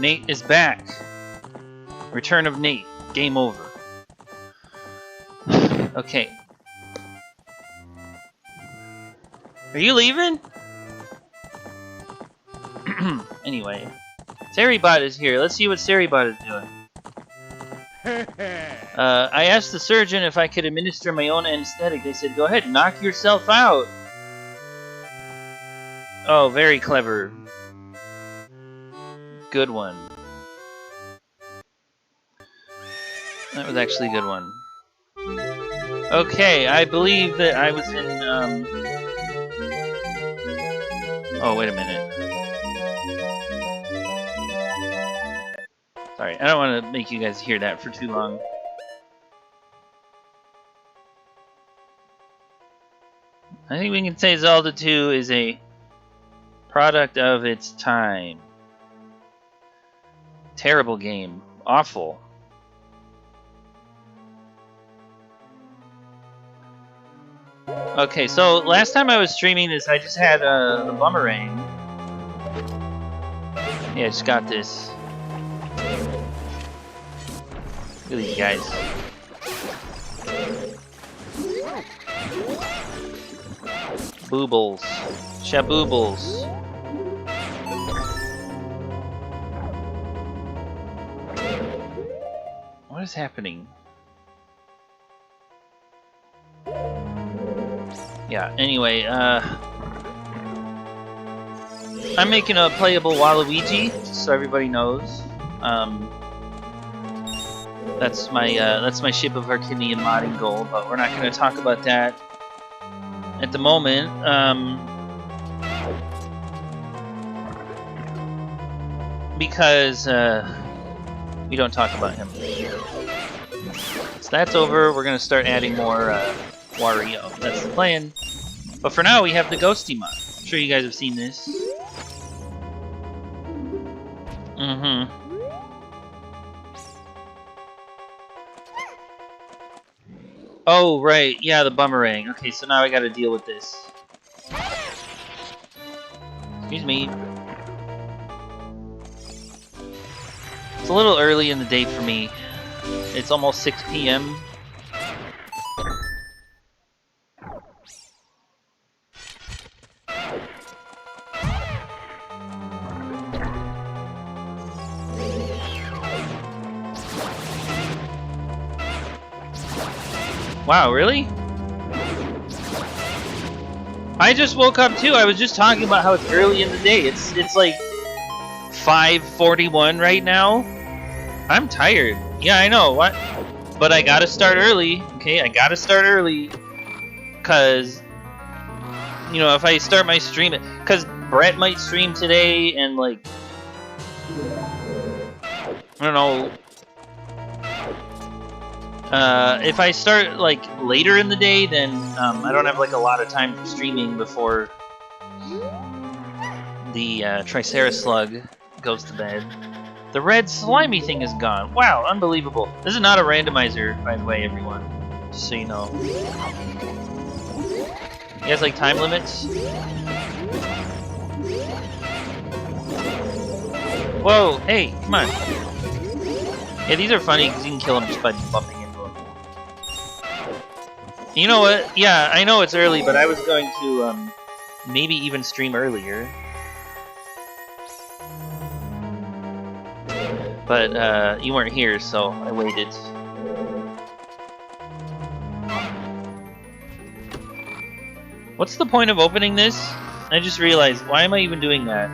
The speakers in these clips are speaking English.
Nate is back. Return of Nate. Game over. Okay. Are you leaving? Anyway. Sarybot is here. Let's see what Sarybot is doing. I asked the surgeon if I could administer my own anesthetic. They said, go ahead, knock yourself out. Oh, very clever. Good one. That was actually a good one. Okay, I believe that I was in, Oh, wait a minute. Sorry, I don't want to make you guys hear that for too long. I think we can say Zelda 2 is a product of its time. Terrible game. Awful. Okay, so last time I was streaming this, I just had the boomerang. Yeah, I just got this. Look at these guys. Boobles. Shaboobles. What is happening? Yeah, anyway, I'm making a playable Waluigi, just so everybody knows. That's my ship of Herculean modding goal, but we're not going to talk about that at the moment. Because we don't talk about him. So that's over. We're going to start adding more Wario. That's the plan. But for now, we have the Ghosty Mod. I'm sure you guys have seen this. Oh, right. Yeah, the boomerang. Okay, so now I gotta deal with this. Excuse me. It's a little early in the day for me. It's almost 6 p.m. Wow, really? I just woke up too. I was just talking about how it's early in the day. It's like 5:41 right now. I'm tired. Yeah, I know. What? But I gotta start early. Okay, I gotta start early. Cause, you know, if I start my stream, cause Brett might stream today, and like, I don't know. If I start like later in the day, then I don't have like a lot of time for streaming before the Triceratops slug goes to bed. The red slimy thing is gone. Wow, unbelievable. This is not a randomizer, by the way, everyone. Just so you know. You guys like time limits? Whoa, hey, come on. Yeah, these are funny because you can kill them just by bumping into them. You know what? Yeah, I know it's early, but I was going to maybe even stream earlier. But you weren't here, so I waited. What's the point of opening this? I just realized, why am I even doing that?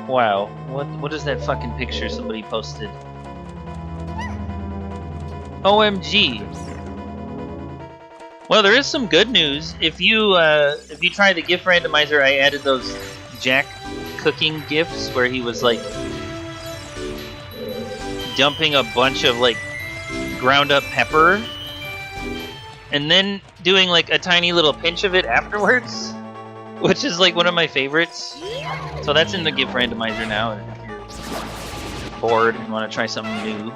Wow, what is that fucking picture somebody posted? OMG. Well, there is some good news. If you try the GIF randomizer, I added those Jack cooking GIFs where he was like dumping a bunch of like ground up pepper and then doing like a tiny little pinch of it afterwards, which is like one of my favorites. So that's in the GIF randomizer now. If you're bored and want to try something new.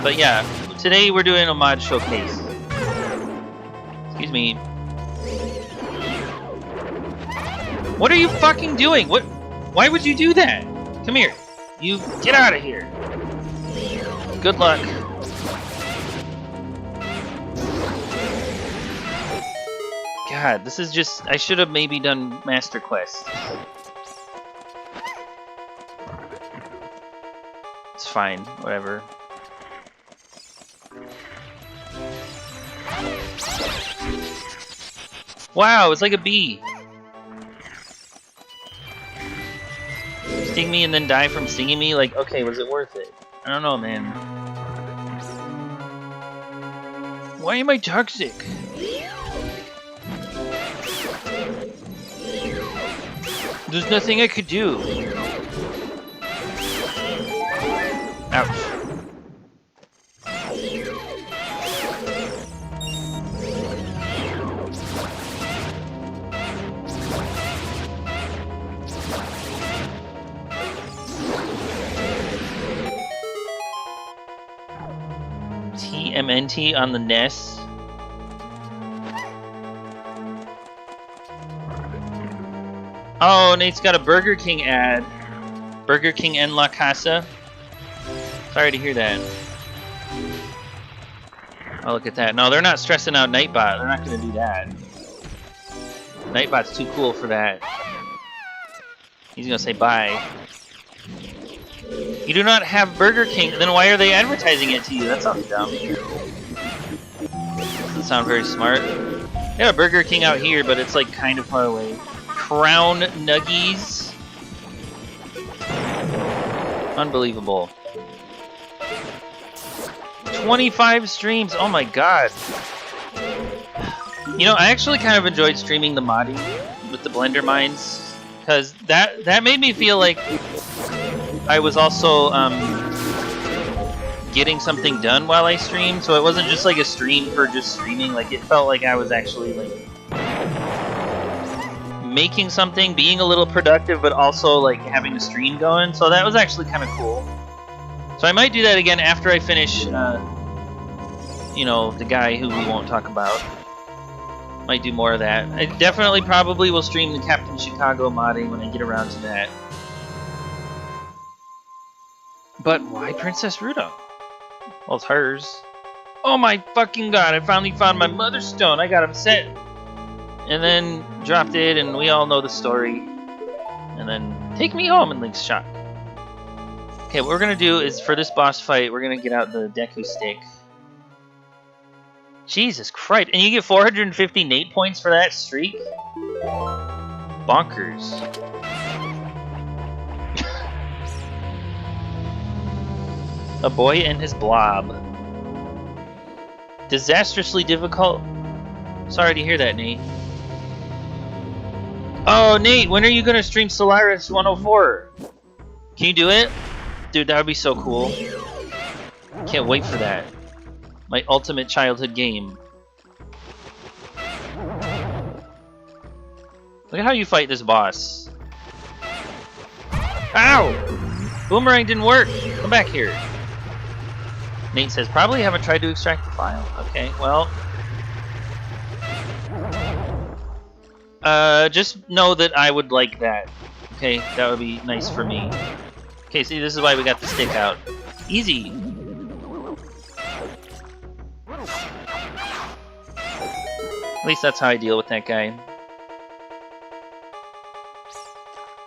But yeah, Today we're doing a mod showcase. Excuse me. What are you fucking doing? What? Why would you do that? Come here. You get out of here. Good luck. God, this is just... I should have maybe done Master Quest. It's fine, whatever. Wow, it's like a bee. Sting me and then die from stinging me? Like, okay, was it worth it? I don't know, man. Why am I toxic? There's nothing I could do. Ouch. TMNT on the NES. Oh, Nate's got a Burger King ad. Burger King en La Casa. Sorry to hear that. Oh, look at that. No, they're not stressing out Nightbot. They're not going to do that. Nightbot's too cool for that. He's going to say bye. You do not have Burger King. Then why are they advertising it to you? That sounds dumb. Doesn't sound very smart. They got a Burger King out here, but it's like kind of far away. Crown Nuggies. Unbelievable. 25 streams. Oh my god. You know, I actually kind of enjoyed streaming the modding with the Blender Mines, because that made me feel like I was also getting something done while I streamed, so it wasn't just like a stream for just streaming. Like, it felt like I was actually like making something, being a little productive, but also like having the stream going. So that was actually kind of cool. So I might do that again after I finish, you know, the guy who we won't talk about. Might do more of that. I definitely probably will stream the Captain Chicago modding when I get around to that. But why Princess Ruda? Well, it's hers. Oh my fucking god, I finally found my Mother's Stone. I got upset. And then dropped it, and we all know the story. And then take me home, and Link's shocked. Okay, what we're gonna do is, for this boss fight, we're gonna get out the Deku Stick. Jesus Christ, and you get 450 Nate points for that streak? Bonkers. A boy and his blob. Disastrously difficult? Sorry to hear that, Nate. Oh, Nate, when are you gonna stream Solaris 104? Can you do it? Dude, that would be so cool. Can't wait for that. My ultimate childhood game. Look at how you fight this boss. Ow! Boomerang didn't work! Come back here. Nate says, probably haven't tried to extract the file. Okay, well. Just know that I would like that. Okay, that would be nice for me. Okay, see, this is why we got the stick out. Easy! At least that's how I deal with that guy.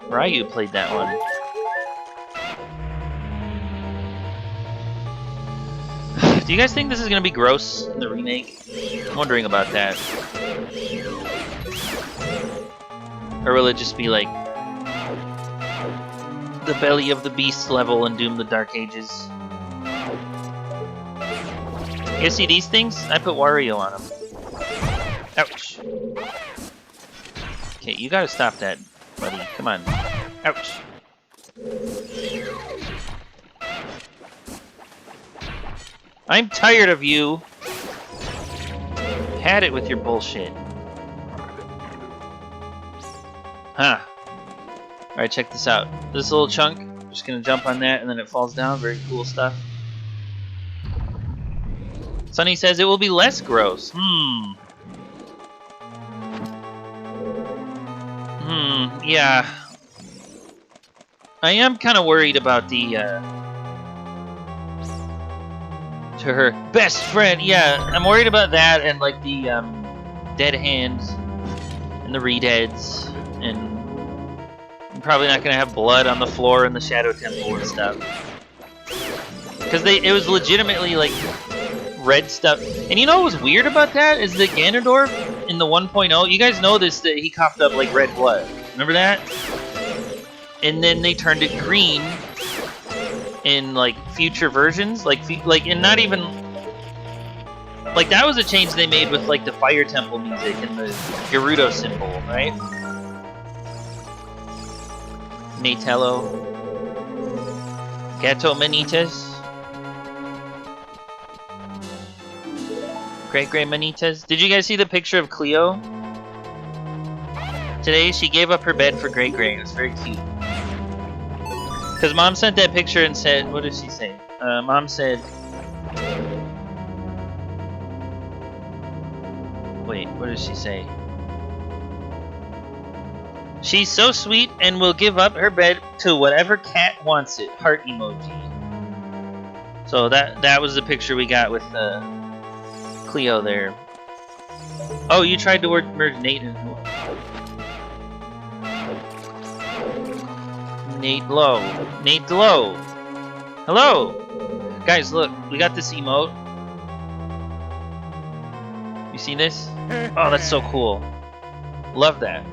Ryu played that one. Do you guys think this is gonna be gross in the remake? I'm wondering about that. Or will it just be like the belly of the beast level in Doom the Dark Ages? You see these things? I put Wario on them. Ouch. Okay, you gotta stop that, buddy. Come on. Ouch. I'm tired of you. Had it with your bullshit. Huh. Alright, check this out. This little chunk, I'm just gonna jump on that and then it falls down. Very cool stuff. Sunny says it will be less gross. Yeah. I am kind of worried about the, to her best friend. Yeah, I'm worried about that and, like, the, dead hands and the redeads. And I'm probably not going to have blood on the floor in the Shadow Temple and stuff. Because it was legitimately, like, red stuff. And you know what was weird about that? Is that Ganondorf in the 1.0, you guys know this, that he coughed up, like, red blood. Remember that? And then they turned it green in, like, future versions. And not even... Like, that was a change they made with, like, the Fire Temple music and the Gerudo symbol, right? Natello. Gato Manitas. Great Manitas. Did you guys see the picture of Cleo? Today, she gave up her bed for Great Gray. It was very cute. Because Mom sent that picture and said... What did she say? Mom said... Wait, what did she say? She's so sweet and will give up her bed to whatever cat wants it. Heart emoji. So that was the picture we got with Cleo there. Oh, you tried to merge Nate and... Nate Low. Nate Low. Hello! Guys, look. We got this emote. You see this? Oh, that's so cool. Love that.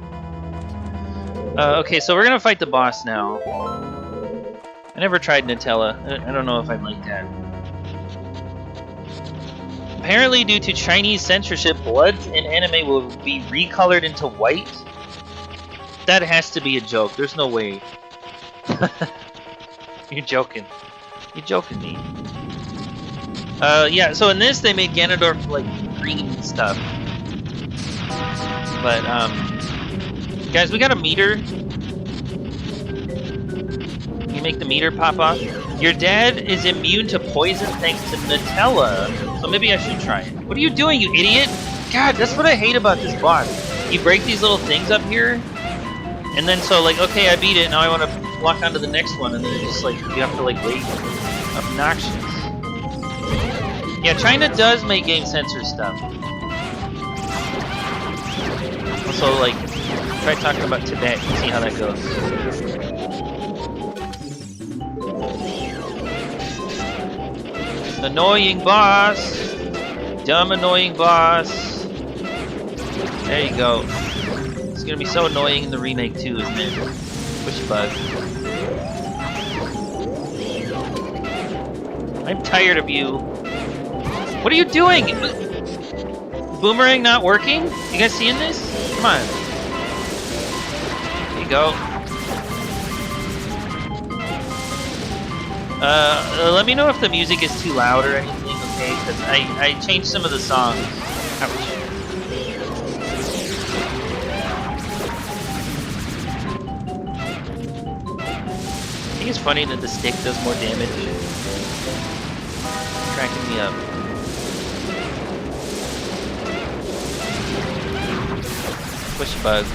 Okay, so we're gonna fight the boss now. I never tried Nutella. I don't know if I'd like that. Apparently, due to Chinese censorship, blood in anime will be recolored into white. That has to be a joke. There's no way. You're joking. You're joking me. Yeah, so in this, they made Ganondorf, like, green stuff. But, guys, we got a meter. You make the meter pop off. Your dad is immune to poison thanks to Nutella, so maybe I should try it. What are you doing, you idiot? God, that's what I hate about this boss. You break these little things up here, and then so, like, okay, I beat it, now I want to walk on to the next one, and then it's just, like, you have to, like, wait. Obnoxious. Yeah, China does make game censor stuff. Also, like, try talking about Tibet and see how that goes. Annoying boss! Dumb annoying boss! There you go. It's gonna be so annoying in the remake too, isn't it? Push bug. I'm tired of you. What are you doing? Boomerang not working? You guys seeing this? Come on. There you go. Let me know if the music is too loud or anything, okay? Because I changed some of the songs. Ouch. I think it's funny that the stick does more damage. Cracking me up. Push bug.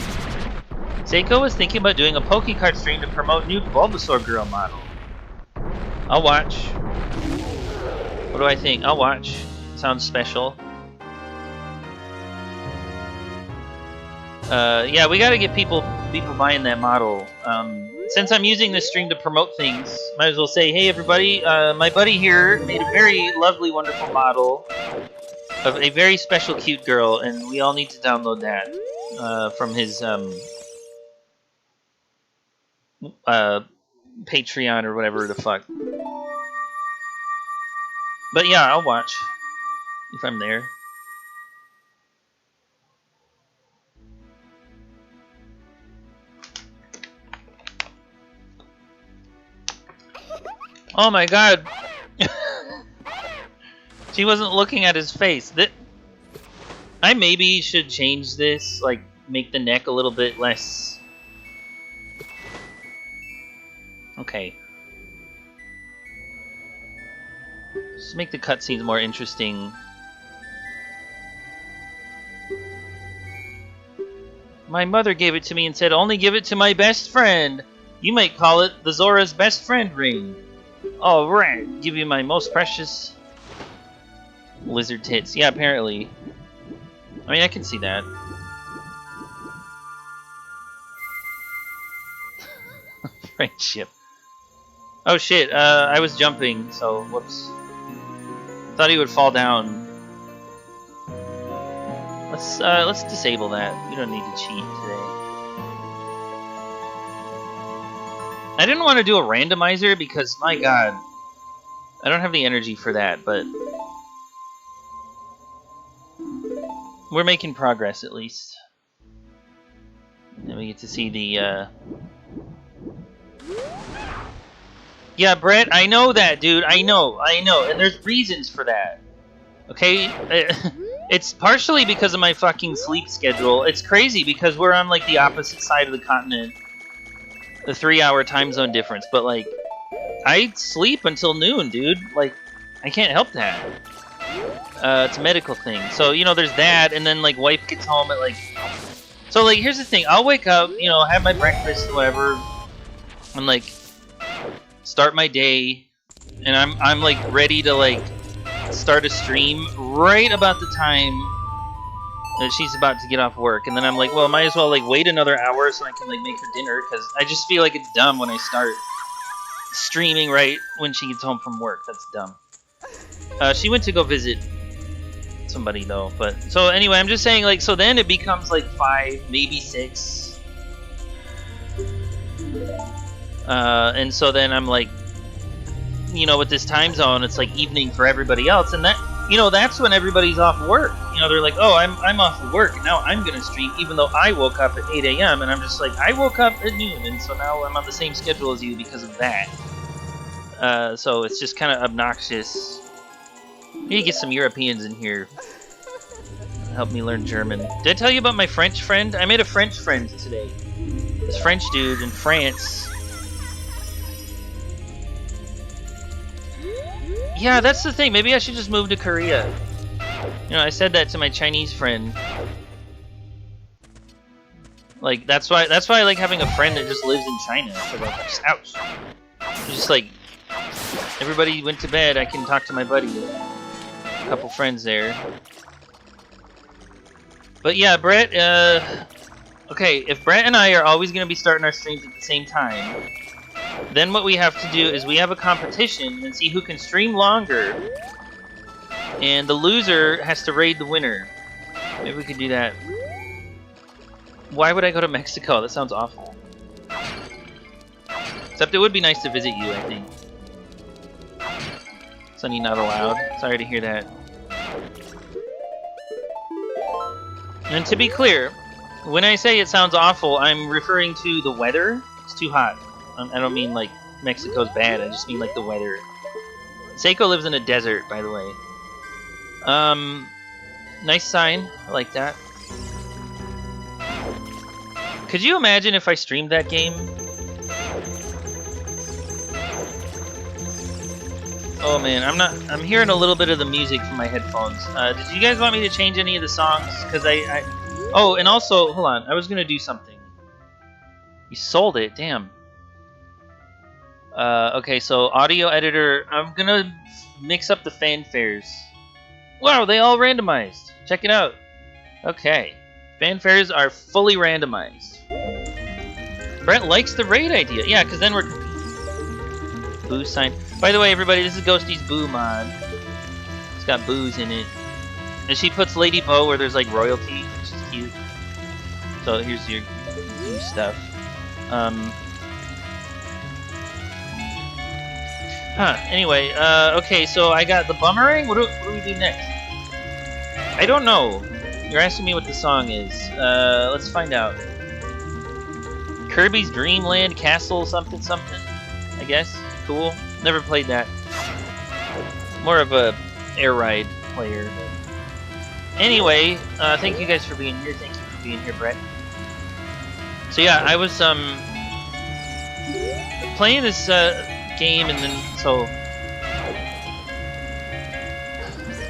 Seiko was thinking about doing a PokeCard stream to promote new Bulbasaur Girl model. I'll watch. What do I think? I'll watch. Sounds special. Yeah, we gotta get people buying that model. Since I'm using this stream to promote things, might as well say, hey everybody, my buddy here made a very lovely, wonderful model of a very special, cute girl, and we all need to download that from his Patreon or whatever the fuck. But yeah, I'll watch if I'm there. Oh my god! She wasn't looking at his face. I maybe should change this, like, make the neck a little bit less... Okay. Just make the cutscenes more interesting. My mother gave it to me and said, only give it to my best friend. You might call it the Zora's best friend ring. All right, give you my most precious lizard tits. Yeah, apparently. I mean, I can see that. Friendship. Oh shit, I was jumping, so whoops. Thought he would fall down. Let's disable that. We don't need to cheat today. I didn't want to do a randomizer because, my god, I don't have the energy for that, but we're making progress at least. And we get to see the, Yeah, Brett, I know that, dude. I know. And there's reasons for that. Okay? It's partially because of my fucking sleep schedule. It's crazy because we're on, like, the opposite side of the continent. The 3-hour time zone difference. But, like, I sleep until noon, dude. Like, I can't help that. It's a medical thing. So, you know, there's that, and then, like, wife gets home at, like... So, like, here's the thing. I'll wake up, you know, have my breakfast, whatever, and, like, start my day, and I'm like, ready to, like, start a stream right about the time that she's about to get off work. And then I'm like, well, I might as well, like, wait another hour so I can, like, make her dinner, because I just feel like it's dumb when I start streaming right when she gets home from work. That's dumb. She went to go visit somebody, though. But so anyway, I'm just saying, like, so then it becomes like 5, maybe 6. And so then I'm like, you know, with this time zone, it's like evening for everybody else, and that, you know, that's when everybody's off work. You know, they're like, oh, I'm off of work, now I'm gonna stream, even though I woke up at 8 a.m. and I'm just like, I woke up at noon, and so now I'm on the same schedule as you because of that. So it's just kind of obnoxious. Maybe get some Europeans in here. Help me learn German. Did I tell you about my French friend? I made a French friend today. This French dude in France. Yeah, that's the thing. Maybe I should just move to Korea. You know, I said that to my Chinese friend. Like, that's why I like having a friend that just lives in China. So like, ouch. Just like, everybody went to bed, I can talk to my buddy. A couple friends there. But yeah, Brett, okay, if Brett and I are always going to be starting our streams at the same time, then what we have to do is we have a competition and see who can stream longer, and the loser has to raid the winner. Maybe we could do that. Why would I go to Mexico? That sounds awful. Except it would be nice to visit you, I think. Sunny not allowed. Sorry to hear that. And to be clear, when I say it sounds awful, I'm referring to the weather. It's too hot. I don't mean like Mexico's bad, I just mean like the weather. Seiko lives in a desert, by the way. Nice sign. I like that. Could you imagine if I streamed that game? Oh man, I'm hearing a little bit of the music from my headphones. Did you guys want me to change any of the songs? Because oh, and also, hold on, I was gonna do something. You sold it, damn. Okay, so audio editor, I'm gonna mix up the fanfares. Wow, they all randomized. Check it out. Okay, fanfares are fully randomized. Brent likes the raid idea. Yeah, because then we're... Boo sign. By the way, everybody, this is Ghosty's Boo mod. It's got booze in it. And she puts Lady Bo where there's like royalty, which is cute. So here's your boo stuff. Anyway, okay, so I got the Bumerang. What do we do next? I don't know. You're asking me what the song is. Let's find out. Kirby's Dream Land Castle something something, I guess. Cool. Never played that. More of a air ride player. Anyway, thank you guys for being here. Thank you for being here, Brett. So yeah, I was playing this game, and then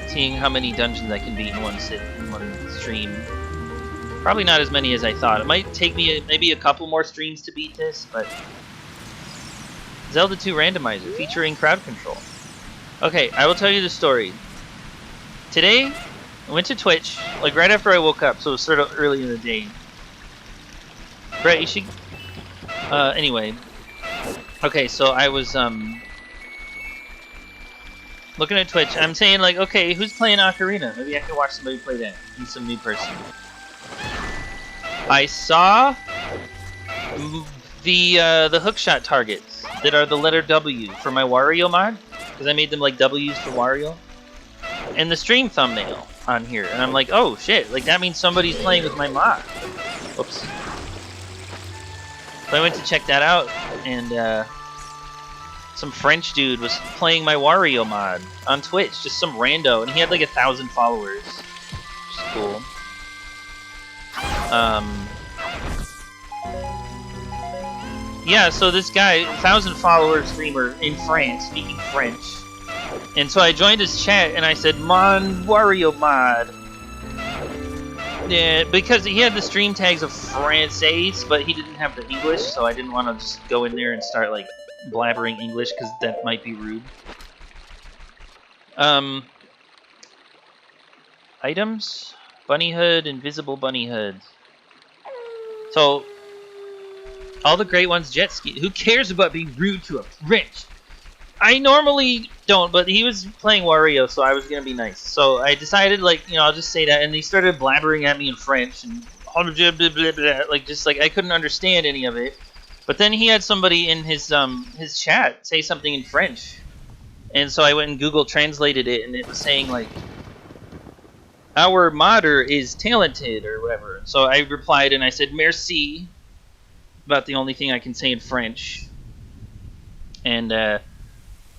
seeing how many dungeons I can beat in one stream. Probably not as many as I thought. It might take me maybe a couple more streams to beat this, but... Zelda 2 Randomizer, featuring crowd control. Okay, I will tell you the story. Today, I went to Twitch, like right after I woke up, so it was sort of early in the day. Brett, you should... anyway. Okay, so I was, looking at Twitch. I'm saying, like, okay, who's playing Ocarina? Maybe I can watch somebody play that. He's some new person. I saw the hookshot targets that are the letter W for my Wario mod, because I made them like W's for Wario, and the stream thumbnail on here, and I'm like, oh shit, like that means somebody's playing with my mod. Whoops. So I went to check that out, and some French dude was playing my Wario mod on Twitch, just some rando, and he had like 1,000 followers, which is cool. Yeah, so this guy, 1,000 follower streamer in France, speaking French. And so I joined his chat and I said, Mon Wario mod. Yeah, because he had the stream tags of Français, but he didn't have the English, so I didn't want to just go in there and start like blabbering English, because that might be rude. Items? Bunny hood, invisible bunny hood. So, all the great ones, jet ski. Who cares about being rude to a French? I normally don't, but he was playing Wario, so I was gonna be nice. So I decided, like, you know, I'll just say that, and he started blabbering at me in French, and like, just like I couldn't understand any of it. But then he had somebody in his chat say something in French, and so I went and Google translated it, and it was saying like, our modder is talented or whatever. So I replied and I said merci. About the only thing I can say in French. And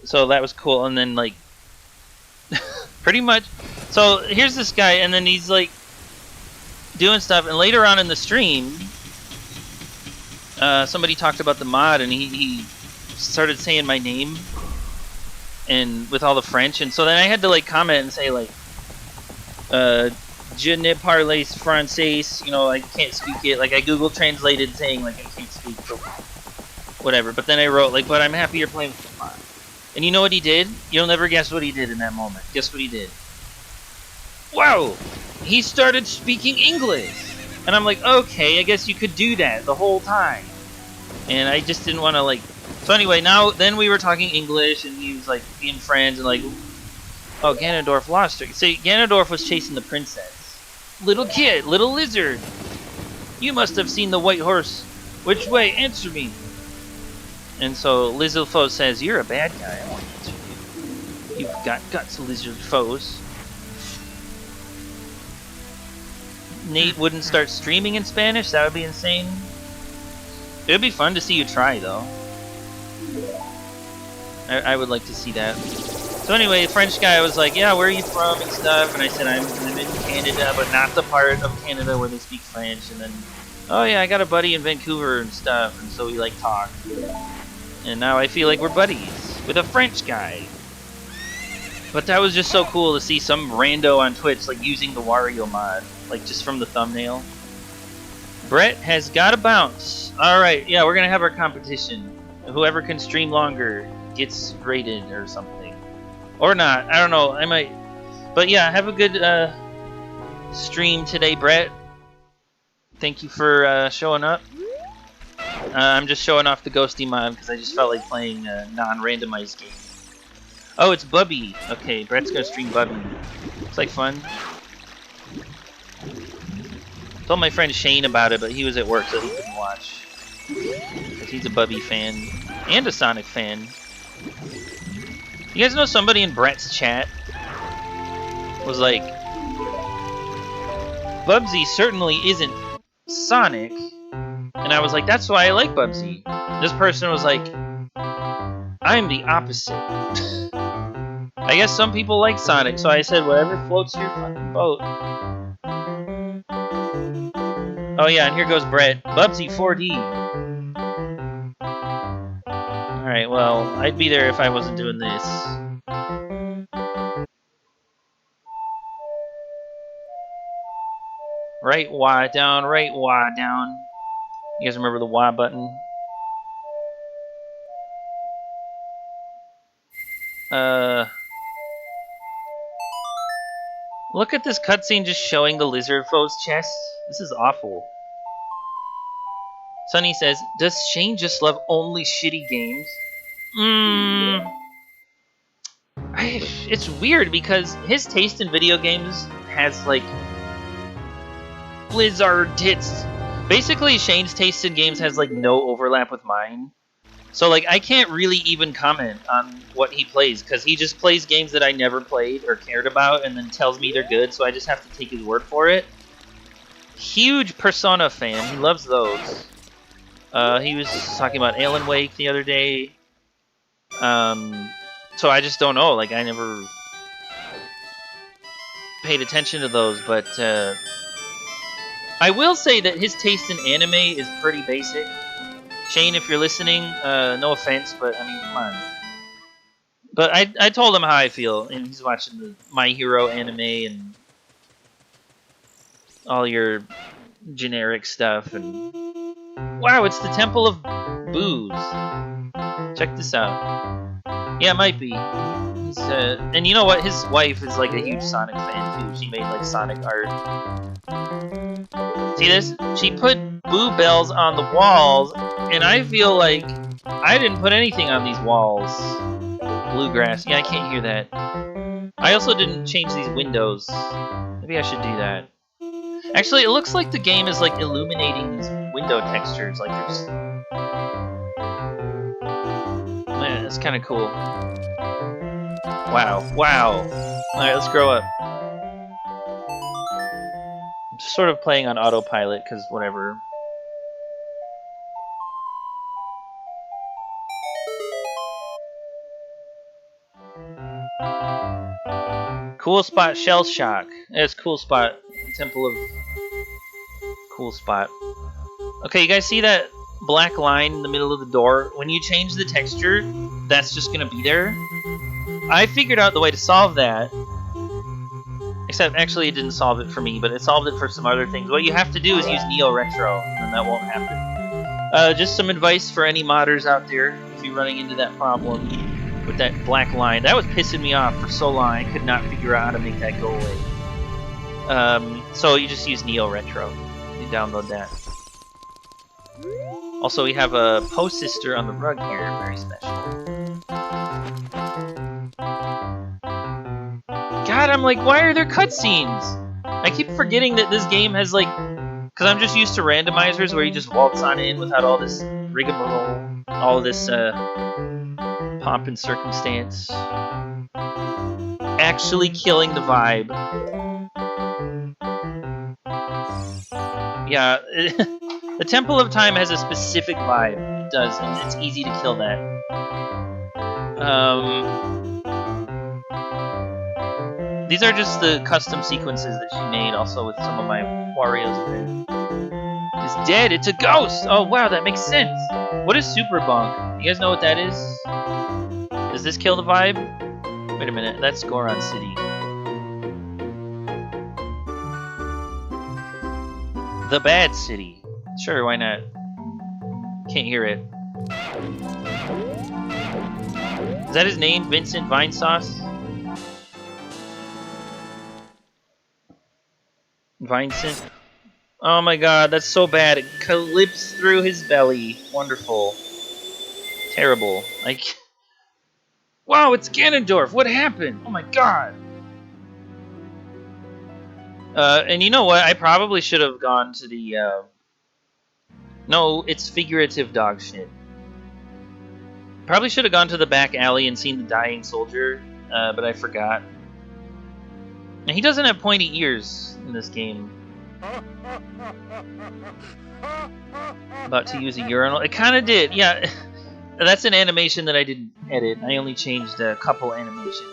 so that was cool. And then like pretty much, so here's this guy, and then he's like doing stuff, and later on in the stream somebody talked about the mod, and he started saying my name and with all the French, and so then I had to like comment and say like je ne parle français, you know, I can't speak it. Like I Google translated saying like I can't speak, so whatever. But then I wrote like, but I'm happy you're playing with the mod. And you know what he did? You'll never guess what he did in that moment. Guess what he did? Wow! He started speaking English! And I'm like, okay, I guess you could do that the whole time. And I just didn't want to like... So anyway, then we were talking English, and he was like being friends, and like... Oh, Ganondorf lost her. See, Ganondorf was chasing the princess. Little kid, little lizard! You must have seen the white horse. Which way? Answer me! And so Lizard Foe says, you're a bad guy, I won't answer you. You've got guts, Lizard Foes. Nate wouldn't start streaming in Spanish? That would be insane. It would be fun to see you try, though. I would like to see that. So anyway, the French guy was like, yeah, where are you from and stuff? And I said, I'm in Canada, but not the part of Canada where they speak French. And then, oh yeah, I got a buddy in Vancouver and stuff. And so we like talked. And now I feel like we're buddies with a French guy. But that was just so cool to see some rando on Twitch like using the Wario mod, like just from the thumbnail. Brett has got to bounce. Alright, yeah, we're going to have our competition. Whoever can stream longer gets rated or something. Or not, I don't know, I might. But yeah, have a good stream today, Brett. Thank you for showing up. I'm just showing off the Ghosty Mod because I just felt like playing a non-randomized game. Oh, it's Bubby. Okay, Brett's gonna stream Bubby. Looks like fun. Told my friend Shane about it, but he was at work, so he couldn't watch. Because he's a Bubby fan. And a Sonic fan. You guys know somebody in Brett's chat was like, Bubsy certainly isn't Sonic. And I was like, that's why I like Bubsy. This person was like, I'm the opposite. I guess some people like Sonic, so I said, whatever floats your fucking boat. Oh yeah, and here goes Brett. Bubsy 4D. Alright, well, I'd be there if I wasn't doing this. Right Y down, right Y down. You guys remember the Y button? Look at this cutscene just showing the lizard foe's chest. This is awful. Sunny says, does Shane just love only shitty games? It's weird because his taste in video games has, like, Blizzard tits. Basically, Shane's taste in games has, like, no overlap with mine. So, like, I can't really even comment on what he plays, because he just plays games that I never played or cared about and then tells me they're good, so I just have to take his word for it. Huge Persona fan. He loves those. He was talking about Alan Wake the other day. So I just don't know. Like, I never paid attention to those, but I will say that his taste in anime is pretty basic. Shane, if you're listening, no offense, but I mean, come on. But I told him how I feel, and he's watching the My Hero anime and all your generic stuff. And wow, it's the Temple of Booze. Check this out. Yeah, it might be. And you know what? His wife is like a huge Sonic fan too. She made like Sonic art. See this? She put boo bells on the walls, and I feel like I didn't put anything on these walls. Bluegrass. Yeah, I can't hear that. I also didn't change these windows. Maybe I should do that. Actually, it looks like the game is like illuminating these window textures. Like there's... Man, it's kind of cool. Wow. Wow. Alright, let's grow up. I'm just sort of playing on autopilot, because whatever. Cool spot, Shell Shock. That's cool spot. Temple of... Cool spot. Okay, you guys see that black line in the middle of the door? When you change the texture, that's just gonna be there. I figured out the way to solve that. Except, actually, it didn't solve it for me, but it solved it for some other things. What you have to do is use Neo Retro, and that won't happen. Just some advice for any modders out there, if you're running into that problem with that black line. That was pissing me off for so long, I could not figure out how to make that go away. So you just use Neo Retro. You download that. Also, we have a Post Sister on the rug here, very special. God, I'm like, why are there cutscenes? I keep forgetting that this game has, like... Because I'm just used to randomizers where you just waltz on in without all this rigmarole, all this pomp and circumstance. Actually killing the vibe. Yeah, the Temple of Time has a specific vibe. It does, and it's easy to kill that. These are just the custom sequences that she made, also with some of my Wario's in there. It's dead, it's a ghost! Oh wow, that makes sense! What is Super Bonk? You guys know what that is? Does this kill the vibe? Wait a minute, that's Goron City. The Bad City. Sure, why not? Can't hear it. Is that his name? Vincent Vine Sauce? Vincent? Oh my god, that's so bad. It clips through his belly. Wonderful. Terrible. Like... Wow, it's Ganondorf! What happened? Oh my god! And you know what? I probably should have gone to the, No, it's figurative dog shit. Probably should have gone to the back alley and seen the dying soldier, but I forgot. And he doesn't have pointy ears in this game. About to use a urinal. It kind of did, yeah. That's an animation that I didn't edit. I only changed a couple animations.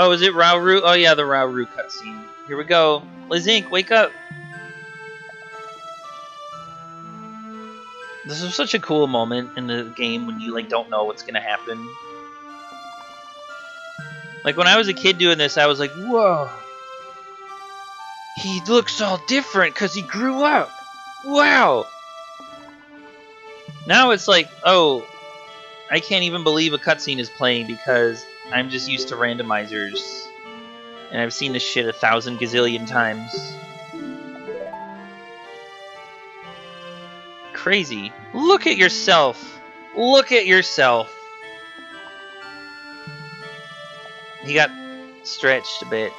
Oh, is it Rauru? Oh yeah, the Rauru cutscene. Here we go. Lizink, wake up! This is such a cool moment in the game when you like don't know what's gonna happen. Like when I was a kid doing this, I was like, whoa! He looks all different because he grew up. Wow. Now it's like, oh, I can't even believe a cutscene is playing because I'm just used to randomizers. And I've seen this shit 1,000 gazillion times. Crazy. Look at yourself. Look at yourself. He got stretched a bit.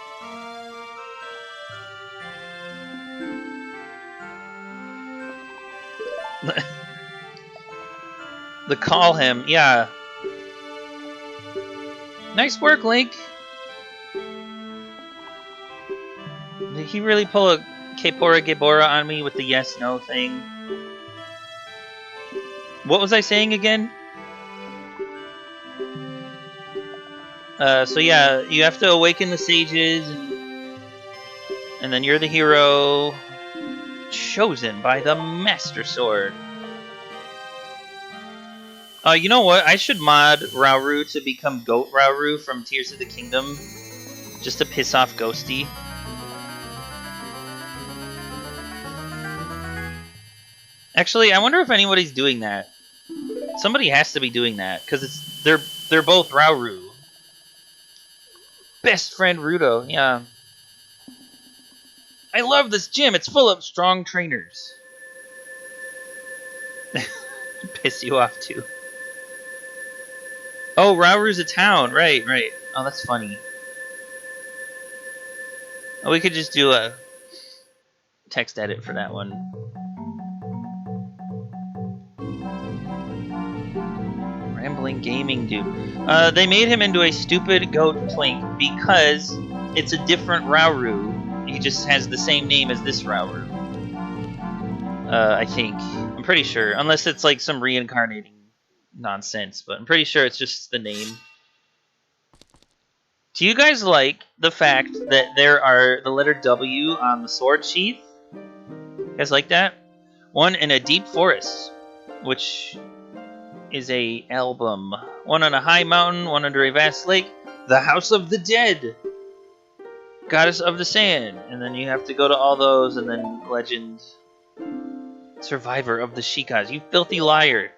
The call him, yeah. Nice work, Link. Did he really pull a Kepora Gebora on me with the yes-no thing? What was I saying again? So yeah, you have to awaken the sages, and then you're the hero chosen by the Master Sword. You know what? I should mod Rauru to become Goat Rauru from Tears of the Kingdom, just to piss off Ghosty. Actually, I wonder if anybody's doing that. Somebody has to be doing that because they're both Rauru. Best friend Rudo, yeah. I love this gym. It's full of strong trainers. Piss you off too. Oh, Rauru's a town. Right. Oh, that's funny. Oh, we could just do a text edit for that one. Rambling gaming dude. They made him into a stupid goat twink because it's a different Rauru. He just has the same name as this Rauru. I think. I'm pretty sure. Unless it's like some reincarnating nonsense, but I'm pretty sure it's just the name. Do you guys like the fact that there are the letter W on the sword sheath? You guys like that? One in a deep forest, which is a album. One on a high mountain, one under a vast lake. The House of the Dead. Goddess of the Sand. And then you have to go to all those, and then Legend. Survivor of the Shikas. You filthy liar.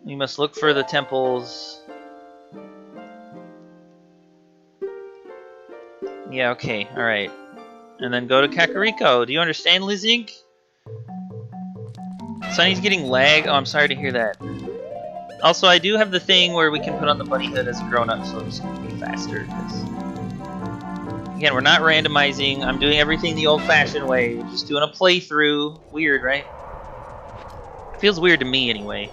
You must look for the temples. Yeah, okay, alright. And then go to Kakariko. Do you understand, Lizink? Sunny's getting lag. Oh, I'm sorry to hear that. Also, I do have the thing where we can put on the bunny hood as a grown-up, so it's going to be faster. Again, we're not randomizing. I'm doing everything the old-fashioned way. We're just doing a playthrough. Weird, right? Feels weird to me, anyway.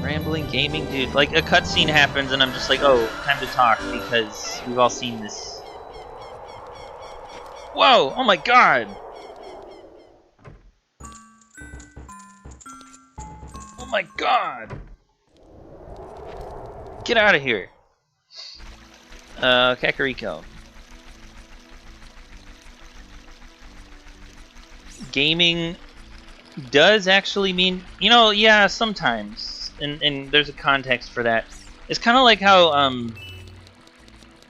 Rambling gaming dude. Like, a cutscene happens, and I'm just like, oh, time to talk, because we've all seen this. Whoa! Oh my god! Oh my god! Get out of here! Kakariko. Gaming does actually mean, you know, yeah, sometimes, and there's a context for that. It's kind of like how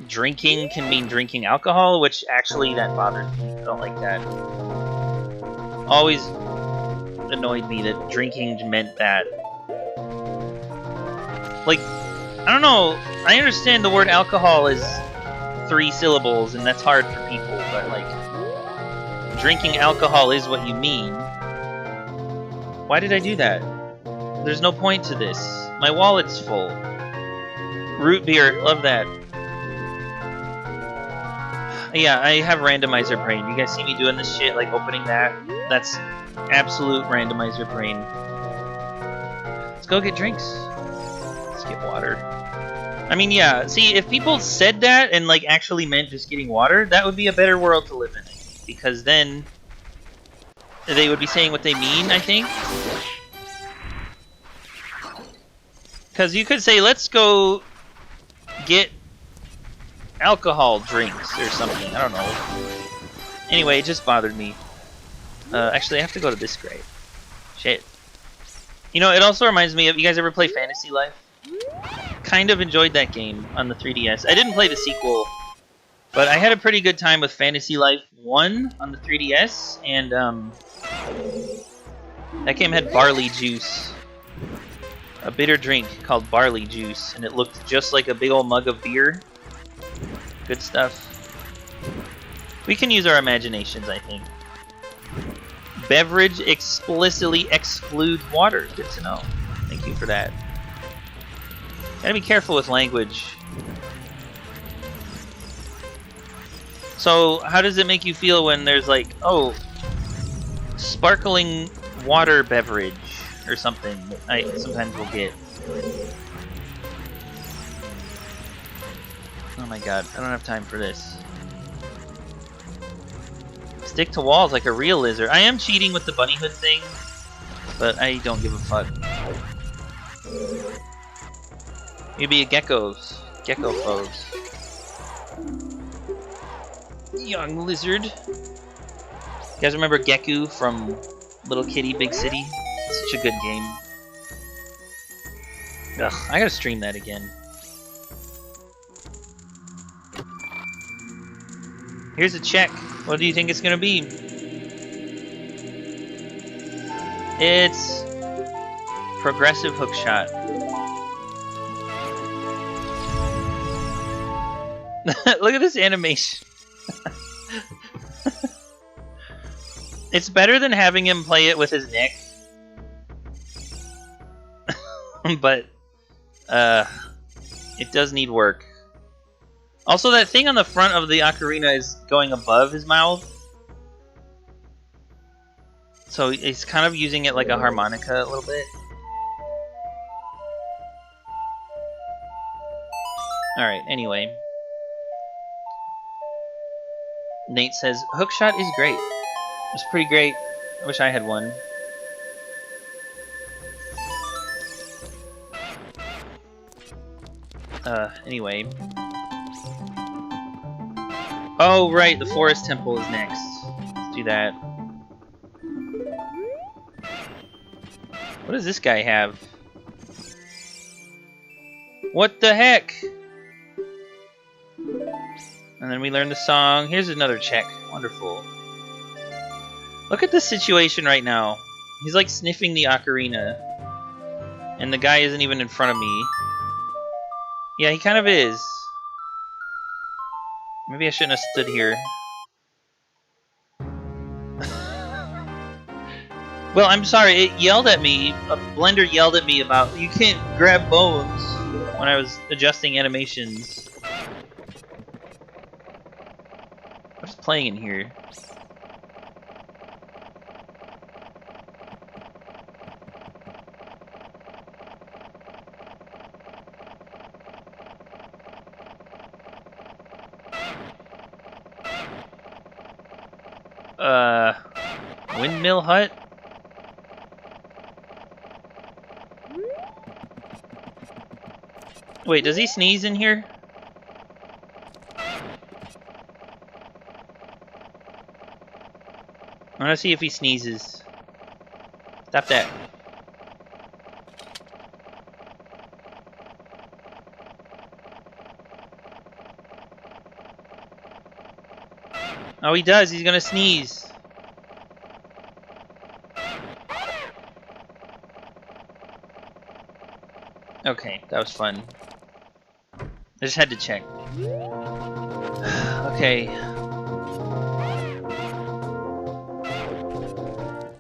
drinking can mean drinking alcohol, which actually that bothered me. I don't like that. Always annoyed me that drinking meant that. Like, I don't know. I understand the word alcohol is 3 syllables, and that's hard for people, but like, drinking alcohol is what you mean. Why did I do that? There's no point to this. My wallet's full. Root beer, love that. Yeah, I have randomizer brain. You guys see me doing this shit, like opening that? That's absolute randomizer brain. Let's go get drinks. Let's get water. I mean, yeah, see, if people said that and like actually meant just getting water, that would be a better world to live in. Because then they would be saying what they mean, I think. Because you could say, let's go get alcohol drinks or something. I don't know. Anyway, it just bothered me. Actually, I have to go to this grade. Shit. You know, it also reminds me of, you guys ever play Fantasy Life? Kind of enjoyed that game on the 3DS. I didn't play the sequel, but I had a pretty good time with Fantasy Life 1 on the 3DS, and that game had barley juice. A bitter drink called barley juice, and it looked just like a big old mug of beer. Good stuff. We can use our imaginations, I think. Beverage explicitly excludes water. Good to know. Thank you for that. Gotta be careful with language. So, how does it make you feel when there's like, oh, sparkling water beverage or something that I sometimes will get? Oh my god, I don't have time for this. Stick to walls like a real lizard. I am cheating with the bunny hood thing, but I don't give a fuck. Maybe a gecko foes. Young lizard. You guys remember Geku from Little Kitty Big City? Such a good game. Ugh, I gotta stream that again. Here's a check. What do you think it's gonna be? It's progressive hookshot. Look at this animation. It's better than having him play it with his neck. But it does need work. Also, that thing on the front of the ocarina is going above his mouth. So he's kind of using it like a harmonica a little bit. Alright, anyway. Nate says, hookshot is great. It's pretty great. I wish I had one. Anyway. Oh, right, the forest temple is next. Let's do that. What does this guy have? What the heck? And then we learn the song. Here's another check. Wonderful. Look at this situation right now. He's like sniffing the ocarina. And the guy isn't even in front of me. Yeah, he kind of is. Maybe I shouldn't have stood here. Well, I'm sorry, it yelled at me. A blender yelled at me about, you can't grab bones, when I was adjusting animations. What's playing in here? Windmill hut? Wait, does he sneeze in here? I want to see if he sneezes. Stop that. Oh, he does. He's gonna sneeze. Okay, that was fun. I just had to check. Okay.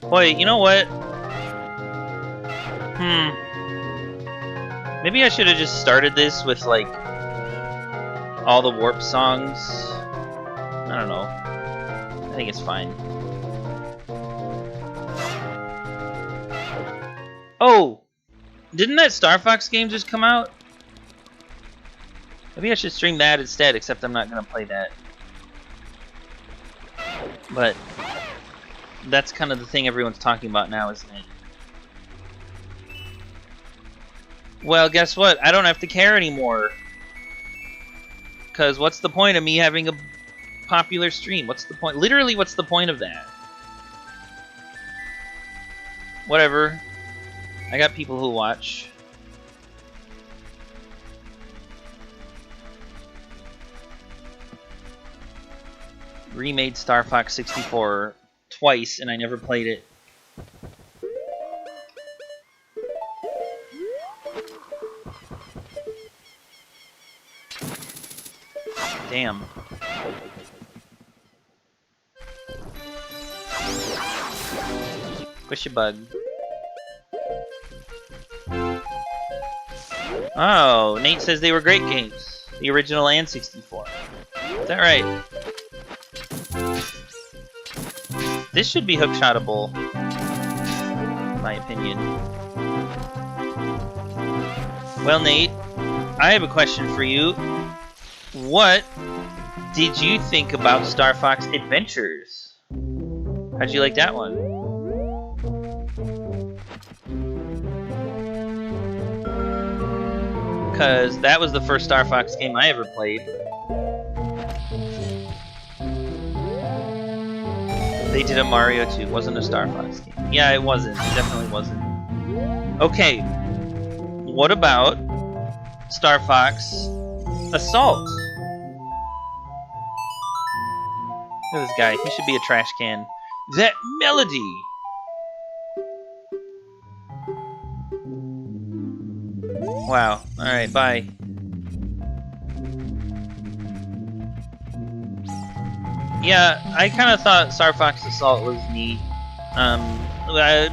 Boy, you know what? Maybe I should have just started this with, like, all the warp songs. I don't know. I think it's fine. Oh! Didn't that Star Fox game just come out? Maybe I should stream that instead, except I'm not going to play that. But that's kind of the thing everyone's talking about now, isn't it? Well, guess what? I don't have to care anymore. Because what's the point of me having a popular stream? What's the point? Literally, what's the point of that? Whatever. I got people who watch. Remade Star Fox 64 twice, and I never played it. Damn. Squish a bug. Oh, Nate says they were great games. The original and 64. Is that right? This should be hookshotable, in my opinion. Well, Nate, I have a question for you. What did you think about Star Fox Adventures? How'd you like that one? Because that was the first Star Fox game I ever played. They did a Mario 2. It wasn't a Star Fox game. Yeah, it wasn't. It definitely wasn't. Okay. What about Star Fox Assault? Look at this guy. He should be a trash can. That melody! Wow. Alright, bye. Yeah, I kind of thought Star Fox Assault was neat.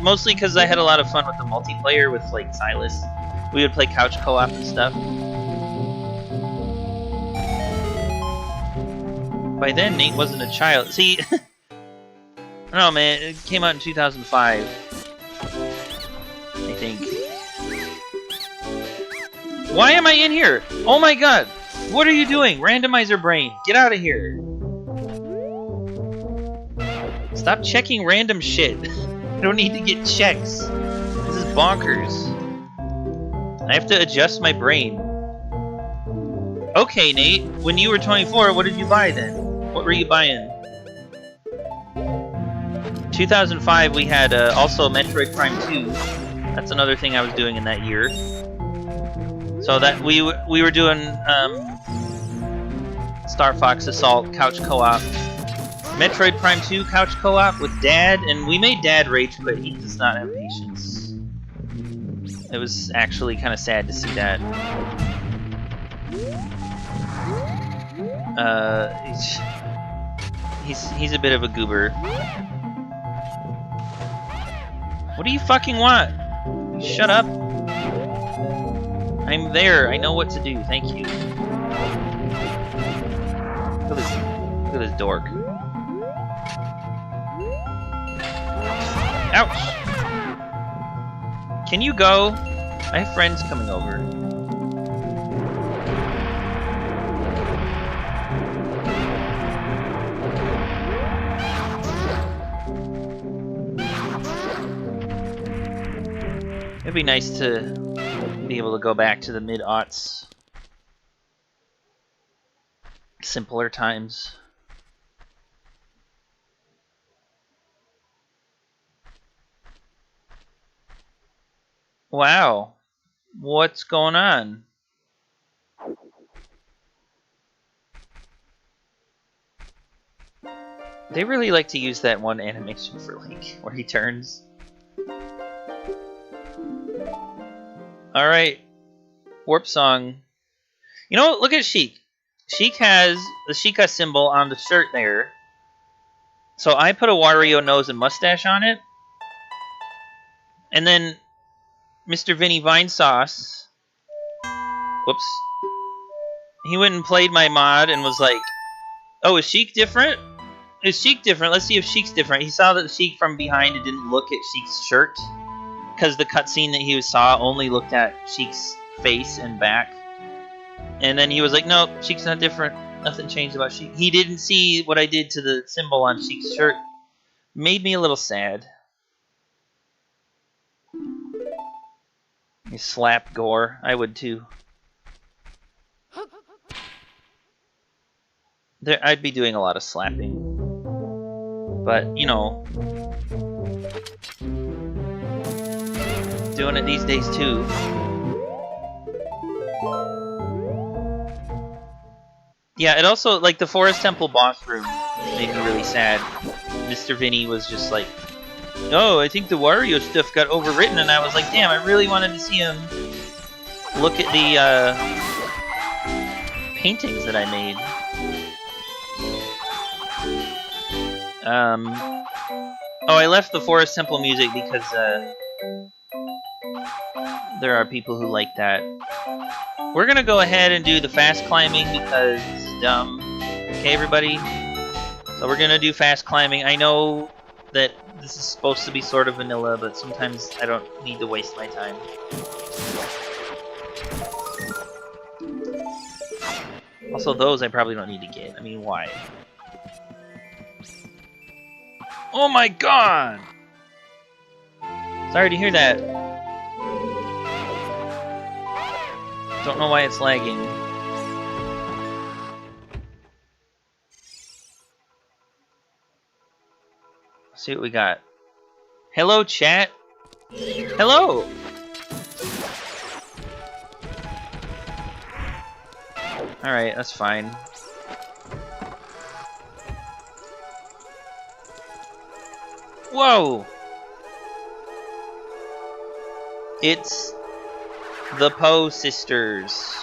Mostly because I had a lot of fun with the multiplayer with, like, Silas. We would play couch co-op and stuff. By then, Nate wasn't a child. See, I don't know, man. It came out in 2005, I think. Why am I in here? Oh my god! What are you doing? Randomizer brain, get out of here! Stop checking random shit. I don't need to get checks. This is bonkers. I have to adjust my brain. Okay, Nate. When you were 24, what did you buy then? What were you buying? 2005, we had also Metroid Prime 2. That's another thing I was doing in that year. So that we were doing Star Fox Assault couch co-op. Metroid Prime 2 couch co-op with Dad, and we made Dad rage quit. He does not have patience. It was actually kind of sad to see that. He's a bit of a goober. What do you fucking want? Shut up. I'm there. I know what to do. Thank you. Look at this dork. Ouch! Can you go? I have friends coming over. It'd be nice to be able to go back to the mid-aughts. Simpler times. Wow. What's going on? They really like to use that one animation for Link, where he turns. Alright. Warp Song. You know what? Look at Sheik. Sheik has the Sheikah symbol on the shirt there. So I put a Wario nose and mustache on it. And then Mr. VINNY VINE SAUCE. Whoops. He went and played my mod and was like, oh, is Sheik different? Is Sheik different? Let's see if Sheik's different. He saw that Sheik from behind and didn't look at Sheik's shirt. Because the cutscene that he saw only looked at Sheik's face and back. And then he was like, nope, Sheik's not different. Nothing changed about Sheik. He didn't see what I did to the symbol on Sheik's shirt. Made me a little sad. You slap Gore. I would too. I'd be doing a lot of slapping. But, you know. doing it these days too. Yeah, it also, like, the Forest Temple boss room made me really sad. Mr. Vinny was just like, oh, I think the Wario stuff got overwritten, and I was like, damn, I really wanted to see him look at the paintings that I made. Oh, I left the Forest Temple music because there are people who like that. We're gonna go ahead and do the fast climbing because dumb. Okay, everybody? So we're gonna do fast climbing. I know that this is supposed to be sort of vanilla, but sometimes I don't need to waste my time. Also, those I probably don't need to get. I mean, why? Oh my god! Sorry to hear that. Don't know why it's lagging. Let's see what we got. Hello, chat. Hello! Alright, that's fine. Whoa! It's the Poe sisters.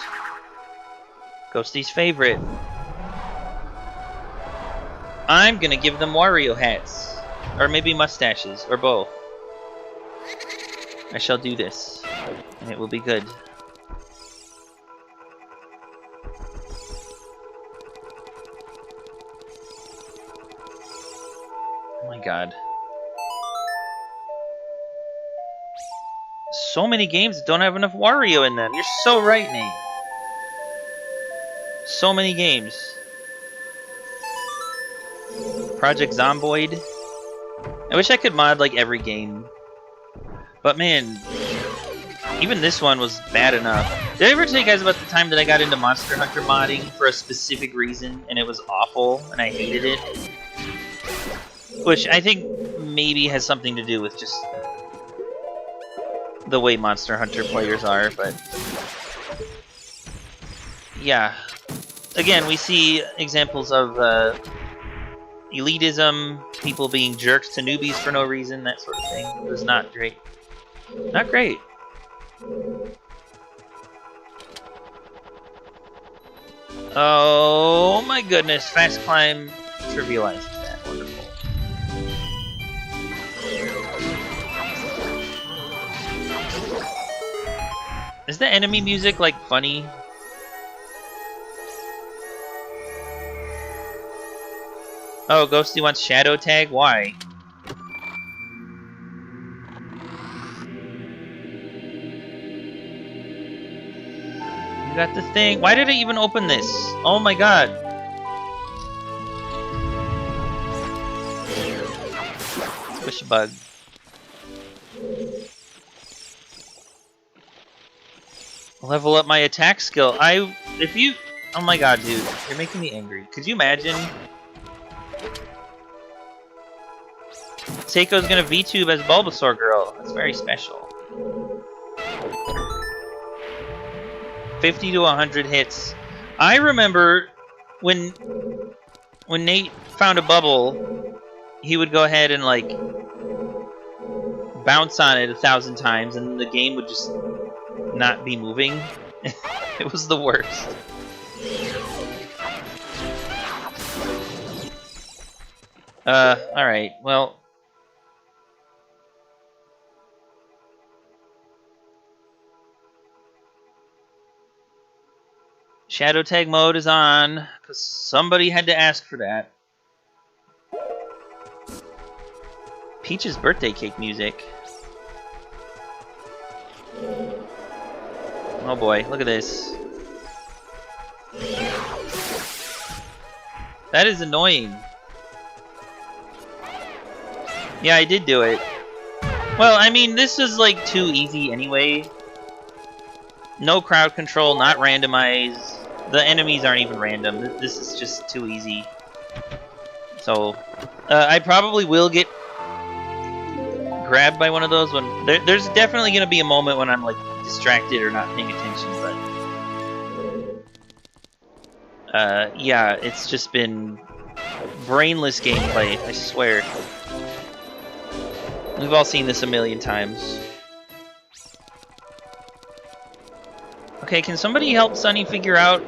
Ghosty's favorite. I'm gonna give them Wario hats. Or maybe mustaches, or both. I shall do this, and it will be good. Oh my god. So many games that don't have enough Wario in them. You're so right, Nate. So many games. Project Zomboid. I wish I could mod like every game. But man, even this one was bad enough. Did I ever tell you guys about the time that I got into Monster Hunter modding for a specific reason and it was awful and I hated it? Which I think maybe has something to do with just the way Monster Hunter players are, but yeah. Again, we see examples of elitism, people being jerks to newbies for no reason, that sort of thing. It was not great. Not great. Oh my goodness, fast climb trivializes that. Wonderful. Is the enemy music like funny? Oh, Ghosty wants Shadow Tag? Why? You got the thing. Why did I even open this? Oh my god. Squish bug. Level up my attack skill. Oh my god, dude. You're making me angry. Could you imagine? Seiko's gonna VTube as Bulbasaur Girl. That's very special. 50 to 100 hits. I remember when Nate found a bubble, he would go ahead and like bounce on it 1,000 times and the game would just not be moving. It was the worst. Alright, well. Shadow Tag mode is on, because somebody had to ask for that. Peach's birthday cake music. Oh boy, look at this. That is annoying. Yeah, I did do it. Well, I mean, this is like too easy anyway. No crowd control, not randomized. The enemies aren't even random. This is just too easy. So, I probably will get grabbed by one of those when there's definitely gonna be a moment when I'm like distracted or not paying attention, but yeah, it's just been brainless gameplay, I swear. We've all seen this a million times. Okay, can somebody help Sunny figure out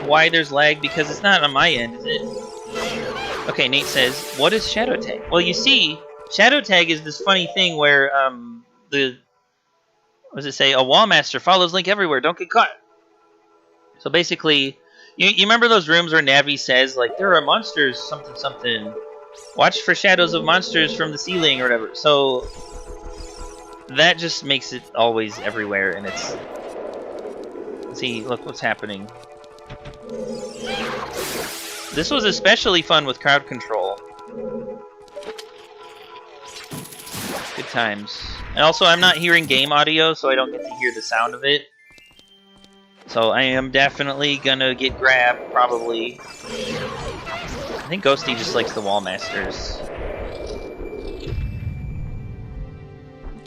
why there's lag? Because it's not on my end, is it? Okay, Nate says, what is Shadow Tag? Well, you see, Shadow Tag is this funny thing where, what does it say? A wall master follows Link everywhere, don't get caught. So basically, you remember those rooms where Navi says, like, there are monsters, something, something. Watch for shadows of monsters from the ceiling or whatever. So, that just makes it always everywhere, and it's... See, look what's happening. This was especially fun with crowd control. Good times. And also, I'm not hearing game audio, so I don't get to hear the sound of it. So I am definitely gonna get grabbed, probably. I think Ghosty just likes the wall masters.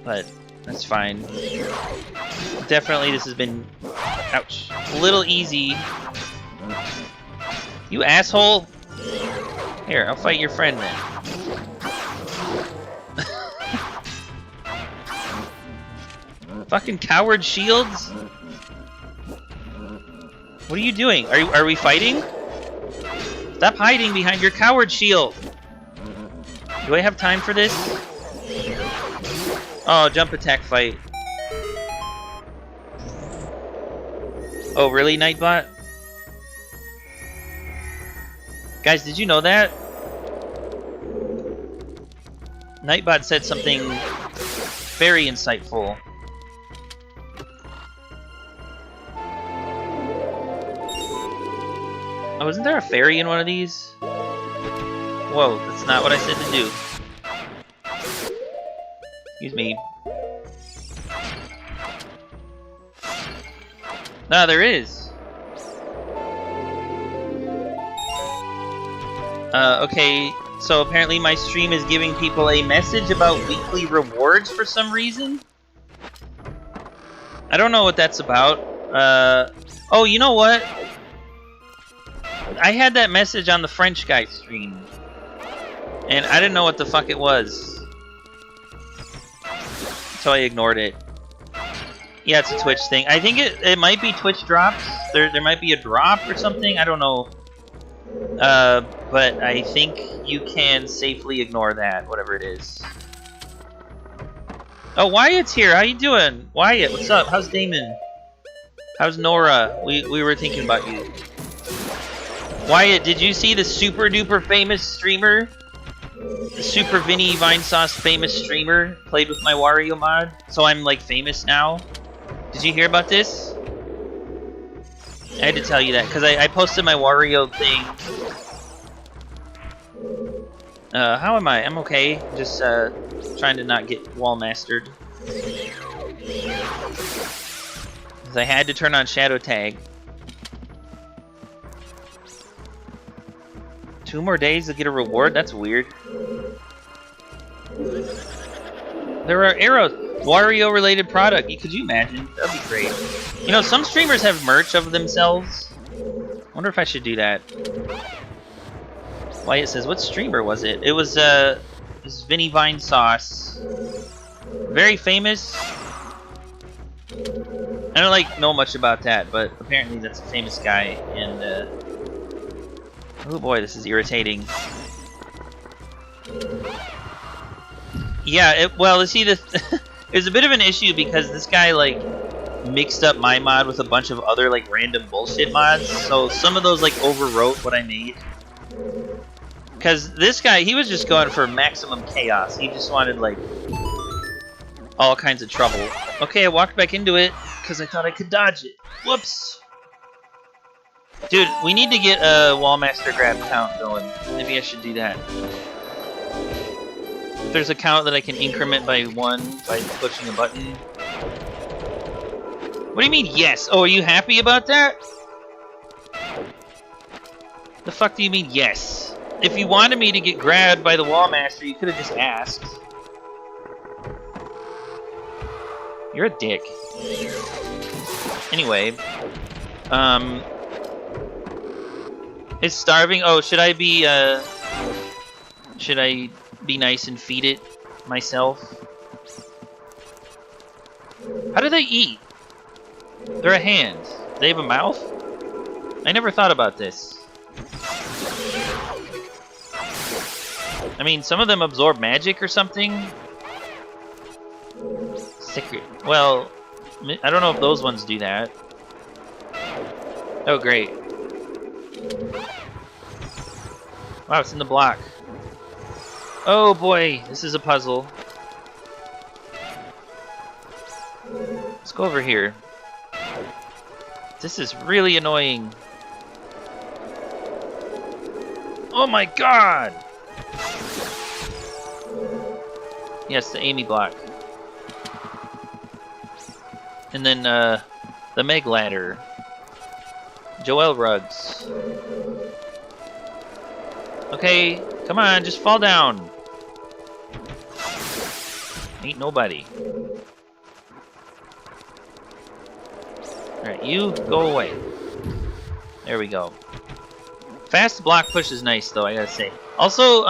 But that's fine. Definitely this has been, ouch, a little easy. You asshole! Here, I'll fight your friend then. Fucking coward shields? What are you doing? Are we fighting? Stop hiding behind your coward shield! Do I have time for this? Oh, jump attack fight. Oh, really, Nightbot? Guys, did you know that? Nightbot said something very insightful. Oh, isn't there a fairy in one of these? Whoa, that's not what I said to do. Excuse me. No, there is. Okay, so apparently my stream is giving people a message about weekly rewards for some reason. I don't know what that's about. Oh, you know what? I had that message on the French guy stream, and I didn't know what the fuck it was, so I ignored it. Yeah, it's a Twitch thing. I think it might be Twitch drops. There might be a drop or something. I don't know. But I think you can safely ignore that, whatever it is. Oh, Wyatt's here. How you doing? Wyatt, what's up? How's Damon? How's Nora? We were thinking about you. Wyatt, did you see the super duper famous streamer? The super Vinny Vine Sauce famous streamer played with my Wario mod? So I'm like famous now? Did you hear about this? I had to tell you that because I posted my Wario thing. How am I? I'm okay. Just trying to not get wall mastered. Because I had to turn on Shadow Tag. 2 more days to get a reward? That's weird. There are arrows. Wario related product. Could you imagine? That'd be great. You know, some streamers have merch of themselves. I wonder if I should do that. Wyatt says, what streamer was it? It was VINNY VINE SAUCE. Very famous. I don't know much about that, but apparently that's a famous guy, and oh boy, this is irritating. Yeah, well, see, this it's a bit of an issue because this guy mixed up my mod with a bunch of other random bullshit mods, so some of those overwrote what I made. Because this guy, he was just going for maximum chaos. He just wanted all kinds of trouble. Okay, I walked back into it because I thought I could dodge it. Whoops. Dude, we need to get a Wallmaster grab count going. Maybe I should do that. If there's a count that I can increment by 1 by pushing a button. What do you mean, yes? Oh, are you happy about that? The fuck do you mean, yes? If you wanted me to get grabbed by the Wallmaster, you could have just asked. You're a dick. Anyway, it's starving. Oh, should I be nice and feed it myself? How do they eat? They're a hand. They have a mouth? I never thought about this. I mean, some of them absorb magic or something. Secret. Well, I don't know if those ones do that. Oh, great. Wow, it's in the block. Oh boy, this is a puzzle. Let's go over here. This is really annoying. Oh my god! Yes, the Amy block. And then, the Meg ladder. Joelle rugs. Okay, come on, just fall down. Ain't nobody. Alright, you go away. There we go. Fast block push is nice, though, I gotta say. Also,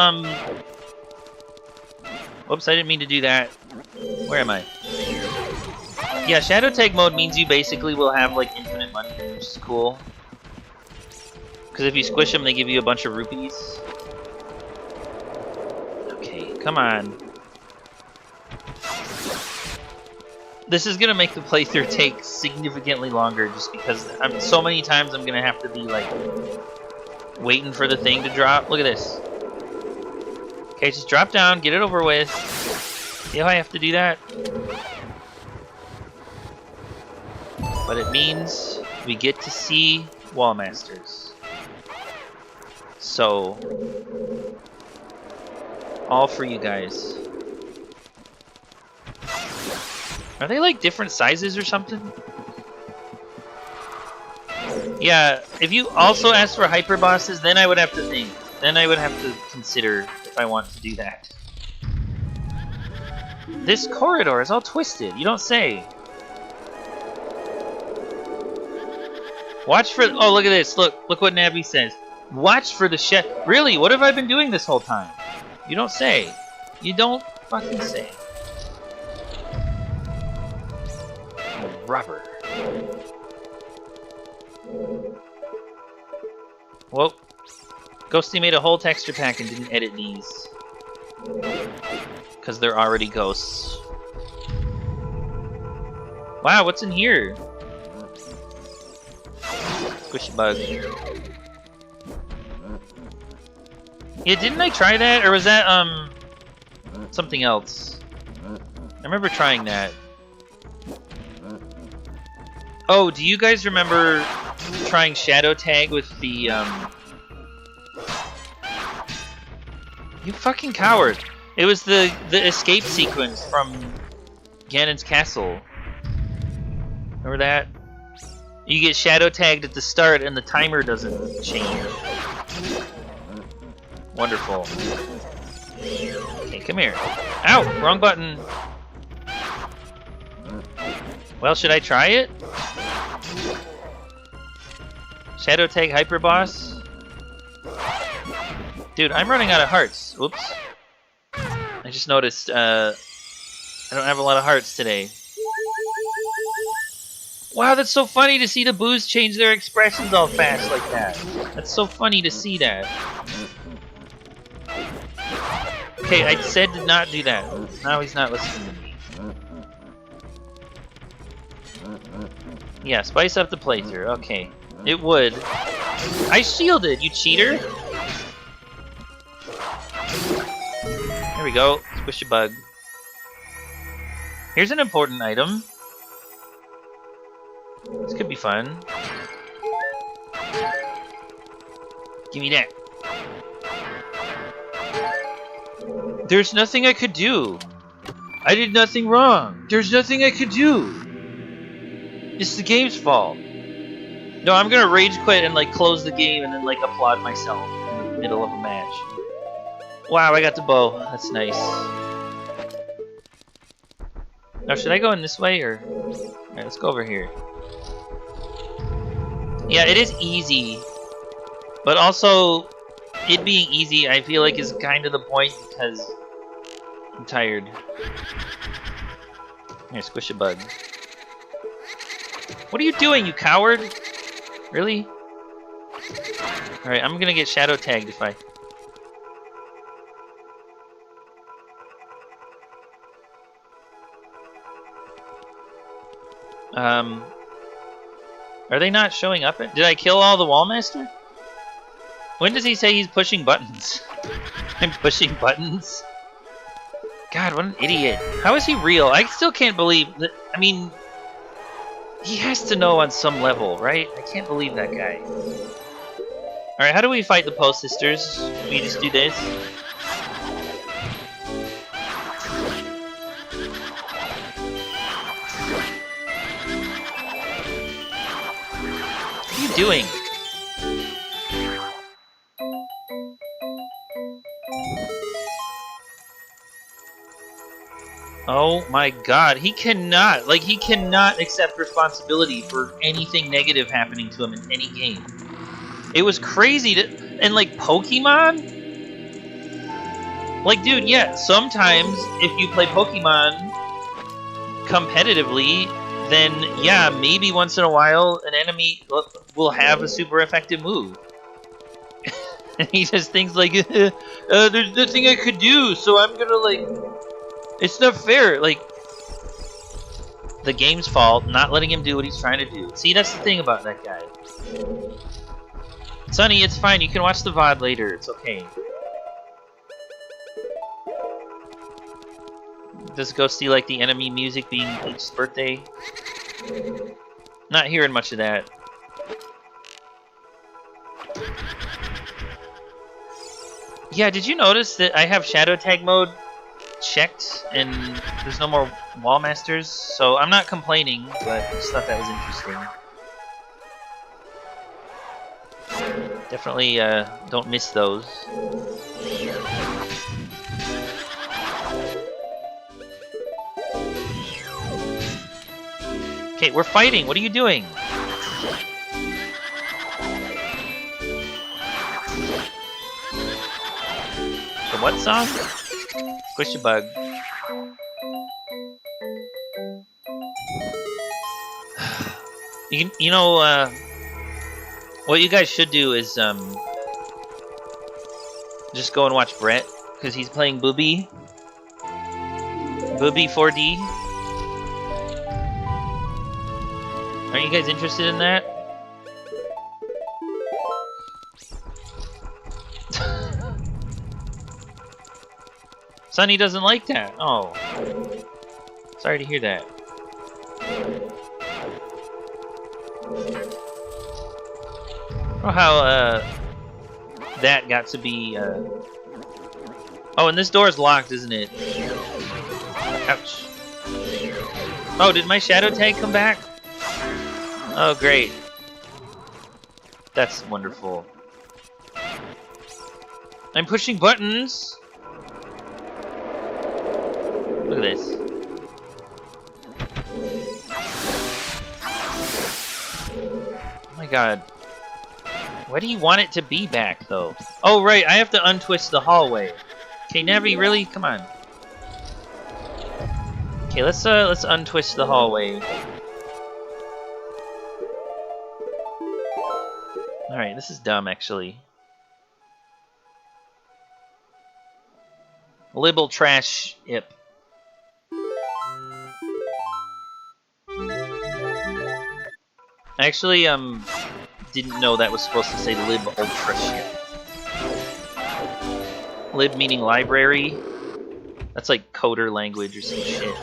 whoops, I didn't mean to do that. Where am I? Yeah, Shadow Tag mode means you basically will have, like, infinite money, which is cool. Because if you squish them, they give you a bunch of rupees. Okay, come on. This is gonna make the playthrough take significantly longer, just because so many times I'm gonna have to be, like, waiting for the thing to drop. Look at this. Okay, just drop down, get it over with. See how I have to do that? But it means we get to see Wall Masters. So, all for you guys. Are they like different sizes or something? Yeah, if you also ask for hyper bosses, then I would have to think. Then I would have to consider if I want to do that. This corridor is all twisted. You don't say. Watch for... Oh, look at this. Look what Nabby says. Watch for the shed. Really? What have I been doing this whole time? You don't say. You don't fucking say. Rubber. Whoa. Ghosty made a whole texture pack and didn't edit these. Because they're already ghosts. Wow, what's in here? Squishy bug. Yeah, didn't I try that? Or was that, something else? I remember trying that. Oh, do you guys remember trying Shadow Tag with the, You fucking coward. It was the escape sequence from Ganon's castle. Remember that? You get Shadow Tagged at the start and the timer doesn't change. Wonderful. Okay, come here. Ow! Wrong button. Well, should I try it? Shadow Tag Hyper Boss? Dude, I'm running out of hearts. Oops. I just noticed, I don't have a lot of hearts today. Wow, that's so funny to see the boos change their expressions all fast like that. That's so funny to see that. Okay, I said to not do that. Now he's not listening to me. Yeah, spice up the playthrough. Okay. It would. I shielded, you cheater! There we go. Squish a bug. Here's an important item. This could be fun. Give me that. There's nothing I could do. I did nothing wrong. There's nothing I could do. It's the game's fault. No, I'm gonna rage quit and like close the game and then like applaud myself in the middle of a match. Wow, I got the bow. That's nice. Now, should I go in this way or? Alright, let's go over here. Yeah, it is easy, but also it being easy, I feel like, is kind of the point because I'm tired. Here, squish a bug. What are you doing, you coward? Really? Alright, I'm gonna get shadow tagged if I... Are they not showing up? Did I kill all the Wallmaster? When does he say he's pushing buttons? I'm pushing buttons? God, what an idiot. How is he real? I still can't believe that. I mean, he has to know on some level, right? I can't believe that guy. Alright, how do we fight the Post Sisters? We just do this? What are you doing? Oh my god, he cannot accept responsibility for anything negative happening to him in any game. It was crazy to, and like Pokemon? Like, dude, yeah, sometimes if you play Pokemon competitively, then yeah, maybe once in a while an enemy will have a super effective move. And he just thinks like, there's nothing I could do, so I'm gonna like, it's not fair. Like, the game's fault, not letting him do what he's trying to do. See, that's the thing about that guy. Sonny, it's fine. You can watch the VOD later. It's okay. Does Ghosty like the enemy music being each birthday? Not hearing much of that. Yeah, did you notice that I have Shadow Tag mode checked and there's no more Wallmasters? So I'm not complaining, but I just thought that was interesting. Definitely don't miss those. Okay, we're fighting. What are you doing? The what song? Squish a bug. You know, what you guys should do is just go and watch Brett, because he's playing Booby. Booby 4D. Aren't you guys interested in that? Sonny doesn't like that. Oh. Sorry to hear that. Oh, how that got to be Oh, and this door's locked, isn't it? Ouch. Oh, did my shadow tag come back? Oh, great. That's wonderful. I'm pushing buttons. Look at this. Oh my god. Why do you want it to be back, though? Oh, right, I have to untwist the hallway. Okay, Navi, really? Come on. Okay, let's untwist the hallway. Alright, this is dumb, actually. Libel trash ip. I actually, didn't know that was supposed to say lib ultra shit. Lib meaning library. That's like coder language or some shit.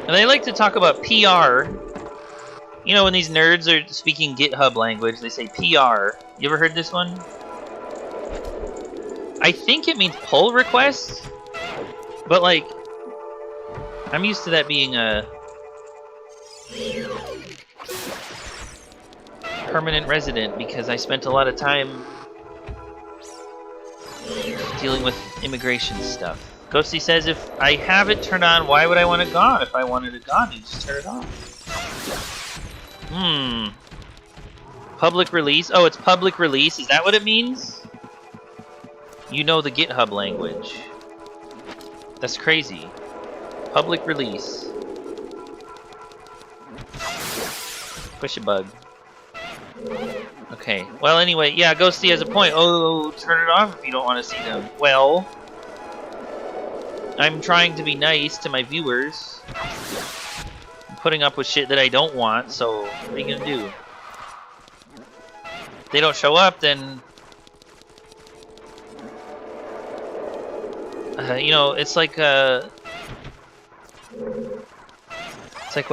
And they like to talk about PR. You know, when these nerds are speaking GitHub language, they say PR. You ever heard this one? I think it means pull request, but like, I'm used to that being a permanent resident because I spent a lot of time dealing with immigration stuff. Ghosty says, if I have it turned on, why would I want it gone? If I wanted it gone, you just turn it off. Public release? Oh, it's public release? Is that what it means? You know the GitHub language. That's crazy. Public release. Push a bug. Okay. Well, anyway, yeah, Ghosty has a point. Oh, turn it off if you don't want to see them. Well, I'm trying to be nice to my viewers. I'm putting up with shit that I don't want, so what are you gonna do? If they don't show up, then... you know, it's like what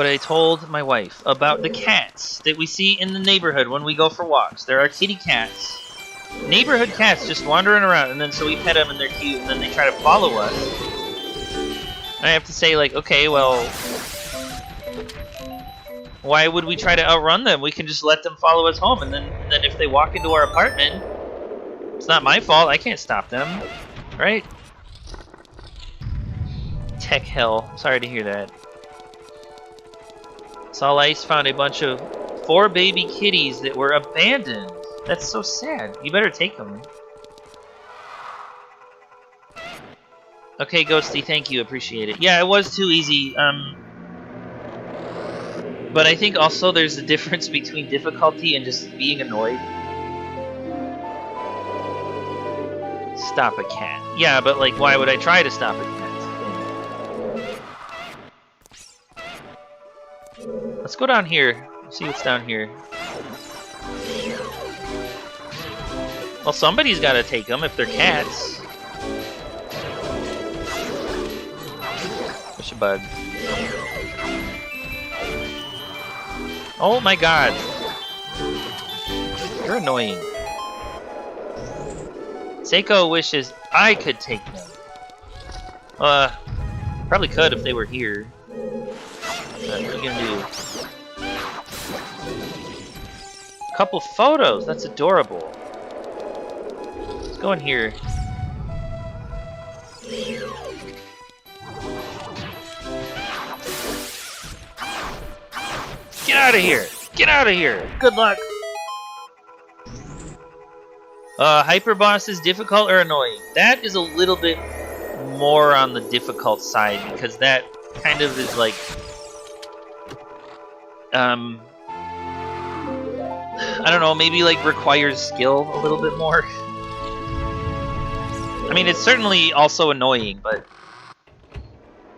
I told my wife about the cats that we see in the neighborhood when we go for walks. There are kitty cats. Neighborhood cats just wandering around, and then so we pet them and they're cute, and then they try to follow us. And I have to say, like, okay, well, why would we try to outrun them? We can just let them follow us home, and then if they walk into our apartment, it's not my fault. I can't stop them, right? Tech hell. Sorry to hear that. Saw Ice found a bunch of 4 baby kitties that were abandoned. That's so sad. You better take them. Okay, Ghosty, thank you. Appreciate it. Yeah, it was too easy. But I think also there's a difference between difficulty and just being annoyed. Stop a cat. Yeah, but like, why would I try to stop a cat? Let's go down here. See what's down here. Well, somebody's got to take them if they're cats. Push a bug. Oh my god. You're annoying. Seiko wishes I could take them. Probably could if they were here. What are you gonna do? Couple photos. That's adorable. Let's go in here. Get out of here! Get out of here! Good luck. Hyper Boss is difficult or annoying? That is a little bit more on the difficult side because that kind of is like I don't know, maybe like requires skill a little bit more. I mean, it's certainly also annoying, but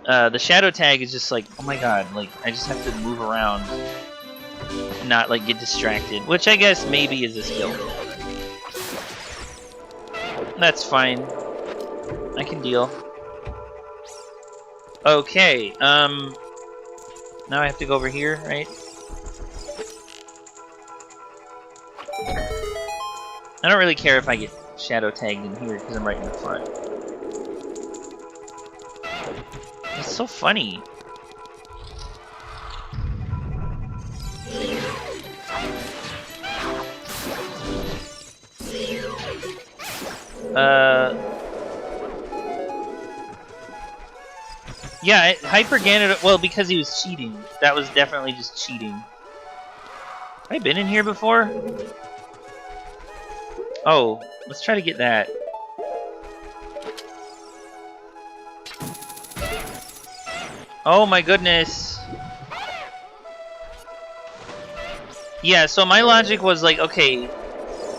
the shadow tag is just like, oh my god, like I just have to move around and not like get distracted, which I guess maybe is a skill. That's fine. I can deal. Okay, now I have to go over here, right? I don't really care if I get shadow tagged in here because I'm right in the front. It's so funny. Yeah, Hyper Ganondorf, well, because he was cheating. That was definitely just cheating. Have I been in here before? Oh, let's try to get that. Oh my goodness. Yeah, so my logic was like, okay,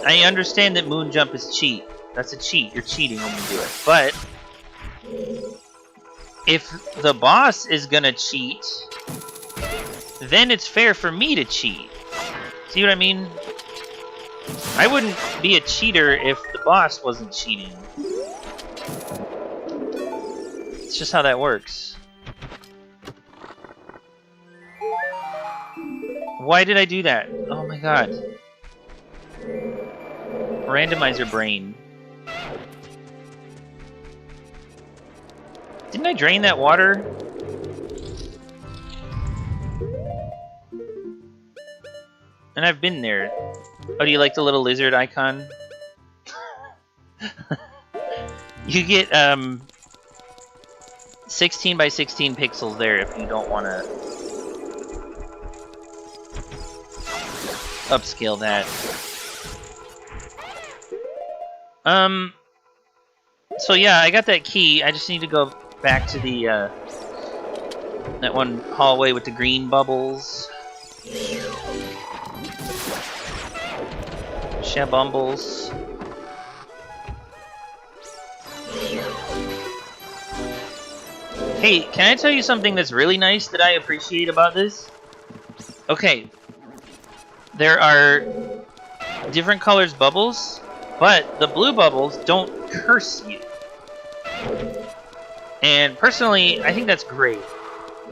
I understand that moon jump is cheat. That's a cheat. You're cheating when you do it. But if the boss is gonna cheat, then it's fair for me to cheat. See what I mean? I wouldn't be a cheater if the boss wasn't cheating. It's just how that works. Why did I do that? Oh my god. Randomizer brain. Didn't I drain that water? And I've been there. Oh, do you like the little lizard icon? You get, 16 by 16 pixels there if you don't want to upscale that. So yeah, I got that key. I just need to go back to the that one hallway with the green bubbles. Shabumbles. Hey, can I tell you something that's really nice that I appreciate about this? Okay. There are different colors bubbles, but the blue bubbles don't curse you. And personally, I think that's great.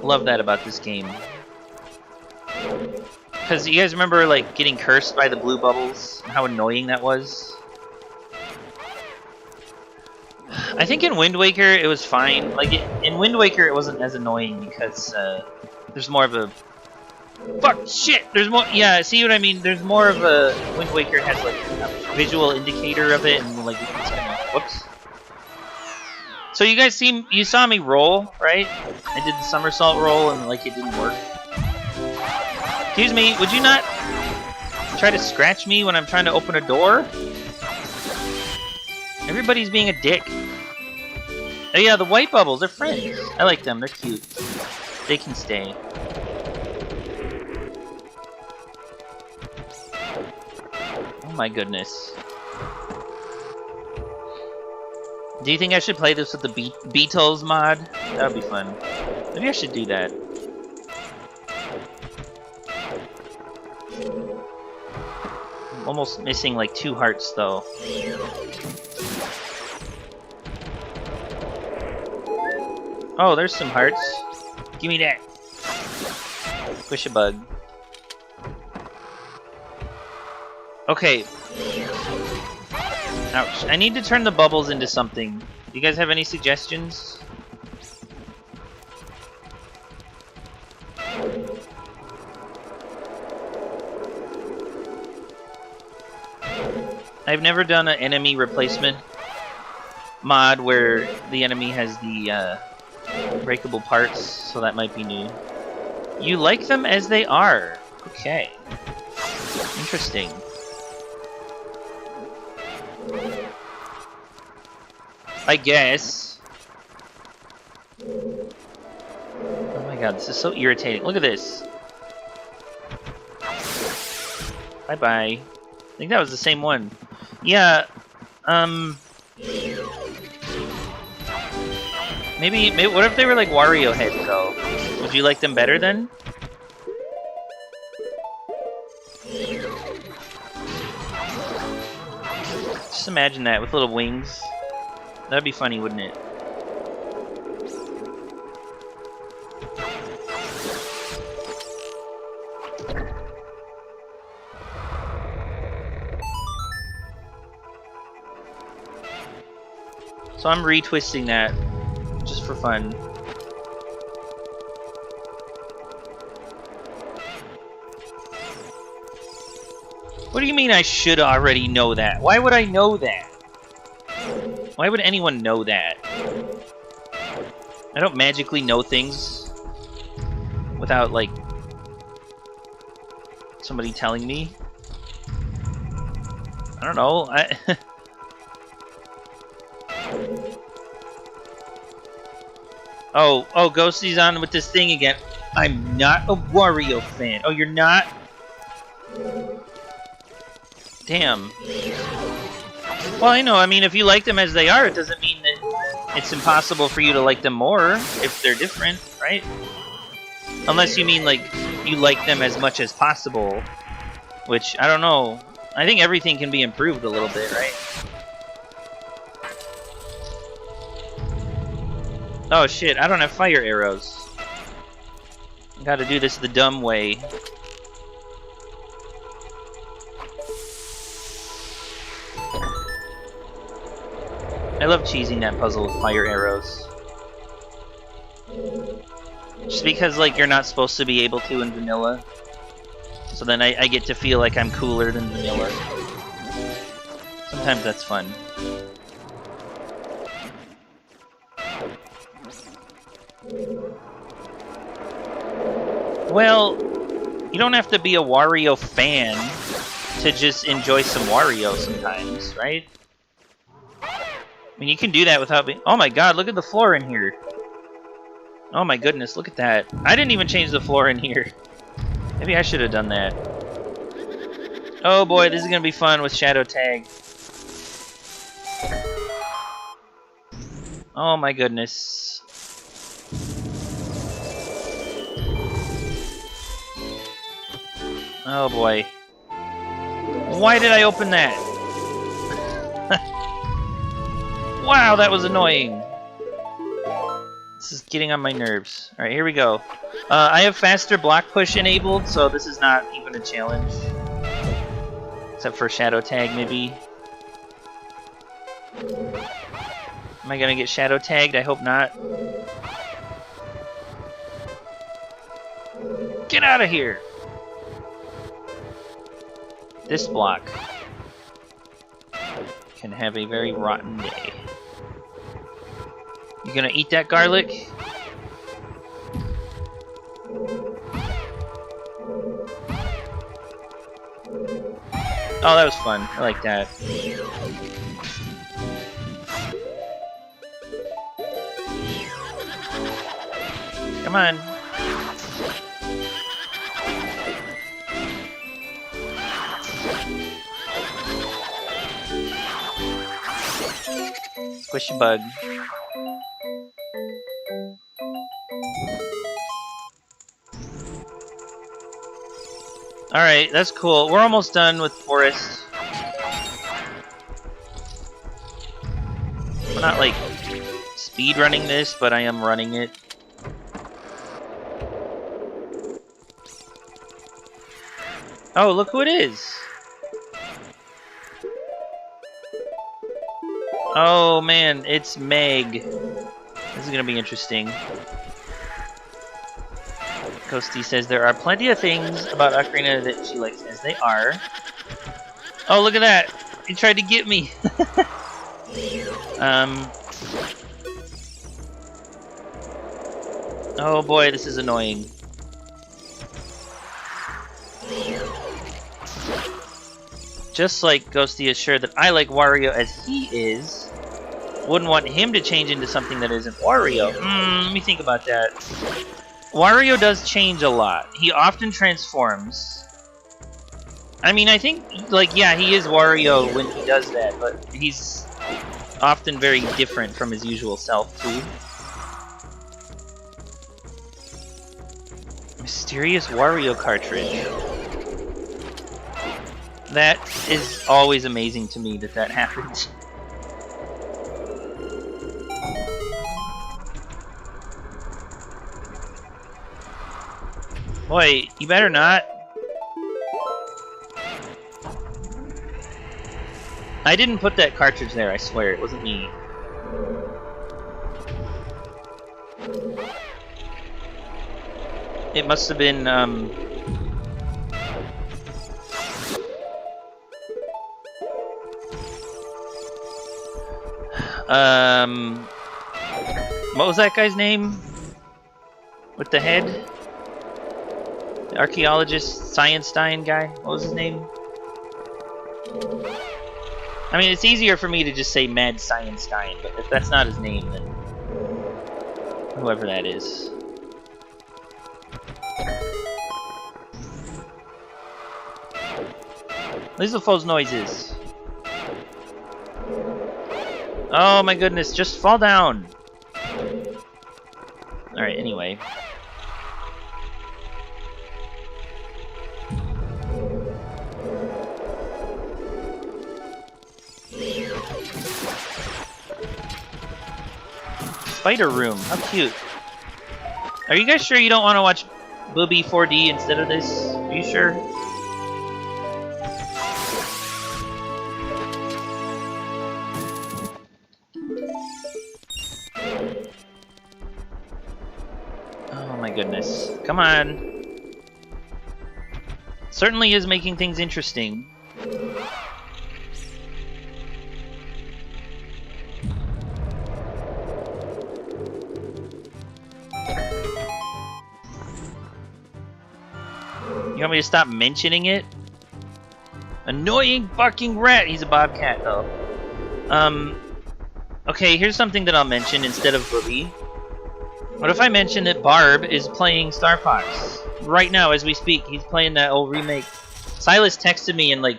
Love that about this game. Because you guys remember, like, getting cursed by the blue bubbles? And how annoying that was? I think in Wind Waker, it was fine. Like, in Wind Waker, it wasn't as annoying because there's more of a... Fuck! Shit! There's more... Yeah, see what I mean? There's more of a... Wind Waker has, like, a visual indicator of it, and, like, it's kind of... Whoops. So you guys you saw me roll, right? I did the somersault roll, and, like, it didn't work. Excuse me, would you not try to scratch me when I'm trying to open a door? Everybody's being a dick. Oh yeah, the white bubbles, they're friends. I like them, they're cute. They can stay. Oh my goodness. Do you think I should play this with the Beatles mod? That would be fun. Maybe I should do that. I'm almost missing like 2 hearts though. Oh, there's some hearts. Give me that. Push a bug. Okay. Ouch. I need to turn the bubbles into something. Do you guys have any suggestions? I've never done an enemy replacement mod where the enemy has the breakable parts, so that might be new. You like them as they are. Okay. Interesting. I guess. Oh my god, this is so irritating. Look at this. Bye-bye. I think that was the same one. Yeah, maybe what if they were like Wario heads, though? Would you like them better then? Just imagine that, with little wings. That'd be funny, wouldn't it? So I'm retwisting that, just for fun. What do you mean I should already know that? Why would I know that? Why would anyone know that? I don't magically know things without, like, somebody telling me. I don't know. Oh, Ghosty's on with this thing again. I'm not a Wario fan. Oh, you're not? Damn. Well, I know. I mean, if you like them as they are, it doesn't mean that it's impossible for you to like them more if they're different, right? Unless you mean, like, you like them as much as possible. Which, I don't know. I think everything can be improved a little bit, right? Oh shit, I don't have fire arrows. I gotta do this the dumb way. I love cheesing that puzzle with fire arrows. Just because, like, you're not supposed to be able to in vanilla. So then I get to feel like I'm cooler than vanilla. Sometimes that's fun. Well, you don't have to be a Wario fan to just enjoy some Wario sometimes, right? I mean, you can do that without being... Oh my god, look at the floor in here. Oh my goodness, look at that. I didn't even change the floor in here. Maybe I should have done that. Oh boy, this is going to be fun with Shadow Tag. Oh my goodness. Oh boy. Why did I open that? Wow, that was annoying. This is getting on my nerves. Alright, here we go. I have faster block push enabled, so this is not even a challenge. Except for Shadow Tag, maybe. Am I gonna get Shadow Tagged? I hope not. Get out of here! This block can have a very rotten day. You gonna eat that garlic? Oh, that was fun. I like that. Come on. Squishy bug. Alright, that's cool. We're almost done with Forest. I'm not, like, speed running this, but I am running it. Oh, look who it is! Oh man, it's Meg. This is gonna be interesting. Ghosty says there are plenty of things about Ocarina that she likes as they are. Oh, look at that! He tried to get me! Oh boy, this is annoying. Just like Ghosty is sure that I like Wario as he is, wouldn't want him to change into something that isn't Wario. Let me think about that. Wario does change a lot. He often transforms. I mean, I think, like, yeah, he is Wario when he does that, but he's often very different from his usual self, too. Mysterious Wario cartridge. That is always amazing to me that happens. Boy, you better not. I didn't put that cartridge there, I swear. It wasn't me. It must have been, what was that guy's name? With the head? The archaeologist, Scienstein guy? What was his name? I mean, it's easier for me to just say Mad Scienstein, but if that's not his name, then whoever that is. Listen to those noises. Oh my goodness, just fall down. Alright, anyway. Spider room, how cute. Are you guys sure you don't want to watch Booby 4D instead of this? Are you sure? Oh my goodness. Come on. Certainly is making things interesting. You want me to stop mentioning it? Annoying fucking rat! He's a bobcat, though. Okay, here's something that I'll mention instead of Booby. What if I mention that Barb is playing Star Fox? Right now, as we speak, he's playing that old remake. Silas texted me and, like,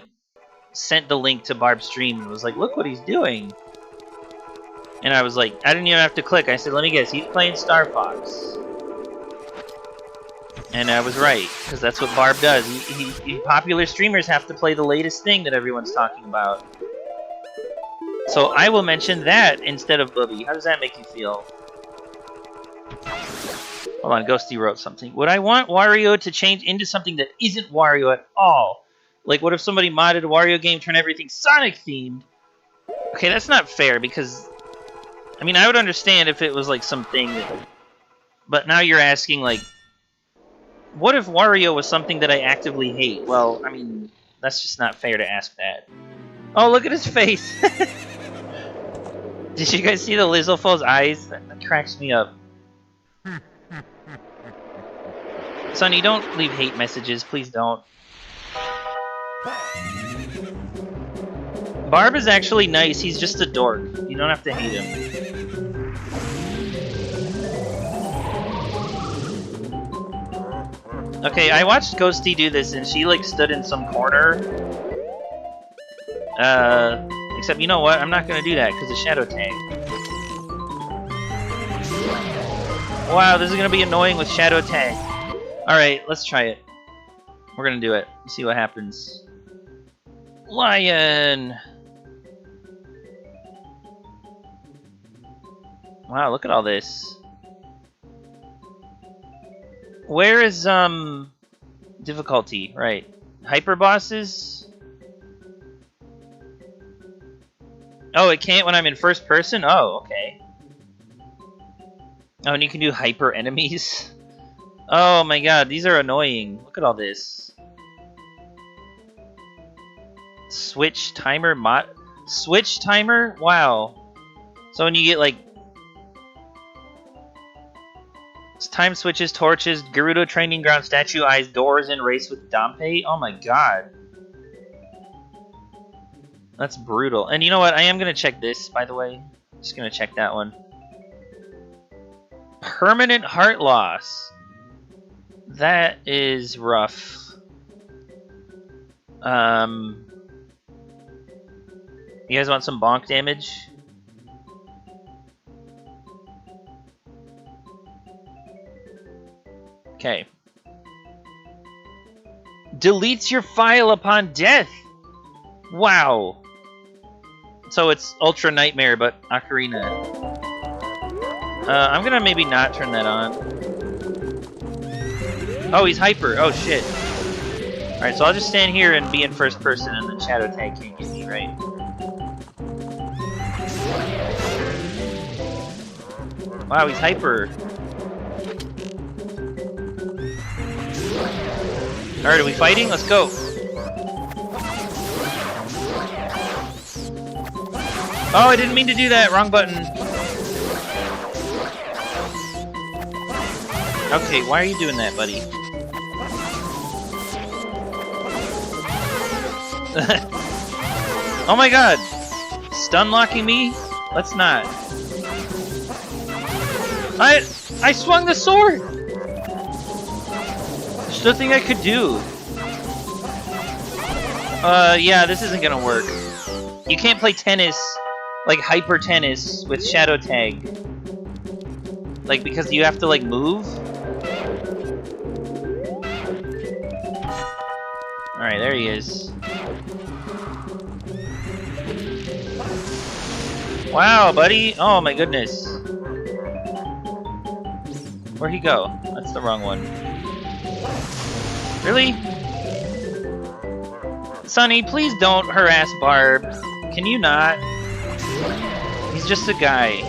sent the link to Barb's stream and was like, look what he's doing. And I was like, I didn't even have to click. I said, let me guess, he's playing Star Fox. And I was right, because that's what Barb does. Popular streamers have to play the latest thing that everyone's talking about. So I will mention that instead of Booby. How does that make you feel? Hold on, Ghosty wrote something. Would I want Wario to change into something that isn't Wario at all? Like, what if somebody modded a Wario game, turn everything Sonic-themed? Okay, that's not fair, because... I mean, I would understand if it was, like, something that... But now you're asking, like... What if Wario was something that I actively hate? Well, I mean, that's just not fair to ask that. Oh, look at his face! Did you guys see the Lizzofo's eyes? That cracks me up. Sonny, don't leave hate messages. Please don't. Barb is actually nice. He's just a dork. You don't have to hate him. Okay, I watched Ghosty do this, and she, like, stood in some corner. Except, you know what? I'm not gonna do that, because of Shadow Tag. Wow, this is gonna be annoying with Shadow Tag. Alright, let's try it. We're gonna do it. See what happens. Lion! Wow, look at all this. Where is, difficulty? Right. Hyper bosses? Oh, it can't when I'm in first person? Oh, okay. Oh, and you can do hyper enemies? Oh my god, these are annoying. Look at all this. Switch timer mod... Switch timer? Wow. So when you get, like... Time switches, torches, Gerudo training ground, statue eyes, doors, and race with Dompe? Oh my god. That's brutal. And you know what? I am going to check this, by the way. Just going to check that one. Permanent heart loss. That is rough. You guys want some bonk damage? Okay. Deletes your file upon death! Wow. So it's Ultra Nightmare, but Ocarina. I'm gonna maybe not turn that on. Oh, he's hyper. Oh, shit. Alright, so I'll just stand here and be in first person, and then Shadow Tag can't get me, right? Wow, he's hyper. Alright, are we fighting? Let's go. Oh, I didn't mean to do that. Wrong button. Okay, why are you doing that, buddy? Oh my god! Stun locking me? Let's not. I swung the sword! There's nothing I could do. Yeah, this isn't gonna work. You can't play tennis, like hyper tennis, with Shadow Tag. Like, because you have to, like, move? Alright, there he is. Wow, buddy! Oh my goodness. Where'd he go? That's the wrong one. Really? Sonny, please don't harass Barb. Can you not? He's just a guy.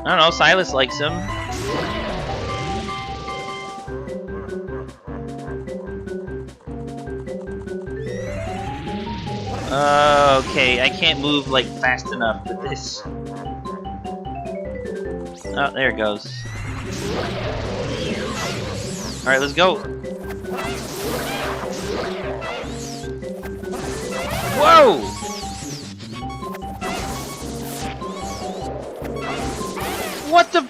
I don't know, Silas likes him. Okay, I can't move, like, fast enough with this. Oh, there it goes. Alright, let's go. Whoa! What the?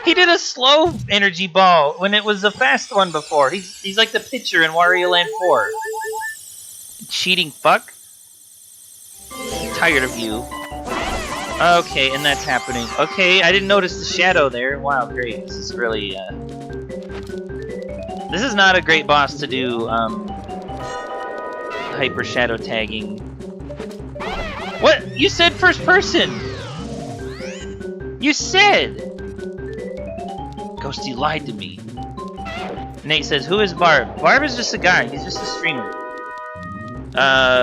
He did a slow energy ball when it was a fast one before. He's like the pitcher in Wario Land 4. Cheating fuck. I'm tired of you. Okay, and that's happening. Okay, I didn't notice the shadow there. Wow, great. This is really, This is not a great boss to do, hyper shadow tagging. What? You said first person! You said! Ghosty lied to me. Nate says, who is Barb? Barb is just a guy. He's just a streamer.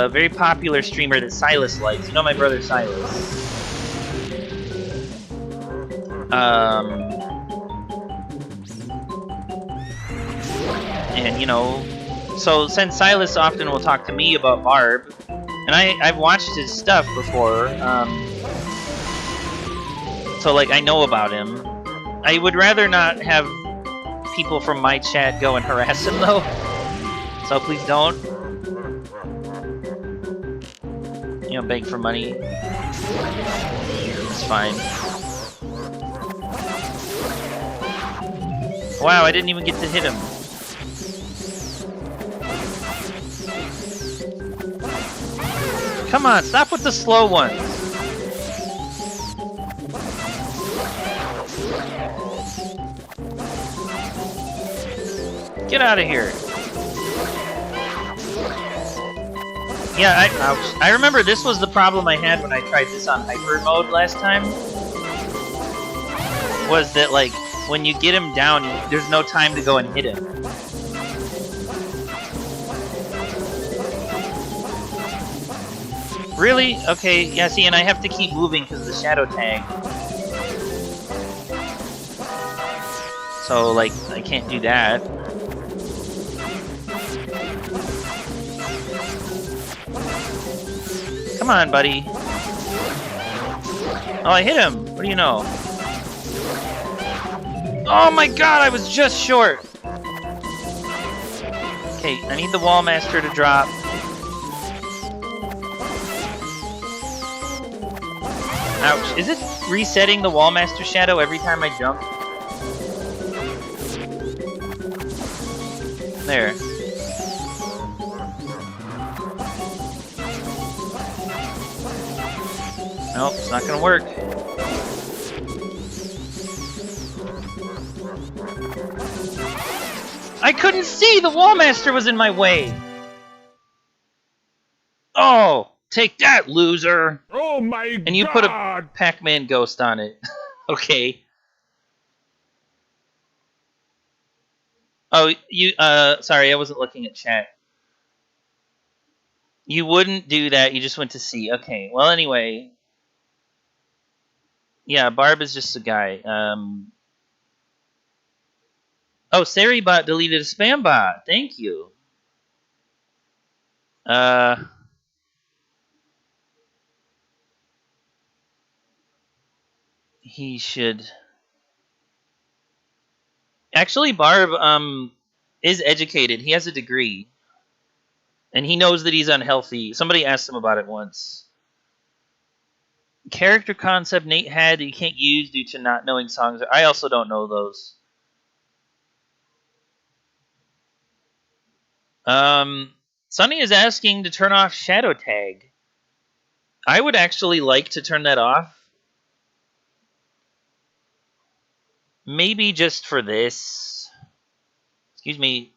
Very popular streamer that Silas likes. You know my brother Silas. And you know, so since Silas often will talk to me about Barb, and I've watched his stuff before, so like I know about him. I would rather not have people from my chat go and harass him though, so please don't. You know, beg for money. It's fine. Wow, I didn't even get to hit him. Come on, stop with the slow ones. Get out of here. Yeah, I remember this was the problem I had when I tried this on hyper mode last time. Was that like, when you get him down, there's no time to go and hit him. Really? Okay, yeah, see, and I have to keep moving because of the shadow tag. So, like, I can't do that. Come on, buddy. Oh, I hit him. What do you know? Oh my god, I was just short! Okay, I need the Wall Master to drop. Ouch. Is it resetting the Wall Master shadow every time I jump? There. Nope, it's not gonna work. I couldn't see! The Wall Master was in my way! Oh! Take that, loser! Oh my god! And you put a Pac-Man ghost on it. Okay. Oh, you, sorry, I wasn't looking at chat. You wouldn't do that, you just went to see. Okay, well, anyway. Yeah, Barb is just a guy. Oh, Saribot deleted a spam bot. Thank you. He should... Actually, Barb, is educated. He has a degree. And he knows that he's unhealthy. Somebody asked him about it once. Character concept Nate had that you can't use due to not knowing songs. I also don't know those. Sunny is asking to turn off Shadow Tag. I would actually like to turn that off. Maybe just for this. Excuse me.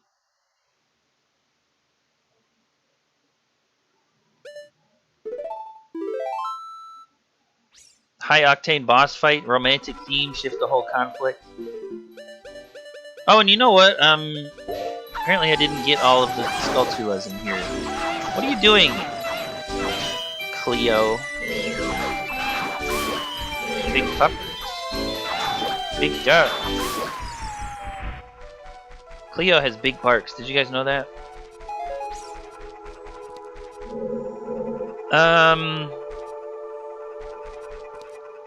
High octane boss fight, romantic theme, shift the whole conflict. Oh, and you know what? Apparently I didn't get all of the Skulltulas in here. What are you doing, Cleo? Big fuckers. Big duck. Cleo has big barks. Did you guys know that?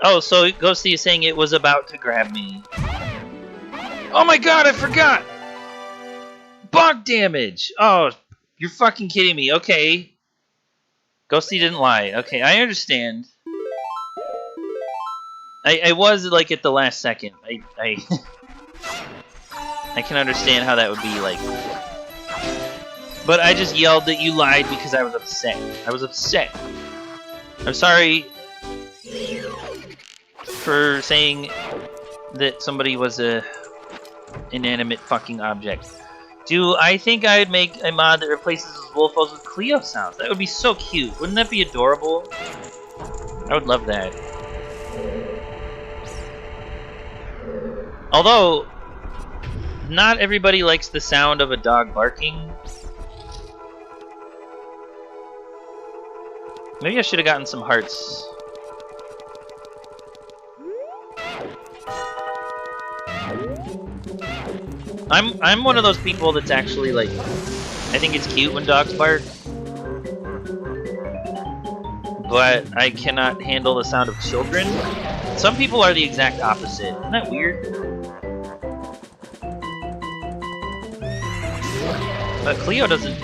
Oh, so Ghosty is saying it was about to grab me. Oh my god, I forgot! bonk damage! Oh, you're fucking kidding me. Okay. Ghosty didn't lie. Okay, I understand. I was, like, at the last second. I can understand how that would be, like... But I just yelled that you lied because I was upset. I was upset. I'm sorry for saying that somebody was a inanimate fucking object. Do I think I'd make a mod that replaces Wolfos with Cleo sounds? That would be so cute. Wouldn't that be adorable? I would love that. Although, not everybody likes the sound of a dog barking. Maybe I should have gotten some hearts. I'm one of those people that's actually like, I think it's cute when dogs bark, but I cannot handle the sound of children. Some people are the exact opposite. Isn't that weird? But Cleo doesn't,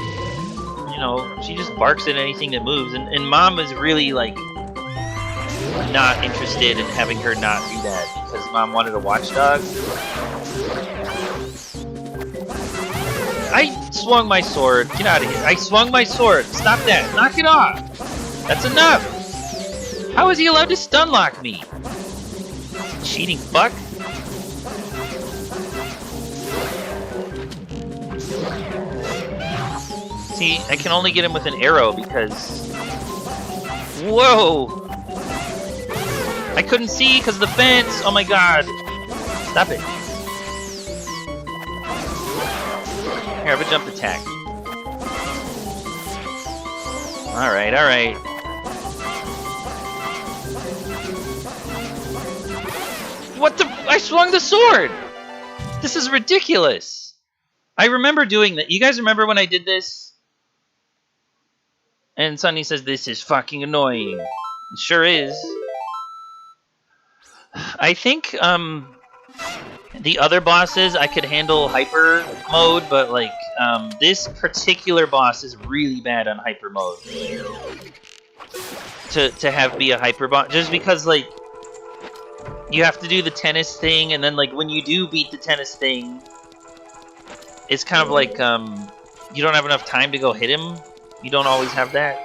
you know, she just barks at anything that moves, and Mom is really like not interested in having her not do that because Mom wanted a watchdog. I swung my sword. Get out of here. I swung my sword. Stop that. Knock it off. That's enough. How is he allowed to stun lock me? Cheating fuck. See, I can only get him with an arrow because... Whoa! I couldn't see because of the fence. Oh my god. Stop it. Here, have a jump attack. Alright, alright. What the? I swung the sword! This is ridiculous! I remember doing that. You guys remember when I did this? And Sunny says, this is fucking annoying. It sure is. I think, the other bosses, I could handle hyper mode, but like, this particular boss is really bad on hyper mode. To have be a hyper boss, just because like, you have to do the tennis thing, and then like when you do beat the tennis thing, it's kind of like, you don't have enough time to go hit him. You don't always have that.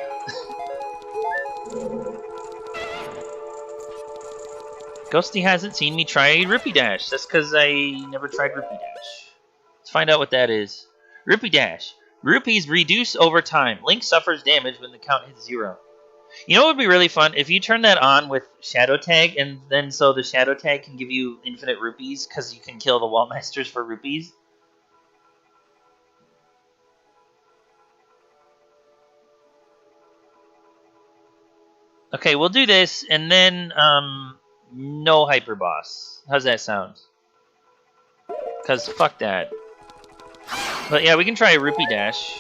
Ghosty hasn't seen me try Rupee Dash. That's because I never tried Rupee Dash. Let's find out what that is. Rupee Dash. Rupees reduce over time. Link suffers damage when the count hits 0. You know what would be really fun? If you turn that on with Shadow Tag, and then so the Shadow Tag can give you infinite rupees, because you can kill the Wall Masters for rupees. Okay, we'll do this, and then, no hyper boss. How's that sound? Because fuck that. But yeah, we can try a Rupee Dash.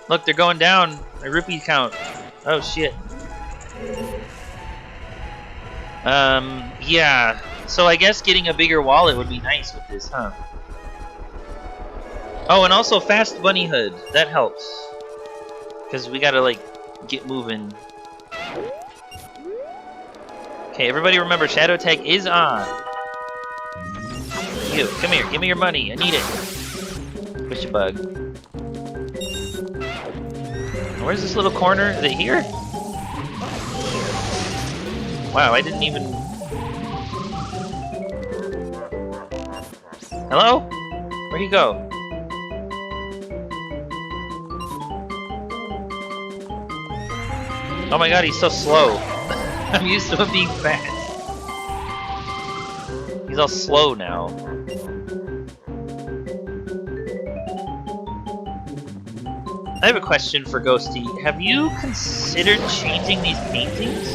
Look, they're going down. My rupee count. Oh shit. Yeah. So I guess getting a bigger wallet would be nice with this, huh? Oh, and also fast bunny hood. That helps. Because we gotta, like, get moving. Okay, everybody remember, Shadow Tag is on. You, come here, give me your money. I need it. Push a bug. Where's this little corner? Is it here? Wow, I didn't even... Hello? Where'd he go? Oh my god, he's so slow. I'm used to him being fast. He's all slow now. I have a question for Ghosty. Have you considered changing these paintings?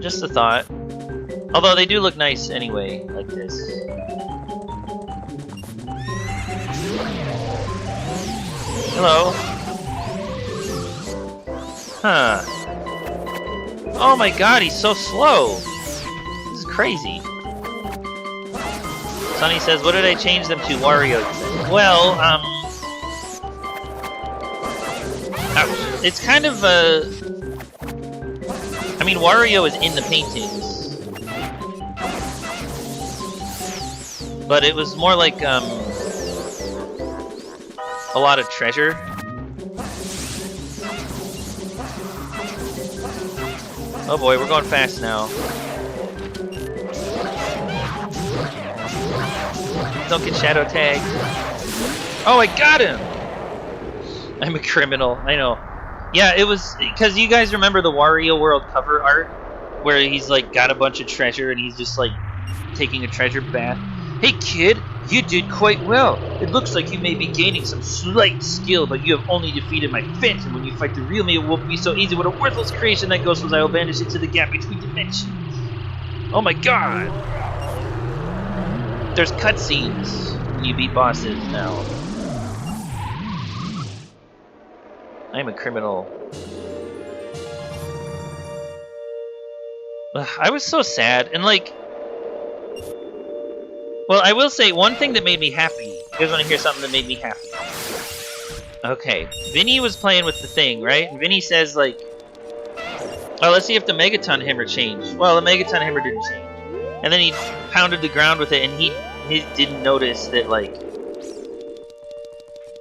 Just a thought. Although they do look nice anyway, like this. Hello. Huh. Oh my god, he's so slow. This is crazy. Sonny says, what did I change them to? Wario. Well, it's kind of I mean, Wario is in the paintings, but it was more like a lot of treasure. Oh boy, we're going fast now. Don't get shadow tagged. Oh, I got him! I'm a criminal, I know. Yeah, it was because you guys remember the Wario World cover art where he's like got a bunch of treasure and he's just like taking a treasure bath. Hey kid, you did quite well. It looks like you may be gaining some slight skill, but you have only defeated my phantom. When you fight the real me, it won't be so easy. What a worthless creation that ghost was. I will vanish into the gap between dimensions. Oh my god! There's cutscenes when you beat bosses now. I'm a criminal. Ugh, I was so sad, and like... Well, I will say, one thing that made me happy. You guys want to hear something that made me happy? Okay, Vinny was playing with the thing, right? And Vinny says, like... Oh, let's see if the Megaton Hammer changed. Well, the Megaton Hammer didn't change. And then he pounded the ground with it, and he didn't notice that, like...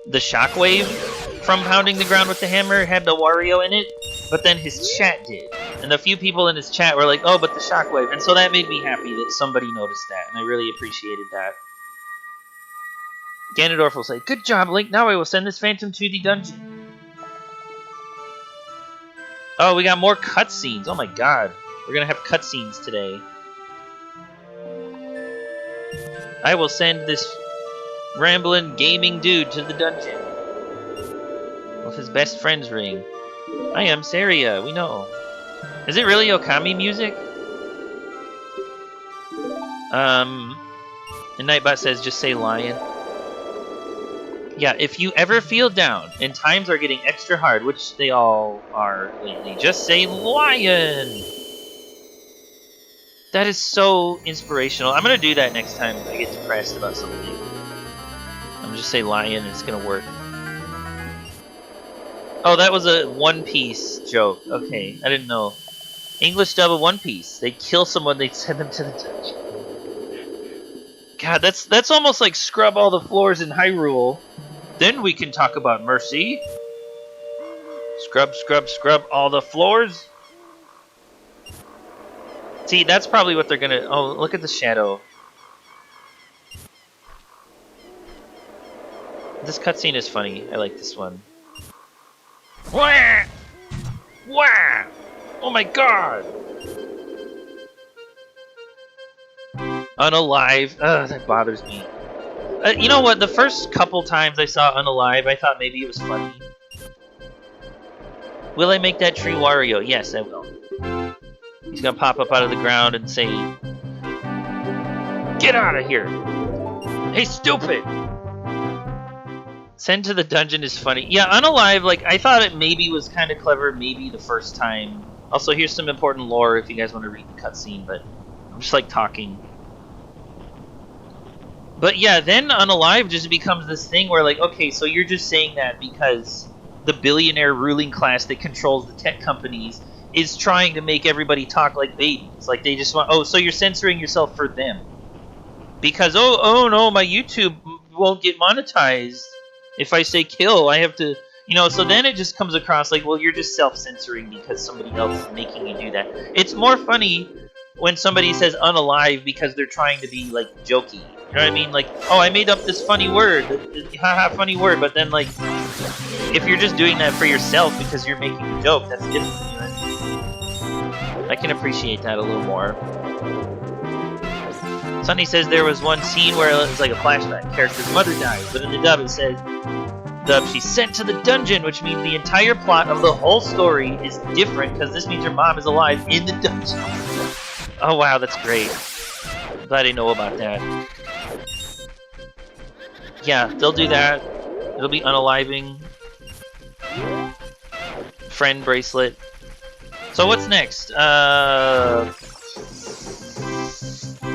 The shockwave from pounding the ground with the hammer had the Wario in it, but then his chat did. And a few people in his chat were like, oh, but the shockwave. And so that made me happy that somebody noticed that, and I really appreciated that. Ganondorf will say, good job, Link. Now I will send this phantom to the dungeon. Oh, we got more cutscenes. Oh my god. We're gonna have cutscenes today. I will send this rambling gaming dude to the dungeon with his best friend's ring. I am Saria, we know. Is it really Okami music? And Nightbot says, just say lion. Yeah, if you ever feel down and times are getting extra hard, which they all are lately, just say lion. That is so inspirational. I'm gonna do that next time I get depressed about something. I'm gonna just say lion and it's gonna work. Oh, that was a One Piece joke. Okay, I didn't know. English dub of One Piece. They kill someone, they send them to the dungeon. God, that's almost like scrub all the floors in Hyrule. Then we can talk about mercy. Scrub, scrub, scrub all the floors. See, that's probably what they're gonna... Oh, look at the shadow. This cutscene is funny. I like this one. Wah! Wah! Oh my god! Unalive. Ugh, that bothers me. You know what? The first couple times I saw Unalive, I thought maybe it was funny. Will I make that tree Wario? Yes, I will. He's gonna pop up out of the ground and say, get out of here! Hey, stupid! Send to the dungeon is funny. Yeah, Unalive, like, I thought it maybe was kind of clever, maybe the first time. Also, here's some important lore if you guys want to read the cutscene, but I'm just, like, talking. But yeah, then Unalive just becomes this thing where, like, okay, so you're just saying that because the billionaire ruling class that controls the tech companies is trying to make everybody talk like babies. Like, they just want, oh, so you're censoring yourself for them. Because, oh no, my YouTube won't get monetized. If I say kill, I have to, you know, so then it just comes across like, well, you're just self-censoring because somebody else is making you do that. It's more funny when somebody says unalive because they're trying to be, like, jokey. You know what I mean? Like, oh, I made up this funny word. Haha, funny word. But then, like, if you're just doing that for yourself because you're making a joke, that's different. You know? I can appreciate that a little more. Sunny says there was one scene where it was like a flashback. Character's mother dies, but in the dub it says, she's sent to the dungeon, which means the entire plot of the whole story is different because this means her mom is alive in the dungeon. Oh wow, that's great. I'm glad I know about that. Yeah, they'll do that. It'll be unaliving. Friend bracelet. So what's next?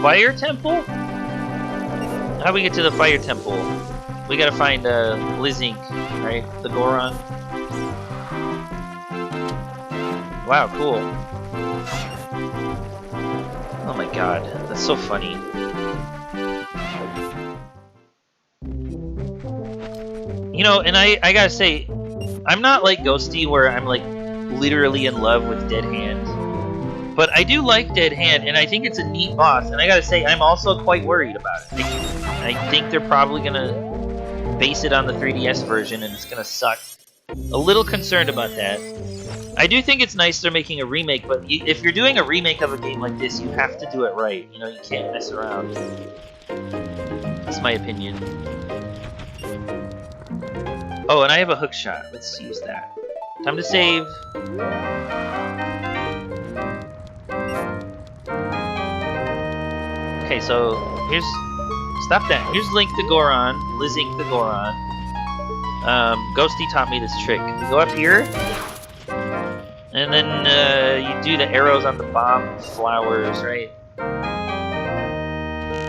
Fire temple? How do we get to the fire temple? We gotta find Lizink, right? The Goron. Wow, cool. Oh my god, that's so funny. You know, and I gotta say, I'm not like Ghosty where I'm like literally in love with Dead Hand. But I do like Dead Hand, and I think it's a neat boss. And I gotta say, I'm also quite worried about it. I think they're probably gonna base it on the 3DS version, and it's gonna suck. A little concerned about that. I do think it's nice they're making a remake, but if you're doing a remake of a game like this, you have to do it right. You know, you can't mess around. That's my opinion. Oh, and I have a hook shot. Let's use that. Time to save. Okay, so here's... Stop that. Here's Link the Goron. Lizink the Goron. Ghosty taught me this trick. You go up here, and then you do the arrows on the bomb flowers, right?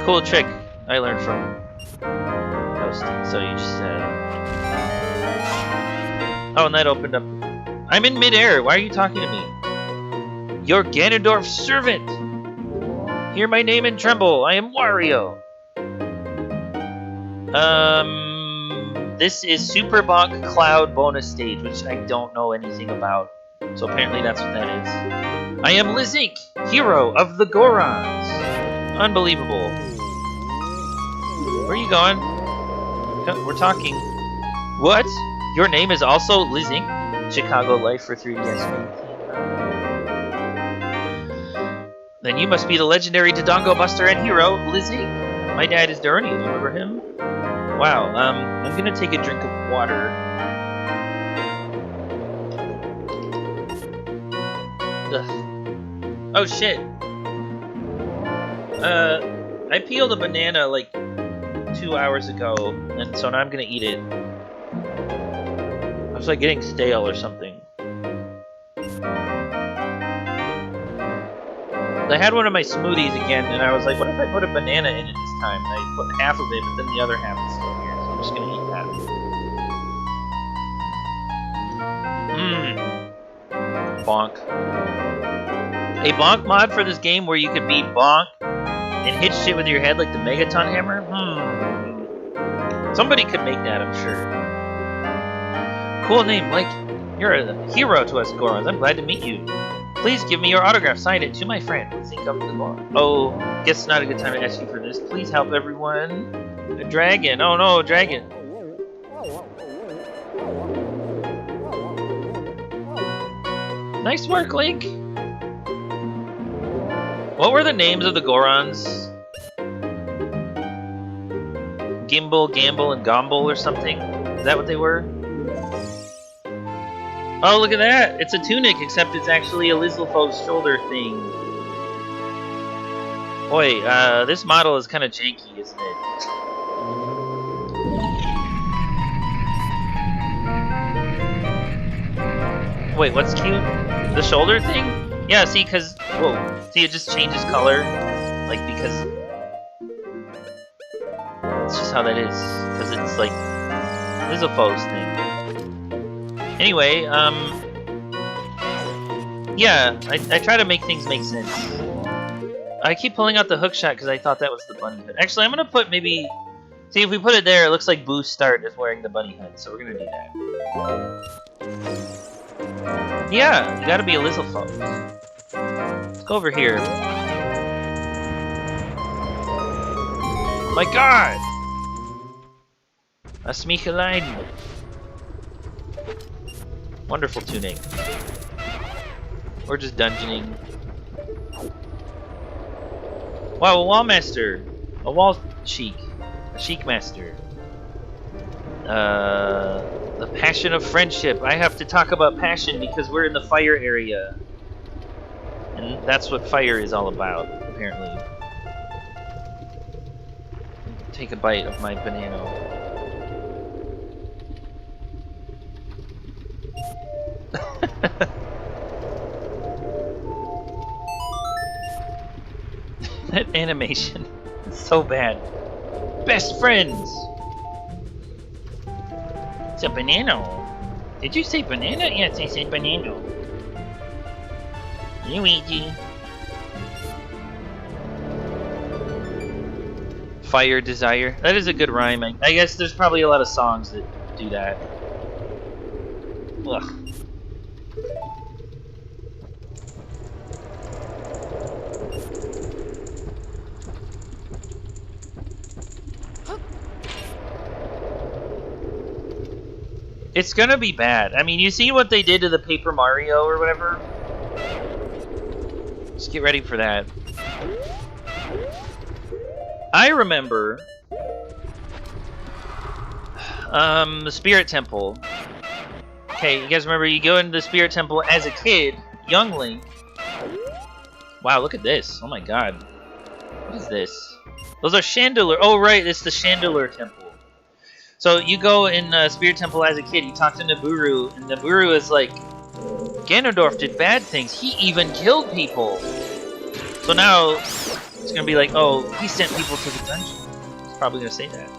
Cool trick I learned from Ghosty. So you just... Oh, and that opened up... I'm in midair. Why are you talking to me? Your Ganondorf's servant! Hear my name and tremble. I am Wario. This is Super Bonk Cloud bonus stage, which I don't know anything about. So apparently that's what that is. I am Lizink, hero of the Gorons. Unbelievable. Where are you going? We're talking. What? Your name is also Lizink? Chicago Life for 3DS. Then you must be the legendary Dodongo Buster and hero, Lizink. My dad is Durrani. Remember him? Wow. I'm gonna take a drink of water. Ugh. Oh shit. I peeled a banana like 2 hours ago, and so now I'm gonna eat it. I was like getting stale or something. I had one of my smoothies again, and I was like, what if I put a banana in it this time? And I put half of it, but then the other half is still here, so I'm just gonna eat that. Bonk. A bonk mod for this game where you could be bonk and hit shit with your head like the Nate-a-thon hammer? Somebody could make that, I'm sure. Cool name, like, you're a hero to us Gorons. I'm glad to meet you. Please give me your autograph. Sign it to my friend. Think of the Goron. Oh, guess not a good time to ask you for this. Please help everyone. A dragon. Oh no, a dragon. Nice work, Link. What were the names of the Gorons? Gimbal, Gamble, and Gomble or something? Is that what they were? Oh, look at that! It's a tunic, except it's actually a Lizalfo's shoulder thing. Boy, this model is kind of janky, isn't it? Wait, what's cute? The shoulder thing? Yeah, see, because... Whoa. See, it just changes color. Like, because... It's just how that is. Because it's, like... Lizalfo's thing. Anyway, yeah, I try to make things make sense. I keep pulling out the hook shot because I thought that was the bunny hood. Actually, I'm gonna put maybe... See, if we put it there, it looks like Boo Start is wearing the bunny hood, so we're gonna do that. Yeah, you gotta be a Lizalfo. Let's go over here. My god! A Smeekelein. Wonderful tuning. We're just dungeoning. Wow, a wall master! A wall chic. A chic master. The passion of friendship. I have to talk about passion because we're in the fire area. And that's what fire is all about, apparently. Take a bite of my banana. That animation is so bad. Best friends! It's a banana. Did you say banana? Yes, I said banana. Luigi. Fire Desire. That is a good rhyme. I guess there's probably a lot of songs that do that. Ugh. It's gonna be bad. I mean, you see what they did to the Paper Mario or whatever? Just get ready for that. I remember the Spirit Temple. Okay, you guys remember you go into the Spirit Temple as a kid, young Link. Wow, look at this. Oh my god. What is this? Those are Chandelure. Oh right, it's the Chandelure Temple. So you go in Spirit Temple as a kid, you talk to Nabooru, and Nabooru is like, Ganondorf did bad things. He even killed people. So now it's gonna be like, oh, he sent people to the dungeon. It's probably gonna say that.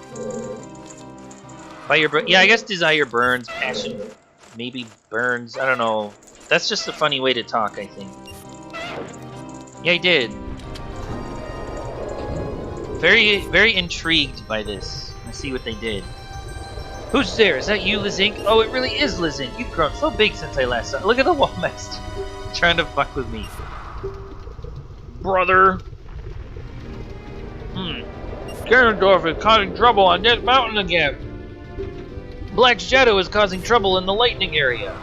Fire, yeah, I guess desire burns, passion maybe burns. I don't know. That's just a funny way to talk, I think. Yeah, he did. Very, very intrigued by this. Let's see what they did. Who's there? Is that you, Lizink? Oh, it really is Lizink. You've grown so big since I last saw. Look at the wall master trying to fuck with me. Brother. Ganondorf is causing trouble on this mountain again. Black Shadow is causing trouble in the lightning area.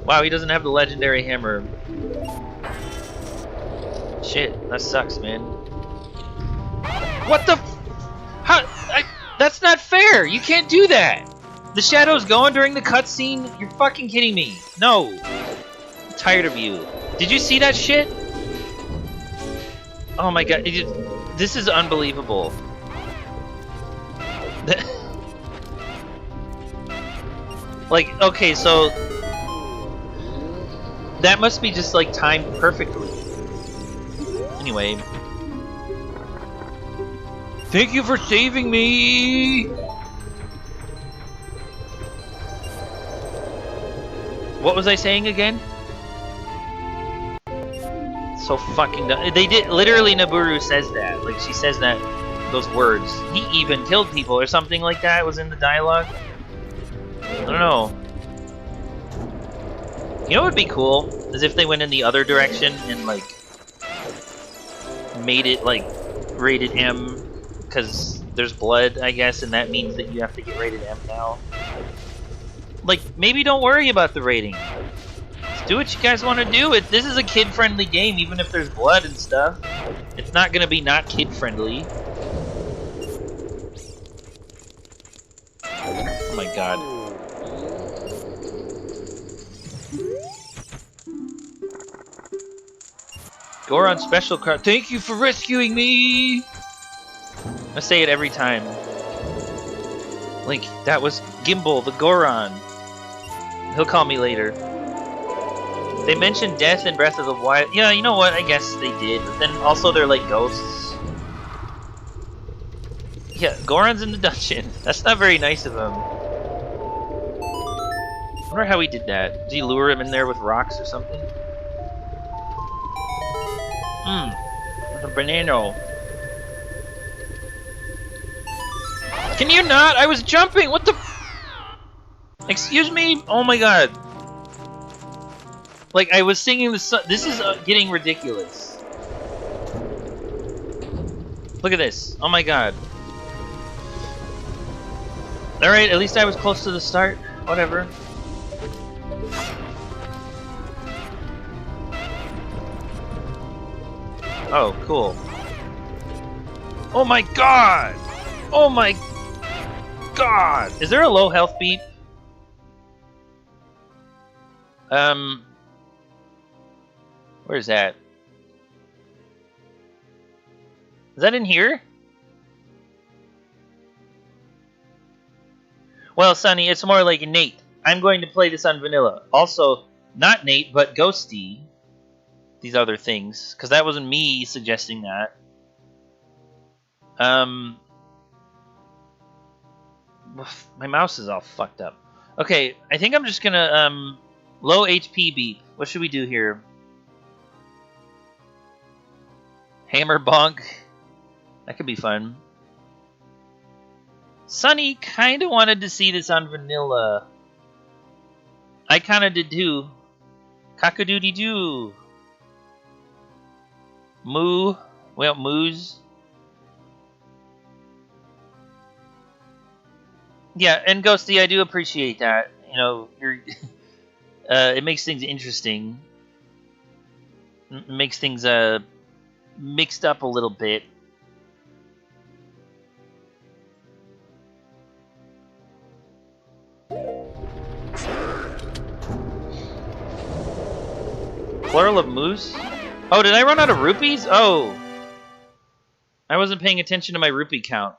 Wow, he doesn't have the legendary hammer. Shit, that sucks, man. What the? How? That's not fair. You can't do that. The shadow's going during the cutscene. You're fucking kidding me. No. I'm tired of you. Did you see that shit? Oh my god. This is unbelievable. Like, okay, so that must be just like timed perfectly. Anyway. Thank you for saving me! What was I saying again? So fucking dumb. They did, literally Nabooru says that. Like, she says that, those words. He even killed people or something like that was in the dialogue. I don't know. You know what would be cool? Is if they went in the other direction and, like, made it, like, rated M. Because there's blood, I guess, and that means that you have to get rated M now. Like, maybe don't worry about the rating. Just do what you guys want to do. This is a kid-friendly game, even if there's blood and stuff. It's not going to be not kid-friendly. Oh my god. Goron special card. Thank you for rescuing me! I say it every time. Link, that was Gimbal, the Goron. He'll call me later. They mentioned death in Breath of the Wild. Yeah, you know what? I guess they did. But then also they're like ghosts. Yeah, Goron's in the dungeon. That's not very nice of him. I wonder how he did that. Did he lure him in there with rocks or something? A banana. Can you not? I was jumping! What the? Excuse me? Oh my god. Like, I was singing the song. This is getting ridiculous. Look at this. Oh my god. Alright, at least I was close to the start. Whatever. Oh, cool. Oh my god! Oh my god! Is there a low health beat? Where's that? Is that in here? Well, Sonny, it's more like Nate. I'm going to play this on vanilla. Also, not Nate, but Ghosty. these other things, because that wasn't me suggesting that. My mouse is all fucked up. Okay, I think I'm just gonna low HP beep. What should we do here? Hammer bonk. That could be fun. Sunny kind of wanted to see this on vanilla. I kind of did too. Cock-a-doodie-doo. Moo. Well, moos. Yeah, and Ghosty, I do appreciate that. You know, you're. It makes things interesting. Makes things mixed up a little bit. Plural of moose? Oh, did I run out of rupees? Oh. I wasn't paying attention to my rupee count.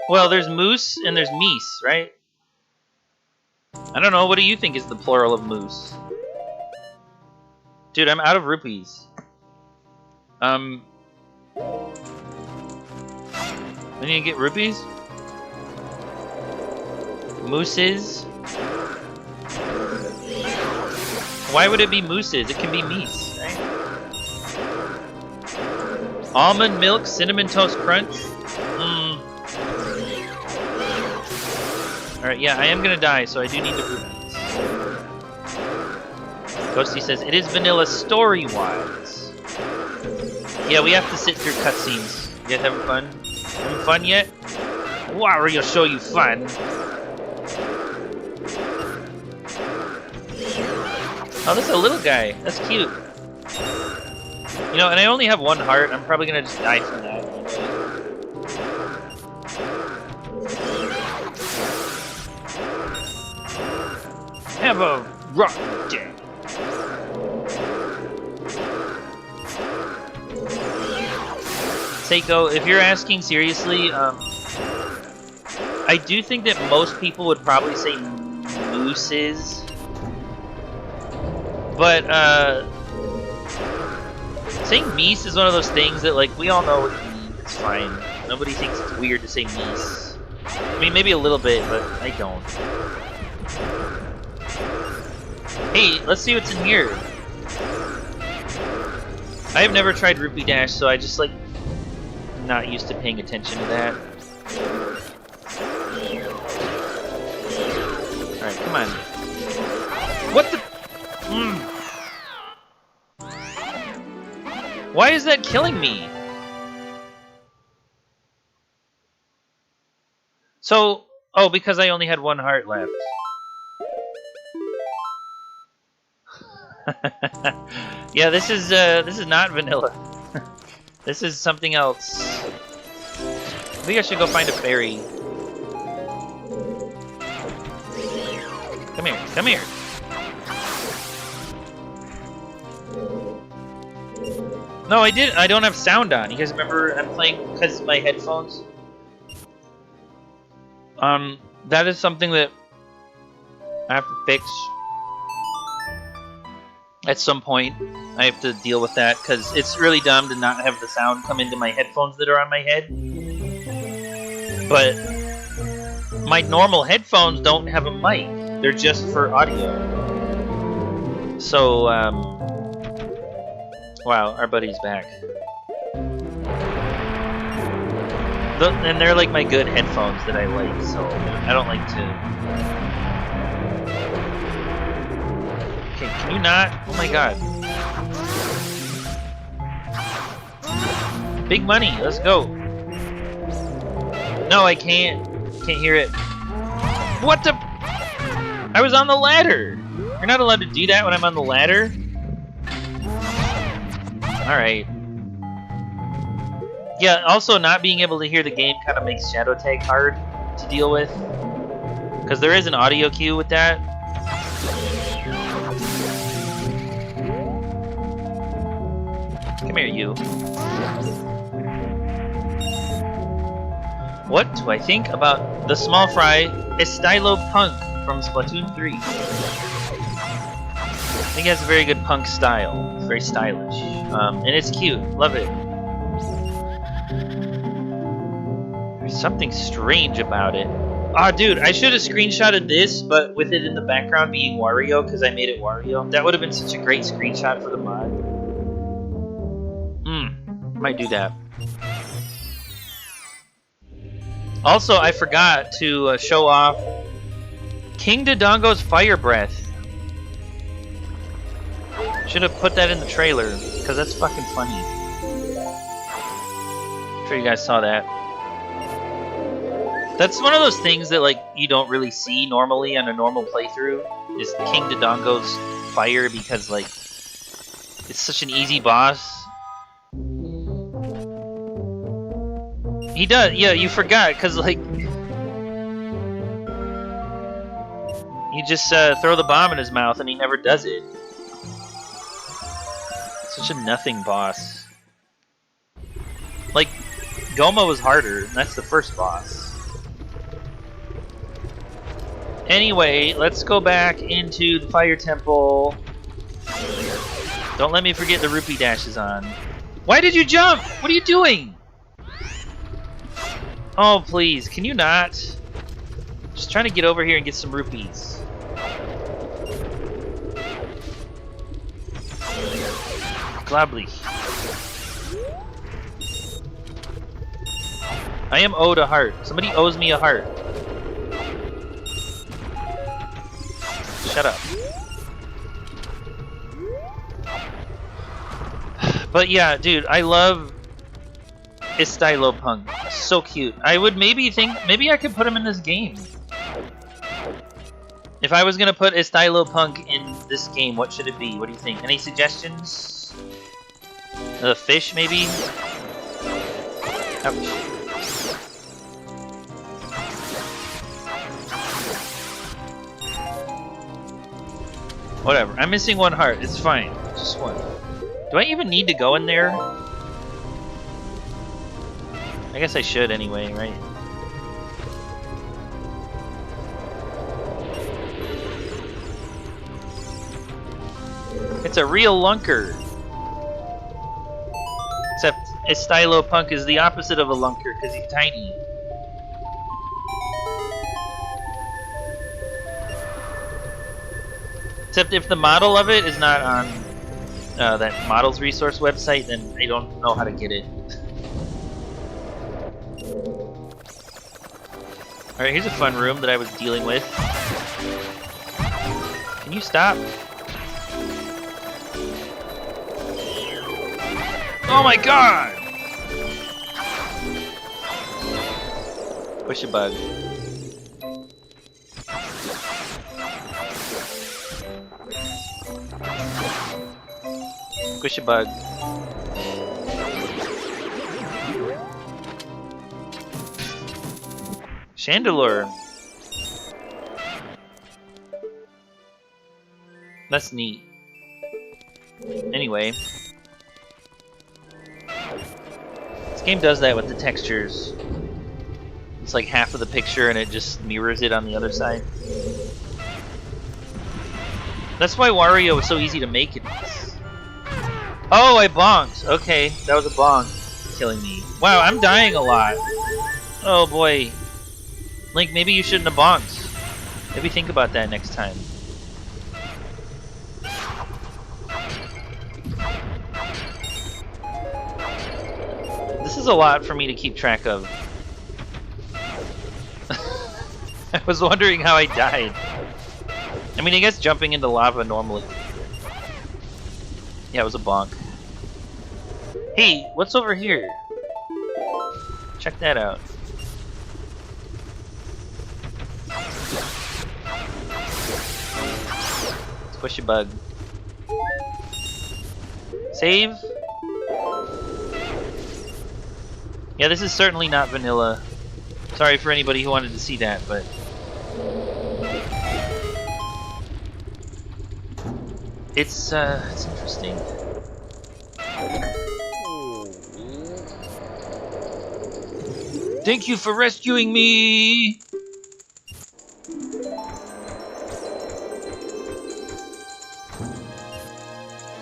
Well, there's moose and there's meese, right? I don't know. What do you think is the plural of moose? Dude, I'm out of rupees. I need to get rupees? Mooses? Why would it be mooses? It can be meese, right? Almond milk, cinnamon toast crunch? Alright, yeah, I am gonna die, so I do need the rupees. Ghosty says, it is vanilla story-wise. Yeah, we have to sit through cutscenes. You guys having fun? Having fun yet? Wario show you fun. Oh, this is a little guy. That's cute. You know, and I only have one heart. I'm probably gonna just die from that. Have a rock day. Seiko, if you're asking seriously, I do think that most people would probably say mooses. But, saying meese is one of those things that, like, we all know what it means. It's fine. Nobody thinks it's weird to say meese. I mean, maybe a little bit, but I don't. Hey, let's see what's in here. I have never tried Rupee Dash, so I just, like, not used to paying attention to that. Alright, come on. What the? Why is that killing me? So, oh, because I only had one heart left. Yeah, this is not vanilla. This is something else. I think I should go find a fairy. Come here, come here. No, I don't have sound on. You guys remember I'm playing because my headphones? That is something that I have to fix. At some point, I have to deal with that because it's really dumb to not have the sound come into my headphones that are on my head. But my normal headphones don't have a mic. They're just for audio. So, wow, our buddy's back. And they're like my good headphones that I like, so I don't like to... Okay, can you not? Oh my god. Big money, let's go. No, I can't. Can't hear it. What the? I was on the ladder. You're not allowed to do that when I'm on the ladder? Alright. Yeah, also not being able to hear the game kind of makes Shadow Tag hard to deal with. Because there is an audio cue with that. Come here, you. What do I think about the small fry Estilo Punk from Splatoon 3? think it has a very good punk style. It's very stylish. And it's cute. Love it. There's something strange about it. Ah, dude, I should have screenshotted this, but with it in the background being Wario, because I made it Wario. That would have been such a great screenshot for the mod. Might do that. Also, I forgot to show off King Dodongo's Fire Breath. Should have put that in the trailer, because that's fucking funny. I'm sure you guys saw that. That's one of those things that like you don't really see normally on a normal playthrough, is King Dodongo's fire, because like it's such an easy boss. He does, yeah, you forgot, because like you just throw the bomb in his mouth and he never does it. Such a nothing boss. Like, Goma was harder, and that's the first boss. Anyway, let's go back into the Fire Temple. Don't let me forget the rupee dash is on. Why did you jump? What are you doing? Oh, please, can you not? Just trying to get over here and get some rupees. Globly. I am owed a heart. Somebody owes me a heart. Shut up. But yeah, dude, I love Stylo Punk. So cute. I would maybe think, maybe I could put him in this game. If I was gonna put Stylo Punk in this game, what should it be? What do you think? Any suggestions? The fish, maybe? Ouch. Whatever. I'm missing one heart. It's fine. Just one. Do I even need to go in there? I guess I should anyway, right? It's a real lunker. Except Stylo Punk is the opposite of a lunker because he's tiny. Except if the model of it is not on that models resource website, then I don't know how to get it. Alright, here's a fun room that I was dealing with. Can you stop? Oh my god! Push a bug. Squish a bug. Chandelure. That's neat. Anyway. This game does that with the textures. It's like half of the picture and it just mirrors it on the other side. That's why Wario was so easy to make in this. Oh, I bonked. Okay, that was a bonk killing me. Wow, I'm dying a lot. Oh boy. Link, maybe you shouldn't have bonked. Maybe think about that next time. This is a lot for me to keep track of. I was wondering how I died. I mean, I guess jumping into lava normally. Yeah, it was a bonk. Hey, what's over here? Check that out. Squish a bug. Save. Yeah, this is certainly not vanilla. Sorry for anybody who wanted to see that, but... It's interesting. Thank you for rescuing me!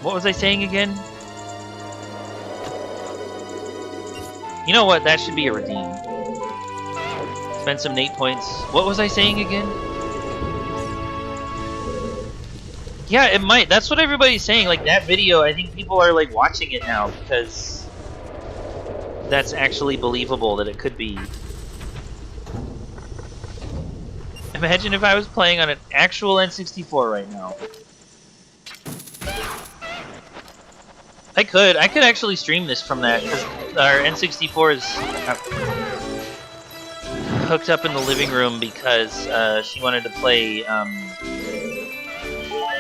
What was I saying again? You know what? That should be a redeem. Spend some Nate points. What was I saying again? Yeah, it might. That's what everybody's saying. Like, that video, I think people are, like, watching it now because that's actually believable that it could be. Imagine if I was playing on an actual N64 right now. I could actually stream this from that, because our N64 is hooked up in the living room because she wanted to play,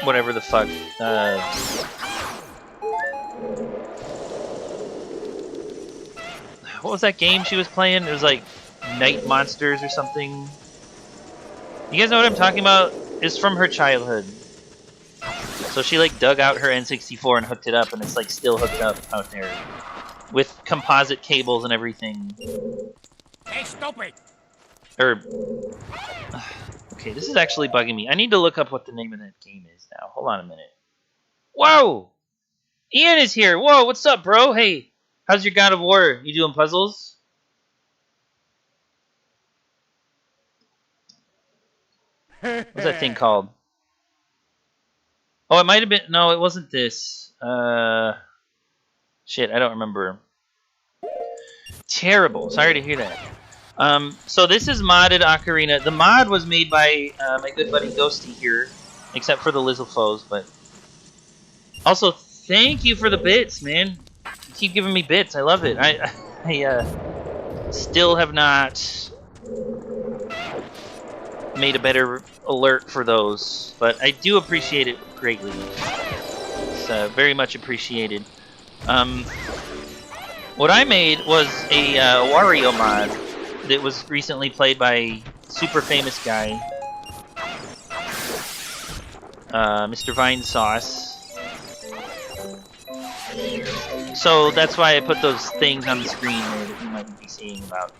whatever the fuck, what was that game she was playing? It was like Night Monsters or something. You guys know what I'm talking about? It's from her childhood. So she like dug out her N64 and hooked it up, and it's like still hooked up out there with composite cables and everything. Hey, stupid! Okay, this is actually bugging me. I need to look up what the name of that game is now. Hold on a minute. Whoa! Ian is here. Whoa, what's up, bro? Hey, how's your God of War? You doing puzzles? What's that thing called? Oh, it might have been... No, it wasn't this. Shit, I don't remember. Terrible. Sorry to hear that. So this is modded Ocarina. The mod was made by my good buddy Ghosty here, except for the Lizzle foes, but... Also, thank you for the bits, man. You keep giving me bits. I love it. I still have not made a better alert for those, but I do appreciate it greatly. It's very much appreciated. What I made was a Wario mod that was recently played by a super famous guy, Mr. Vine Sauce. So that's why I put those things on the screen there that you might be seeing about.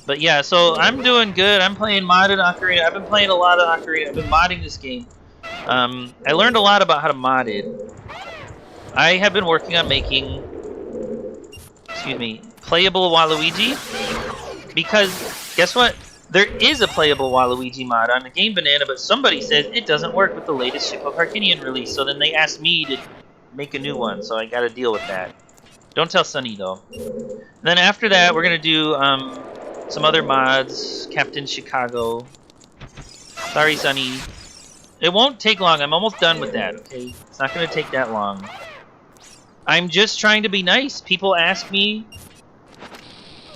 But yeah, so I'm doing good. I'm playing modded Ocarina. I've been playing a lot of Ocarina. I've been modding this game. I learned a lot about how to mod it. I have been working on making, playable Waluigi. Because, guess what? There is a playable Waluigi mod on the Game Banana, but somebody says it doesn't work with the latest Ship of Harkinian release. So then they asked me to make a new one, so I gotta deal with that. Don't tell Sunny, though. And then after that, we're gonna do, some other mods. Captain Chicago. Sorry, Sunny. It won't take long. I'm almost done with that, okay? It's not going to take that long. I'm just trying to be nice. People ask me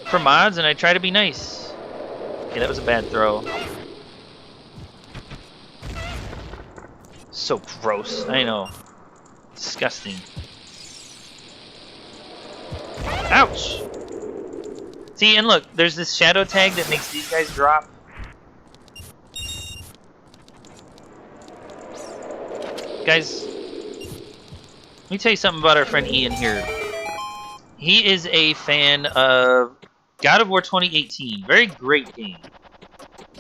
for mods, and I try to be nice. Okay, that was a bad throw. So gross. I know. Disgusting. Ouch! See, and look, there's this shadow tag that makes these guys drop. Guys, let me tell you something about our friend Ian here. He is a fan of God of War 2018. Very great game.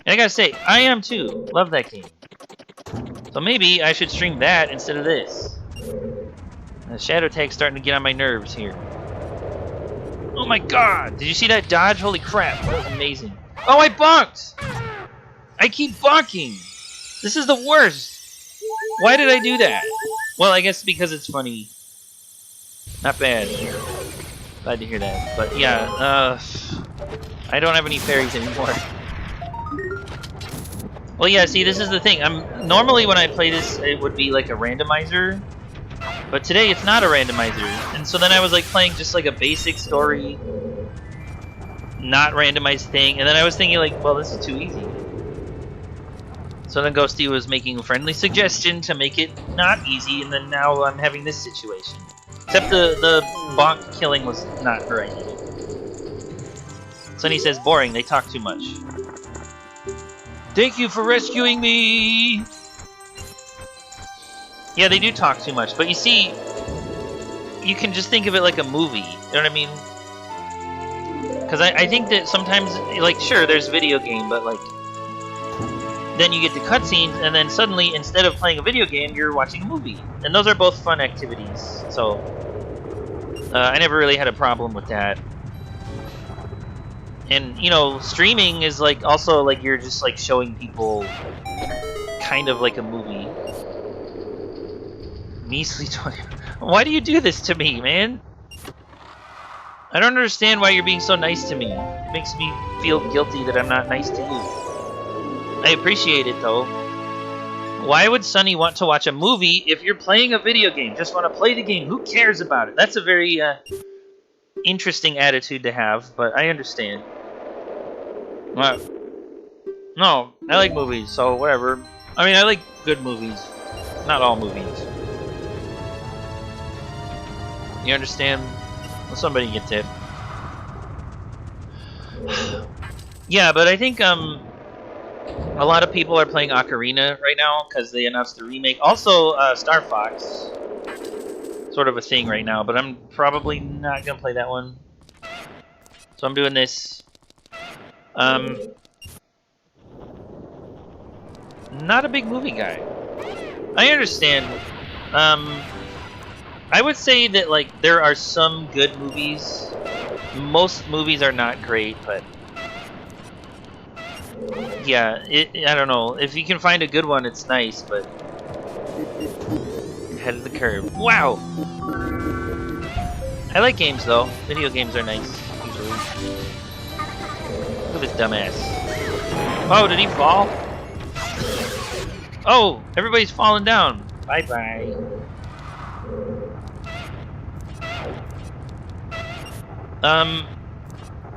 And I gotta say, I am too. Love that game. So maybe I should stream that instead of this. The shadow tag's starting to get on my nerves here. Oh my god! Did you see that dodge? Holy crap, that was amazing. Oh, I bonked! I keep bonking! This is the worst! Why did I do that? Well, I guess because it's funny. Not bad. Glad to hear that. But yeah, I don't have any fairies anymore. Well, yeah, see, this is the thing. Normally when I play this, it would be like a randomizer. But today it's not a randomizer. And so then I was like playing just like a basic story, not randomized thing. And then I was thinking like, well, this is too easy. So then Ghosty was making a friendly suggestion to make it not easy, and then now I'm having this situation. Except the bonk killing was not her idea. Sunny says, boring, they talk too much. Thank you for rescuing me! Yeah, they do talk too much, but you see, you can just think of it like a movie, you know what I mean? Because I think that sometimes, like, sure, there's video game, but, like, then you get to cutscenes, and then suddenly, instead of playing a video game, you're watching a movie. And those are both fun activities. So I never really had a problem with that. And, you know, streaming is like also like you're just like showing people kind of like a movie. Measly 20. Why do you do this to me, man? I don't understand why you're being so nice to me. It makes me feel guilty that I'm not nice to you. I appreciate it, though. Why would Sonny want to watch a movie if you're playing a video game? Just want to play the game. Who cares about it? That's a very interesting attitude to have, but I understand. No, I like movies, so whatever. I mean, I like good movies. Not all movies. You understand? Well, somebody gets it. Yeah, but I think a lot of people are playing Ocarina right now because they announced the remake. Also, Star Fox. Sort of a thing right now, but I'm probably not going to play that one. So I'm doing this. Not a big movie guy. I understand. I would say that like there are some good movies. Most movies are not great, but yeah, I don't know. If you can find a good one, it's nice, but ahead of the curve. Wow. I like games though. Video games are nice usually. Look at this dumbass. Oh, did he fall? Oh, everybody's falling down. Bye-bye.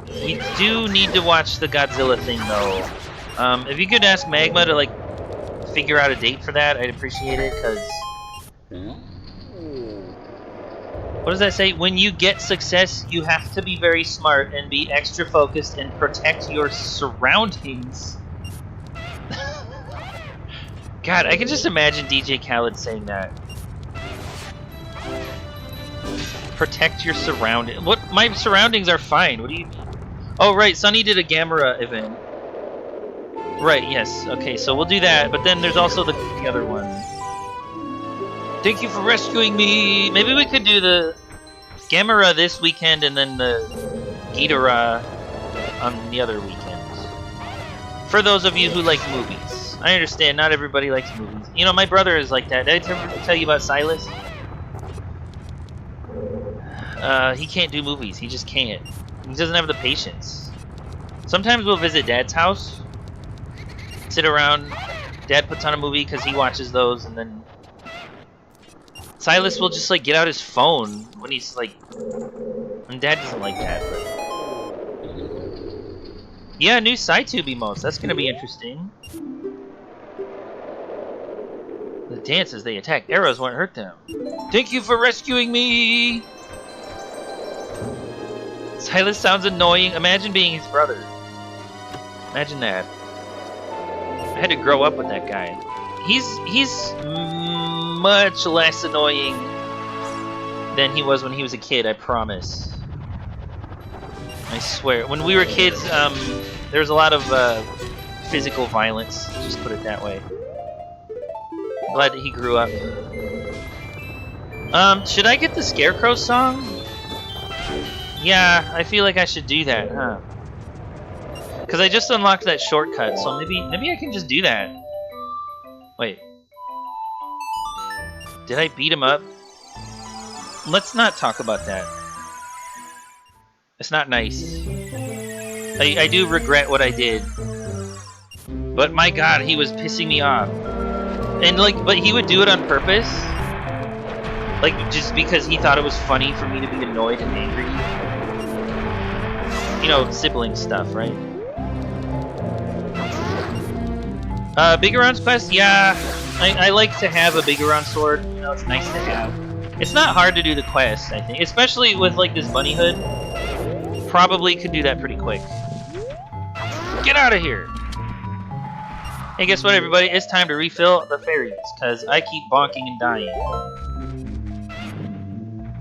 We do need to watch the Godzilla thing, though. If you could ask Magma to, like, figure out a date for that, I'd appreciate it, because... What does that say? When you get success, you have to be very smart and be extra focused and protect your surroundings. God, I can just imagine DJ Khaled saying that. Protect your surroundings. What? My surroundings are fine. What do you... Oh, right. Sonny did a Gamera event. Right, yes. Okay, so we'll do that. But then there's also the other one. Thank you for rescuing me. Maybe we could do the Gamera this weekend and then the Ghidorah on the other weekend. For those of you who like movies. I understand, not everybody likes movies. You know, my brother is like that. Did I ever tell you about Silas? He can't do movies. He just can't. He doesn't have the patience. Sometimes we'll visit Dad's house, sit around. Dad puts on a movie because he watches those, and then Silas will just like get out his phone when he's like, and Dad doesn't like that. But yeah, new SciTube emotes. That's gonna be interesting. The dances they attack. Arrows won't hurt them. Thank you for rescuing me! Silas sounds annoying. Imagine being his brother. Imagine that. I had to grow up with that guy. He's much less annoying than he was when he was a kid, I promise. I swear. When we were kids, there was a lot of physical violence, just put it that way. Glad that he grew up. Should I get the Scarecrow song? Yeah, I feel like I should do that, huh? Because I just unlocked that shortcut, so maybe I can just do that. Wait. Did I beat him up? Let's not talk about that. It's not nice. I do regret what I did. But my god, he was pissing me off. And but he would do it on purpose. Like, just because he thought it was funny for me to be annoyed and angry. You know, sibling stuff, right? Big Around's quest? Yeah. I like to have a Big Around sword. You know, it's nice to have. It's not hard to do the quest, I think. Especially with, like, this bunny hood. Probably could do that pretty quick. Get out of here! Hey, guess what, everybody? It's time to refill the fairies, because I keep bonking and dying.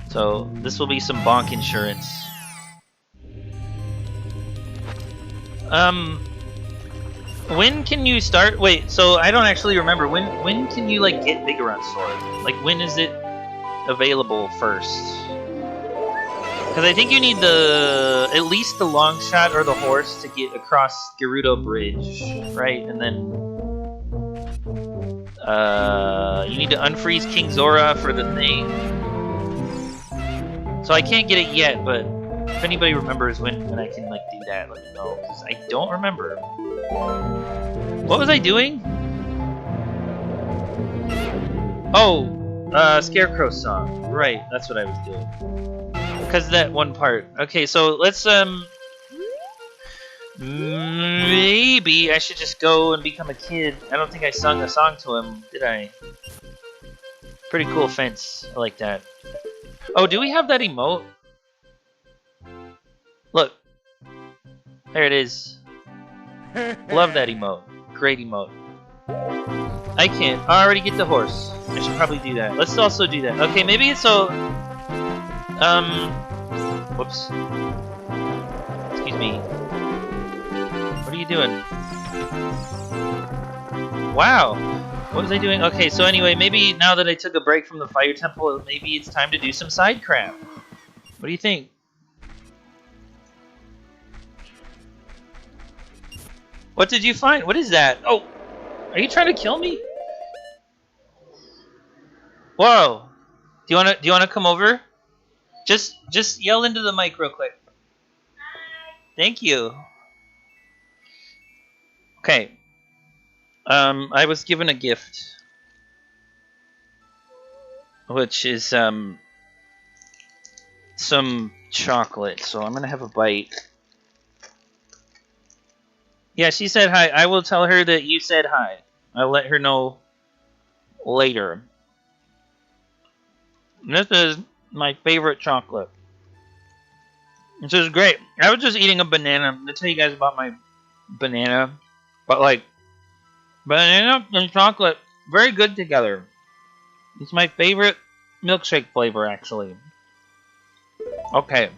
So, this will be some bonk insurance. When can you start? Wait, so I don't actually remember. When can you like get Vigorant Sword? Like when is it available first? Because I think you need at least the long shot or the horse to get across Gerudo Bridge, right? And then you need to unfreeze King Zora for the thing. So I can't get it yet, but if anybody remembers when I can like do that, let me know. Because I don't remember. What was I doing? Oh, Scarecrow song. Right, that's what I was doing. Because that one part. Okay, so let's maybe I should just go and become a kid. I don't think I sung a song to him, did I? Pretty cool fence. I like that. Oh, do we have that emote? Look. There it is. Love that emote. Great emote. I can't. I already get the horse. I should probably do that. Let's also do that. Okay, maybe it's so... Whoops. Excuse me. What are you doing? Wow. What was I doing? Okay, so anyway, maybe now that I took a break from the Fire Temple, maybe it's time to do some side crap. What do you think? What did you find? What is that? Oh! Are you trying to kill me? Whoa! Do you wanna come over? Just yell into the mic real quick. Thank you. Okay. I was given a gift, which is some chocolate. So I'm gonna have a bite. Yeah, she said hi. I will tell her that you said hi. I'll let her know later. This is my favorite chocolate. This is great. I was just eating a banana. I'm gonna tell you guys about my banana. But like, banana and chocolate, very good together. It's my favorite milkshake flavor, actually. Okay.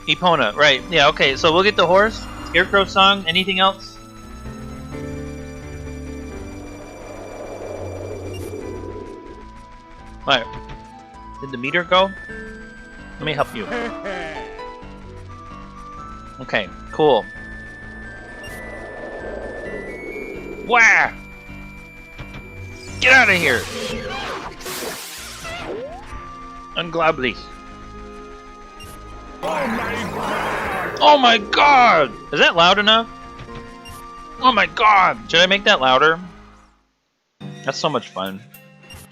Epona, right. Yeah, okay, so we'll get the horse. Scarecrow song. Anything else? Alright. Did the meter go? Let me help you. Okay, cool. Wah! Get out of here! Unglaublich. Oh my god! Is that loud enough? Oh my god! Should I make that louder? That's so much fun.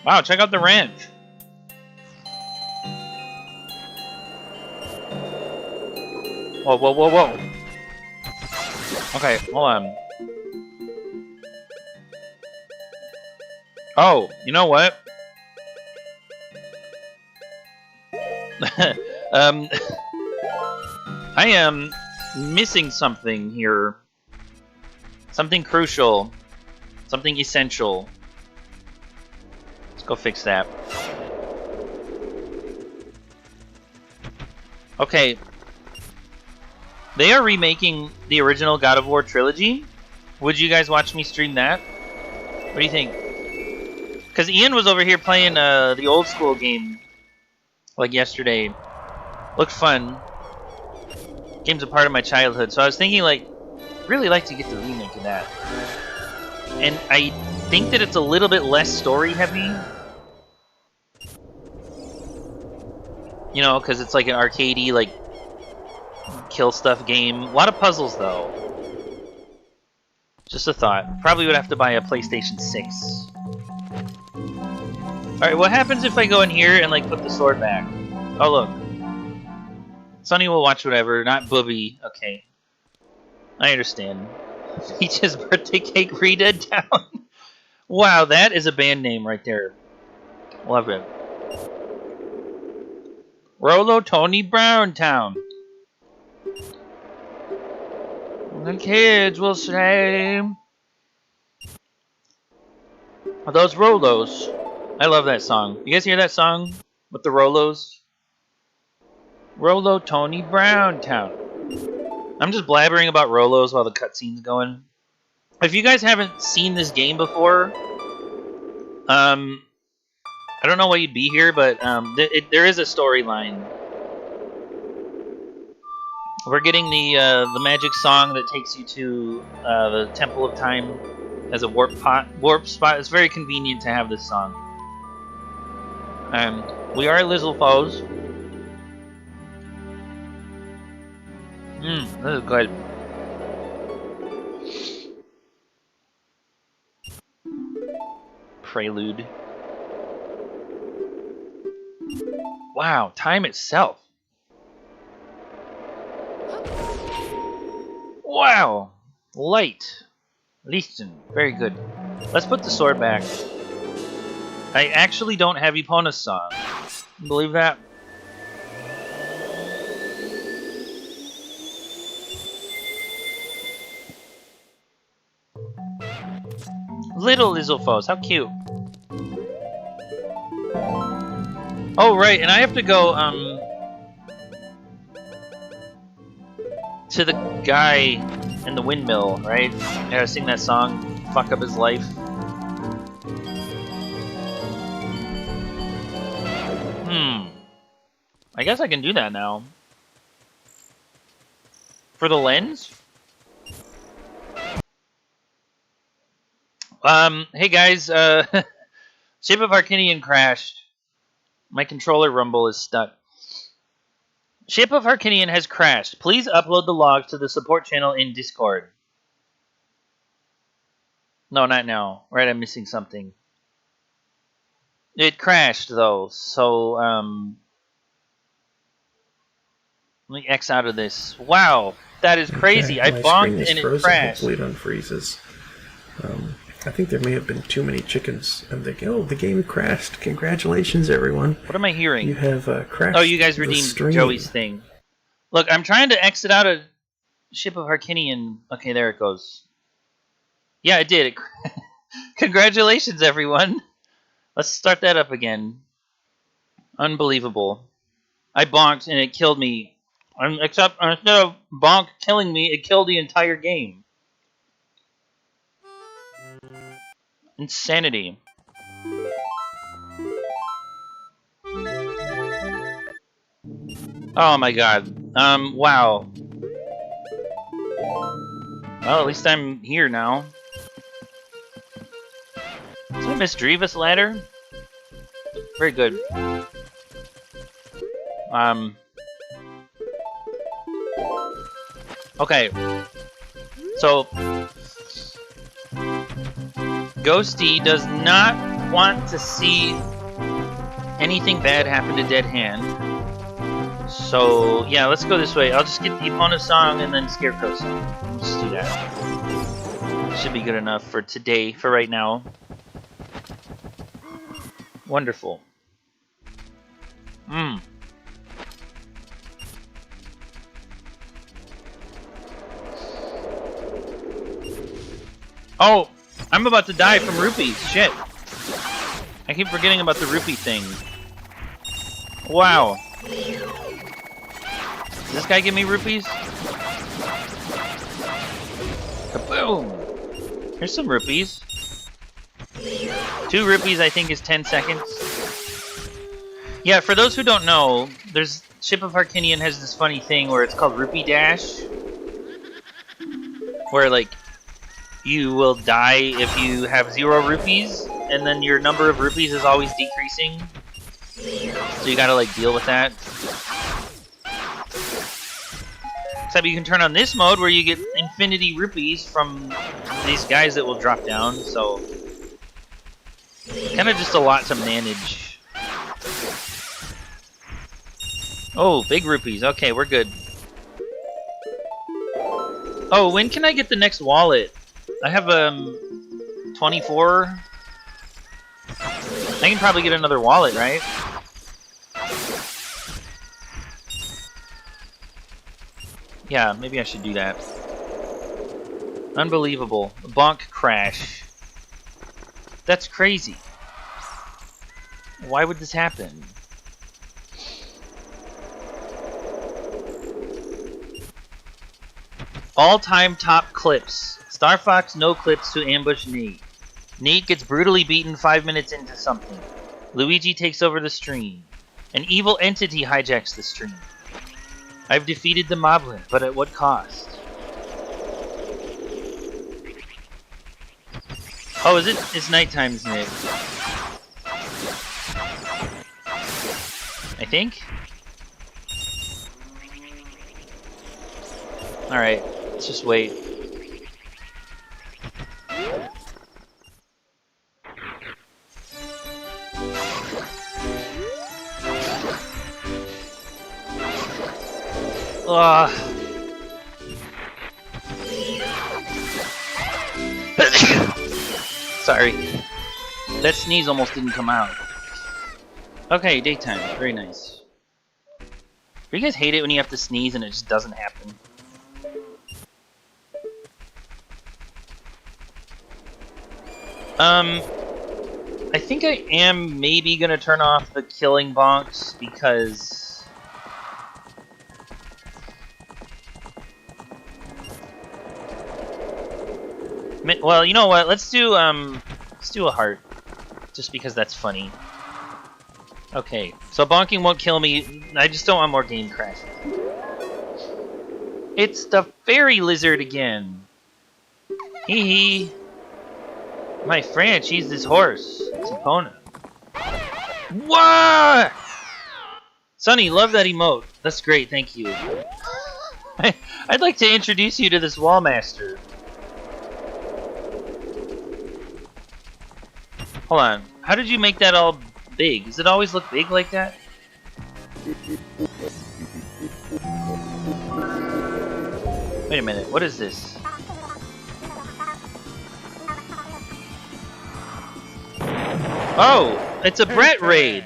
Wow, check out the ranch. Whoa, whoa, whoa, whoa. Okay, hold on. Oh, you know what? I am missing something here. Something crucial. Something essential. Let's go fix that. Okay. They are remaking the original God of War trilogy. Would you guys watch me stream that? What do you think? Because Ian was over here playing the old school game like yesterday. Looked fun. Game's a part of my childhood, so I was thinking like, really like to get the remake of that. And I think that it's a little bit less story heavy. You know, because it's like an arcadey, like kill stuff game. A lot of puzzles though. Just a thought. Probably would have to buy a PlayStation 6. Alright, what happens if I go in here and like put the sword back? Oh look. Sonny will watch whatever, not Booby. Okay. I understand. Peach's birthday cake Rita down. Wow, that is a band name right there. Love it. Rolo Tony Brown Town. The kids will say, are those Rolos? I love that song. You guys hear that song with the Rolos? Rolo Tony Brown Town. I'm just blabbering about Rolos while the cutscene's going. If you guys haven't seen this game before, I don't know why you'd be here, but there is a storyline. We're getting the magic song that takes you to the Temple of Time as a warp spot. It's very convenient to have this song. We are Lizzle foes. This is good. Prelude. Wow, time itself. Wow, light. Listen, very good. Let's put the sword back. I actually don't have Epona's song. Believe that? Little Lizzlefoes, how cute. Oh, right, and I have to go, to the guy in the windmill, right? I gotta sing that song, fuck up his life. I guess I can do that now. For the lens? Hey guys, Shape of Harkinian crashed. My controller rumble is stuck. Shape of Harkinian has crashed. Please upload the logs to the support channel in Discord. No, not now. Right, I'm missing something. It crashed, though, so, let me X out of this. Wow, that is crazy. Okay, I bonked and it frozen. crashed. Hopefully it unfreezes. I think there may have been too many chickens. I'm thinking, oh, the game crashed. Congratulations, everyone. What am I hearing? You have crashed. Oh, you guys redeemed Joey's thing. Look, I'm trying to exit out of Ship of Harkinian. Okay, there it goes. Yeah, it did. Congratulations, everyone. Let's start that up again. Unbelievable. I bonked and it killed me. Except instead of bonk killing me, it killed the entire game. Insanity. Oh my god. Wow. Well, at least I'm here now. Is it a Miss Drevis ladder? Very good. Okay. So, Ghosty does not want to see anything bad happen to Dead Hand. So, yeah, let's go this way. I'll just get the Epona song and then Scarecrow song. Let's just do that. Should be good enough for today, for right now. Wonderful. Oh, I'm about to die from rupees. Shit. I keep forgetting about the rupee thing. Wow. Does this guy give me rupees? Kaboom! Here's some rupees. 2 rupees, I think, is 10 seconds. Yeah, for those who don't know, there's Ship of Harkinian has this funny thing where it's called Rupee Dash. Where, like, you will die if you have 0 rupees, and then your number of rupees is always decreasing. So you gotta, like, deal with that. Except you can turn on this mode where you get infinity rupees from these guys that will drop down, so... kind of just a lot to manage. Oh, big rupees. Okay, we're good. Oh, when can I get the next wallet? I have 24. I can probably get another wallet, right? Yeah, maybe I should do that. Unbelievable. Bonk crash. That's crazy. Why would this happen? All-time top clips. Star Fox no clips to ambush Nate. Nate gets brutally beaten 5 minutes into something. Luigi takes over the stream. An evil entity hijacks the stream. I've defeated the moblin, but at what cost? Oh, is it? It's nighttime, isn't it? I think? Alright, let's just wait. Ugh. Sorry. That sneeze almost didn't come out. Okay, daytime. Very nice. Do you guys hate it when you have to sneeze and it just doesn't happen? I think I am maybe gonna turn off the killing bonks because well, you know what? Let's do a heart, just because that's funny. Okay, so bonking won't kill me. I just don't want more game crashes. It's the fairy lizard again. Hee hee. My friend, she's this horse. It's Epona. What? Sonny, love that emote. That's great, thank you. I'd like to introduce you to this wall master. Hold on. How did you make that all big? Does it always look big like that? Wait a minute. What is this? Oh, it's a Brett raid.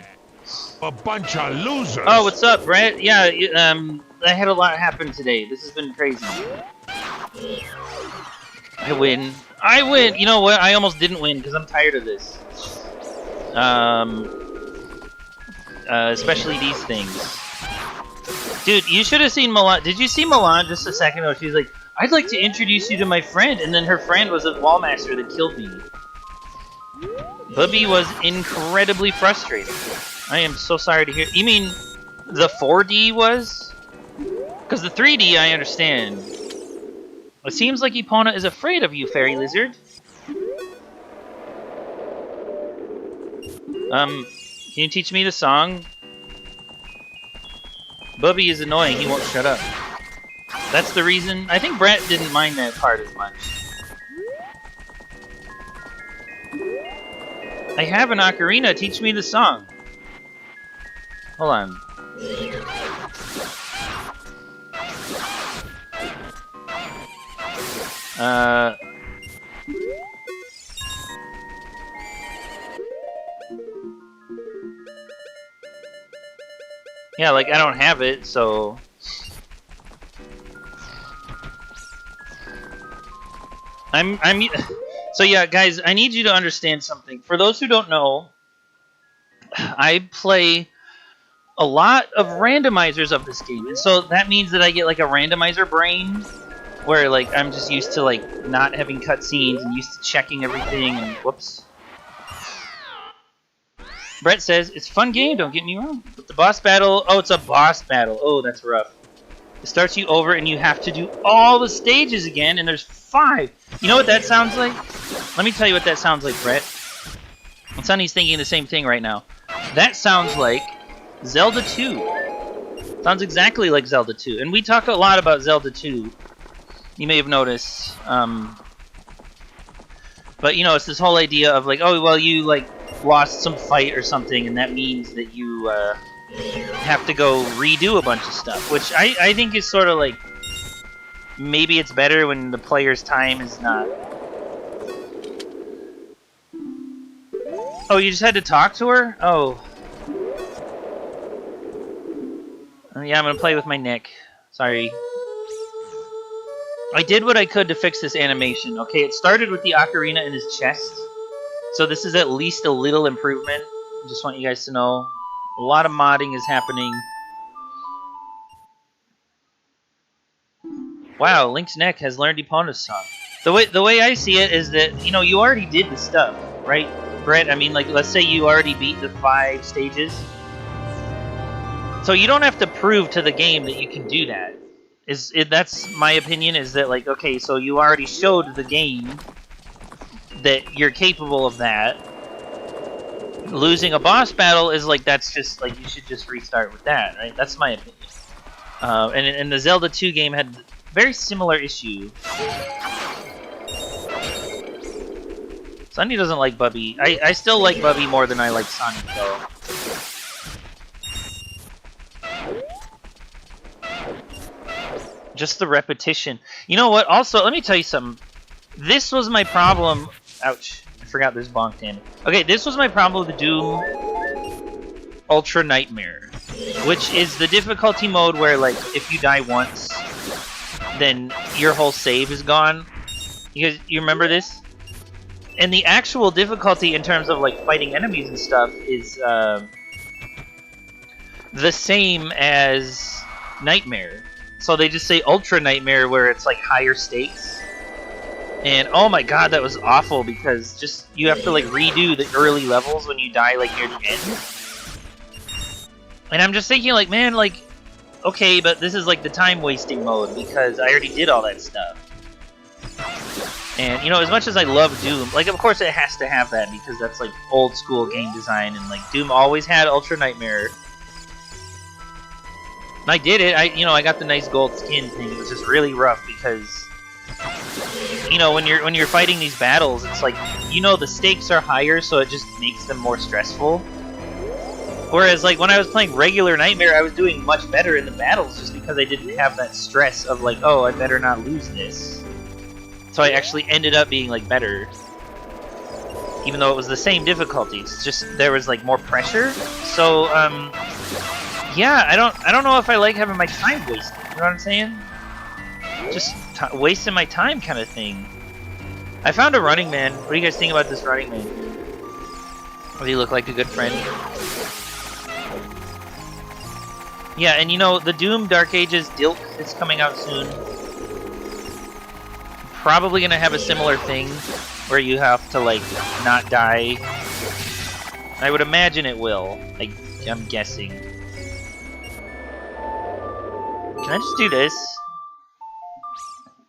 A bunch of losers. Oh, what's up, Brett? Yeah, I had a lot happen today. This has been crazy. I win. I win. You know what? I almost didn't win because I'm tired of this. Especially these things. Dude, you should have seen Milan. Did you see Milan just a second ago? She was like, I'd like to introduce you to my friend. And then her friend was a wallmaster that killed me. Bubby was incredibly frustrated. I am so sorry to hear. You mean the 4D was? Because the 3D, I understand. It seems like Epona is afraid of you, fairy lizard. Can you teach me the song? Bubby is annoying, he won't shut up. That's the reason. I think Brett didn't mind that part as much. I have an ocarina, teach me the song. Hold on. Yeah, like, I don't have it, so... So yeah, guys, I need you to understand something. For those who don't know, I play a lot of randomizers of this game. And so that means that I get, like, a randomizer brain, where, like, I'm just used to, like, not having cutscenes and used to checking everything and... Whoops. Brett says, it's a fun game, don't get me wrong. But the boss battle... Oh, it's a boss battle. Oh, that's rough. It starts you over and you have to do all the stages again, and there's 5. You know what that sounds like? Let me tell you what that sounds like, Brett. And Sonny's thinking the same thing right now. That sounds like Zelda 2. Sounds exactly like Zelda 2. And we talk a lot about Zelda 2. You may have noticed. But, you know, it's this whole idea of, like, oh, well, you, like, lost some fight or something, and that means that you have to go redo a bunch of stuff, which I think is sort of like, maybe it's better when the player's time is not... Oh, you just had to talk to her? Oh. Yeah, I'm gonna play with my neck. Sorry. I did what I could to fix this animation. Okay, it started with the ocarina in his chest. So this is at least a little improvement. I just want you guys to know. A lot of modding is happening. Wow, Link's neck has learned Eponga's song. The way I see it is that, you know, you already did the stuff, right, Brett? I mean, like, let's say you already beat the 5 stages. So you don't have to prove to the game that you can do that. That's my opinion, is that, like, okay, so you already showed the game that you're capable of that. Losing a boss battle is like, that's just like, you should just restart with that, right? That's my opinion. And the Zelda 2 game had very similar issue. Sunny doesn't like Bubby. I still like Bubby more than I like Sonic, though. Just the repetition. You know what? Also, let me tell you something. This was my problem. Ouch. I forgot there's bonk damage. Okay, this was my problem with the Doom Ultra Nightmare, which is the difficulty mode where, like, if you die once, then your whole save is gone. You remember this? And the actual difficulty in terms of, like, fighting enemies and stuff is the same as Nightmare. So they just say Ultra Nightmare, where it's like higher stakes. And oh my god, that was awful, because just you have to like redo the early levels when you die like near the end. And I'm just thinking, like, man, like, okay, but this is like the time wasting mode, because I already did all that stuff. And you know, as much as I love Doom, like, of course it has to have that, because that's like old school game design, and like Doom always had Ultra Nightmare. And I did it. I got the nice gold skin thing. It was just really rough because, you know, when you're fighting these battles, it's like, you know, the stakes are higher, so it just makes them more stressful. Whereas, like, when I was playing regular Nightmare, I was doing much better in the battles just because I didn't have that stress of like, oh, I better not lose this. So I actually ended up being like better, even though it was the same difficulties. Just there was like more pressure. So yeah, I don't know if I like having my time wasted. You know what I'm saying? Just wasting my time, kind of thing. I found a running man. What do you guys think about this running man? Does he look like a good friend? Yeah, and you know, the Doom Dark Ages Dilk is coming out soon. Probably gonna have a similar thing where you have to like not die. I would imagine it will. I'm guessing. Can I just do this?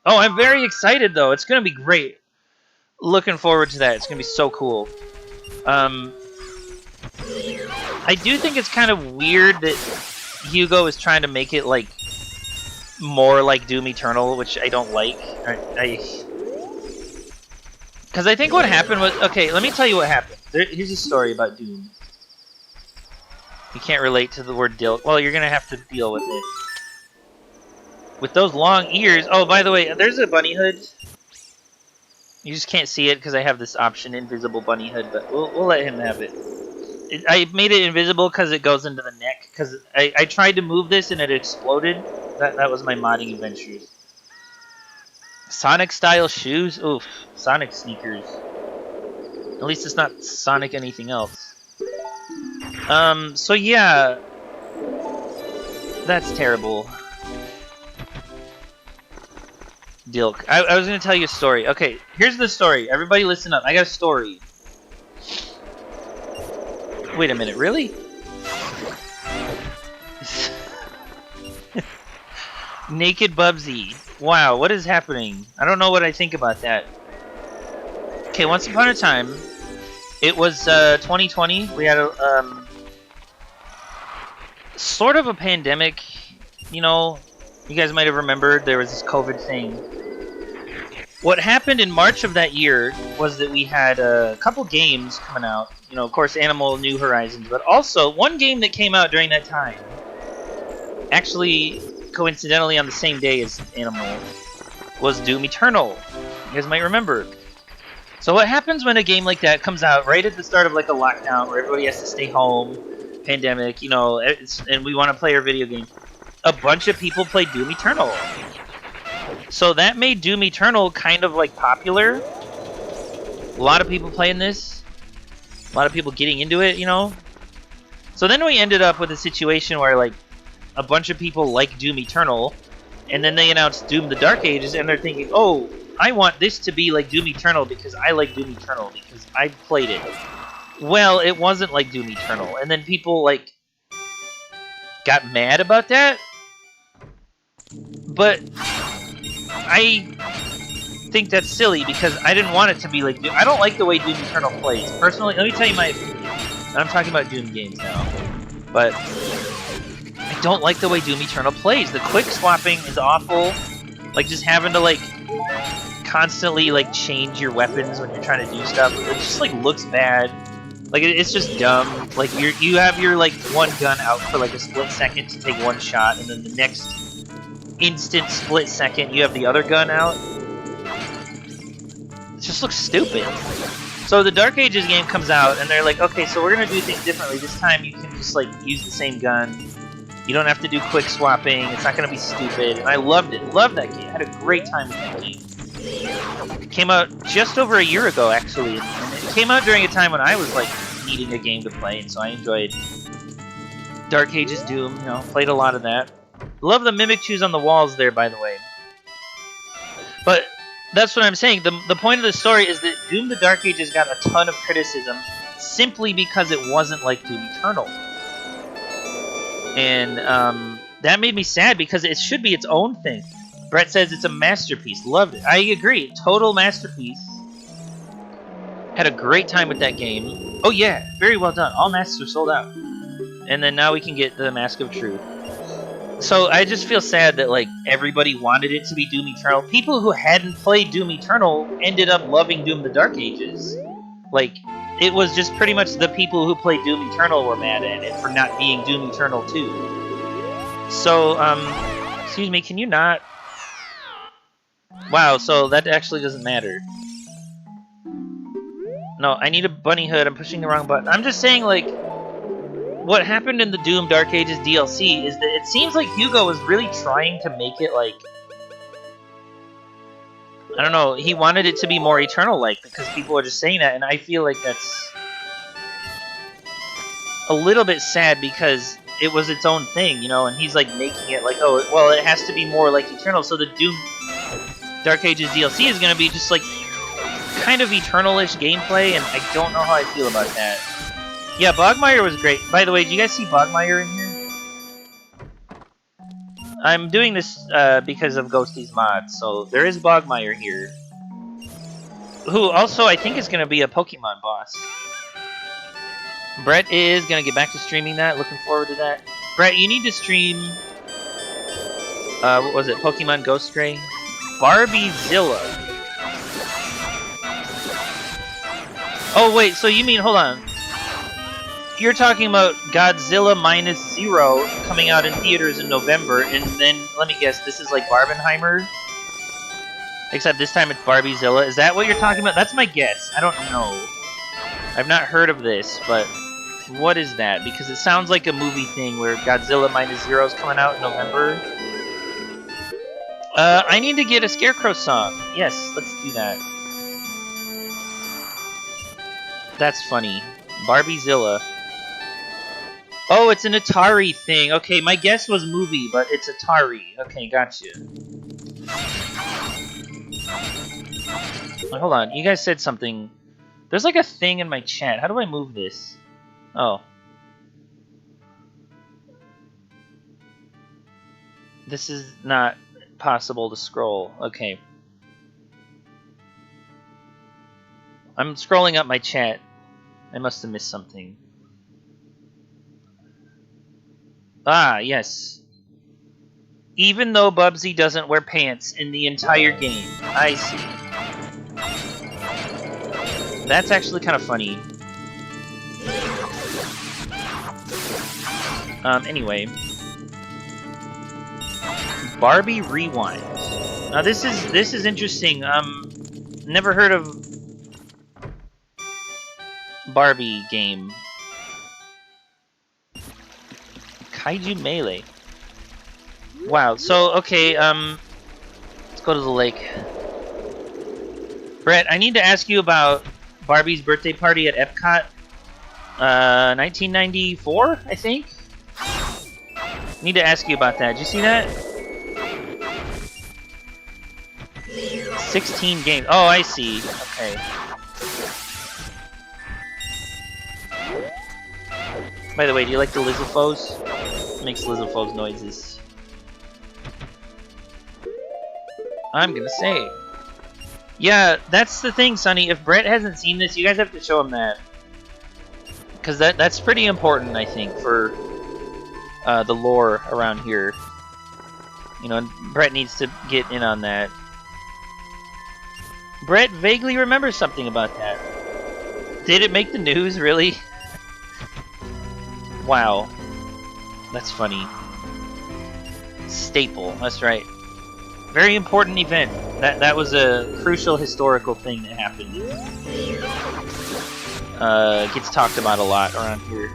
Oh, I'm very excited though. It's gonna be great. Looking forward to that. It's gonna be so cool. I do think it's kind of weird that Hugo is trying to make it like more like Doom Eternal, which I don't like. Because I think what happened was, okay, let me tell you what happened. Here's a story about Doom. You can't relate to the word Dilk. Well, you're gonna have to deal with it. With those long ears. Oh, by the way, there's a bunny hood. You just can't see it because I have this option, invisible bunny hood, but we'll let him have it. I made it invisible because it goes into the neck. Because I tried to move this and it exploded. That was my modding adventures. Sonic style shoes? Oof. Sonic sneakers. At least it's not Sonic anything else. So yeah. That's terrible. Dilk. I was going to tell you a story. Okay, here's the story. Everybody listen up. I got a story. Wait a minute, really? Naked Bubsy. Wow, what is happening? I don't know what I think about that. Okay, once upon a time, it was 2020. We had a sort of a pandemic. You know, you guys might have remembered there was this COVID thing. What happened in March of that year was that we had a couple games coming out. You know, of course, Animal New Horizons, but also one game that came out during that time. Actually, coincidentally, on the same day as Animal, was Doom Eternal. You guys might remember. So what happens when a game like that comes out right at the start of like a lockdown where everybody has to stay home, pandemic, you know, and we want to play our video game? A bunch of people play Doom Eternal. So that made Doom Eternal kind of like popular. A lot of people playing this. A lot of people getting into it, you know. So then we ended up with a situation where like a bunch of people like Doom Eternal, And then they announced Doom: The Dark Ages, and they're thinking, oh, I want this to be like Doom Eternal because I like Doom Eternal because I played it. Well, it wasn't like Doom Eternal, and then people like got mad about that. But I think that's silly because I didn't want it to be like Doom. I don't like the way Doom Eternal plays. Personally, let me tell you my opinion. And I'm talking about Doom games now. But I don't like the way Doom Eternal plays. The quick swapping is awful. Like just having to like constantly like change your weapons when you're trying to do stuff. It just like looks bad. Like it's just dumb. Like you have your like one gun out for like a split second to take one shot, and then the next instant split second you have the other gun out. It just looks stupid. So the Dark Ages game comes out, and they're like, okay, so we're gonna do things differently. This time you can just like use the same gun. You don't have to do quick swapping. It's not gonna be stupid. And I loved it. Loved that game. I had a great time with that game. It came out just over a year ago, actually, and it came out during a time when I was like needing a game to play, and so I enjoyed Dark Ages Doom. You know, played a lot of that. Love the Mimikyus on the walls there, by the way. But that's what I'm saying. The point of the story is that Doom: The Dark Ages got a ton of criticism simply because it wasn't like Doom Eternal. And that made me sad because it should be its own thing. Brett says it's a masterpiece. Loved it. I agree. Total masterpiece. Had a great time with that game. Oh yeah, very well done. All masks are sold out. And then now we can get the Mask of Truth. So I just feel sad that like everybody wanted it to be Doom Eternal. People who hadn't played Doom Eternal ended up loving Doom: The Dark Ages. Like, it was just pretty much the people who played Doom Eternal were mad at it for not being Doom Eternal 2. So, excuse me, can you not? Wow, so that actually doesn't matter. No, I need a bunny hood. I'm pushing the wrong button. I'm just saying, like, what happened in the Doom Dark Ages DLC is that it seems like Hugo was really trying to make it, like, I don't know, he wanted it to be more Eternal-like because people are just saying that, and I feel like that's a little bit sad because it was its own thing, you know, and he's, like, making it like, oh, well, it has to be more like Eternal, so the Doom Dark Ages DLC is going to be just, like, kind of Eternal-ish gameplay, and I don't know how I feel about that. Yeah, Bogmire was great. By the way, do you guys see Bogmire in here? I'm doing this because of Ghosty's Mod, so there is Bogmire here. Who also, I think, is going to be a Pokemon boss. Brett is going to get back to streaming that. Looking forward to that. Brett, you need to stream... what was it? Pokemon Ghost Ray? Barbiezilla. Oh, wait, so you mean... Hold on. You're talking about Godzilla -0 coming out in theaters in November, and then, let me guess, this is like Barbenheimer? Except this time it's Barbiezilla. Is that what you're talking about? That's my guess. I don't know. I've not heard of this, but what is that? Because it sounds like a movie thing where Godzilla -0 is coming out in November. I need to get a Scarecrow song. Yes, let's do that. That's funny. Barbiezilla. Oh, it's an Atari thing. Okay, my guess was movie, but it's Atari. Okay, gotcha. Wait, hold on. You guys said something. There's like a thing in my chat. How do I move this? Oh. This is not possible to scroll. Okay. I'm scrolling up my chat. I must have missed something. Ah, yes. Even though Bubsy doesn't wear pants in the entire game. I see. That's actually kind of funny. Anyway. Barbie Rewind. Now this is interesting. Never heard of Barbie game. Kaiju Melee. Wow, so, okay, let's go to the lake. Brett, I need to ask you about Barbie's birthday party at Epcot. 1994, I think? Need to ask you about that. Did you see that? 16 games. Oh, I see. Okay. By the way, do you like the Lizalfos? Makes Lizalfos noises. I'm gonna say. Yeah, that's the thing, Sonny. If Brett hasn't seen this, you guys have to show him that. Because that's pretty important, I think, for the lore around here. You know, Brett needs to get in on that. Brett vaguely remembers something about that. Did it make the news, really? Wow. That's funny. Staple, that's right. Very important event. That was a crucial historical thing that happened. Gets talked about a lot around here.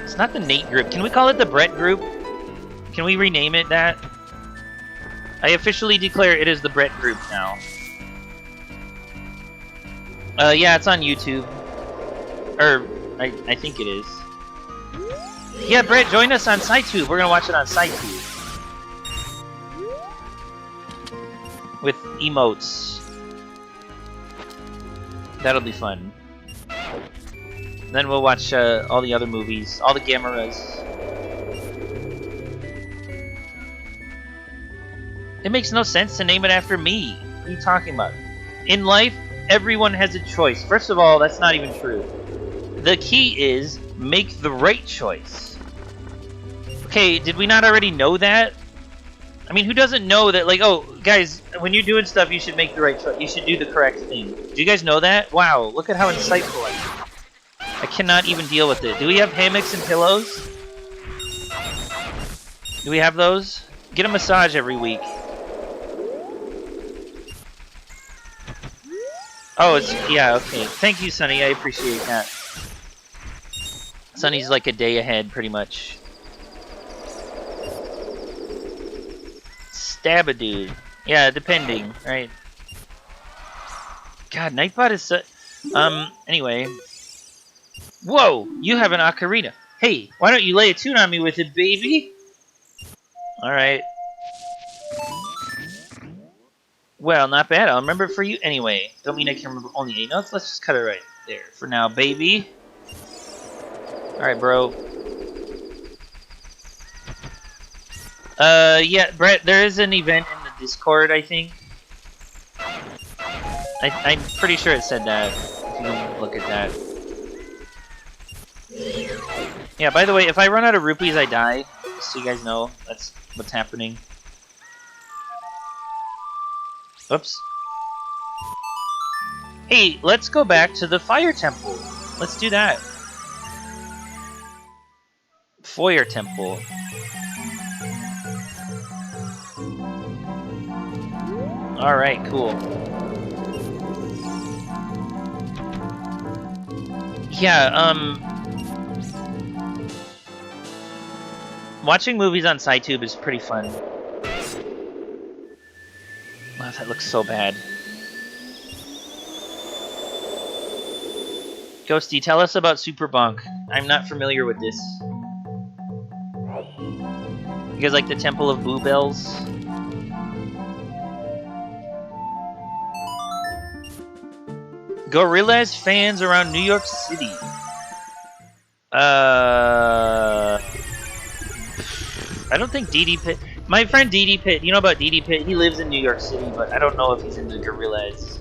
It's not the Nate group. Can we call it the Brett group? Can we rename it that? I officially declare it is the Brett group now. Yeah, it's on YouTube. Or, I think it is. Yeah, Brett, join us on SciTube. We're gonna watch it on SciTube. With emotes. That'll be fun. Then we'll watch all the other movies, all the Gameras. It makes no sense to name it after me. What are you talking about? In life, everyone has a choice. First of all, that's not even true. The key is, make the right choice. Okay, did we not already know that? I mean, who doesn't know that, like, oh, guys, when you're doing stuff, you should make the right choice. You should do the correct thing. Do you guys know that? Wow, look at how insightful I am. I cannot even deal with it. Do we have hammocks and pillows? Do we have those? Get a massage every week. Oh, it's, yeah, okay. Thank you, Sonny, I appreciate that. Sonny's like a day ahead, pretty much. Stab a dude. Yeah, depending, right? God, Nightbot is so... anyway. Whoa! You have an ocarina. Hey, why don't you lay a tune on me with it, baby? Alright. Well, not bad. I'll remember it for you anyway. Don't mean I can remember only 8 notes. Let's just cut it right there for now, baby. Alright, bro. Yeah, Brett, there is an event in the Discord, I think. I'm pretty sure it said that. If you can look at that. Yeah, by the way, if I run out of rupees, I die. Just so you guys know, that's what's happening. Oops. Hey, let's go back to the Fire Temple. Let's do that. Foyer Temple. Alright, cool. Yeah, watching movies on SciTube is pretty fun. Wow, that looks so bad. Ghosty, tell us about Super Bonk. I'm not familiar with this. You guys like the Temple of Boo Bells? Gorillaz fans around New York City. I don't think DD Pitt... My friend DD Pitt, you know about DD Pitt? He lives in New York City, but I don't know if he's into Gorillaz.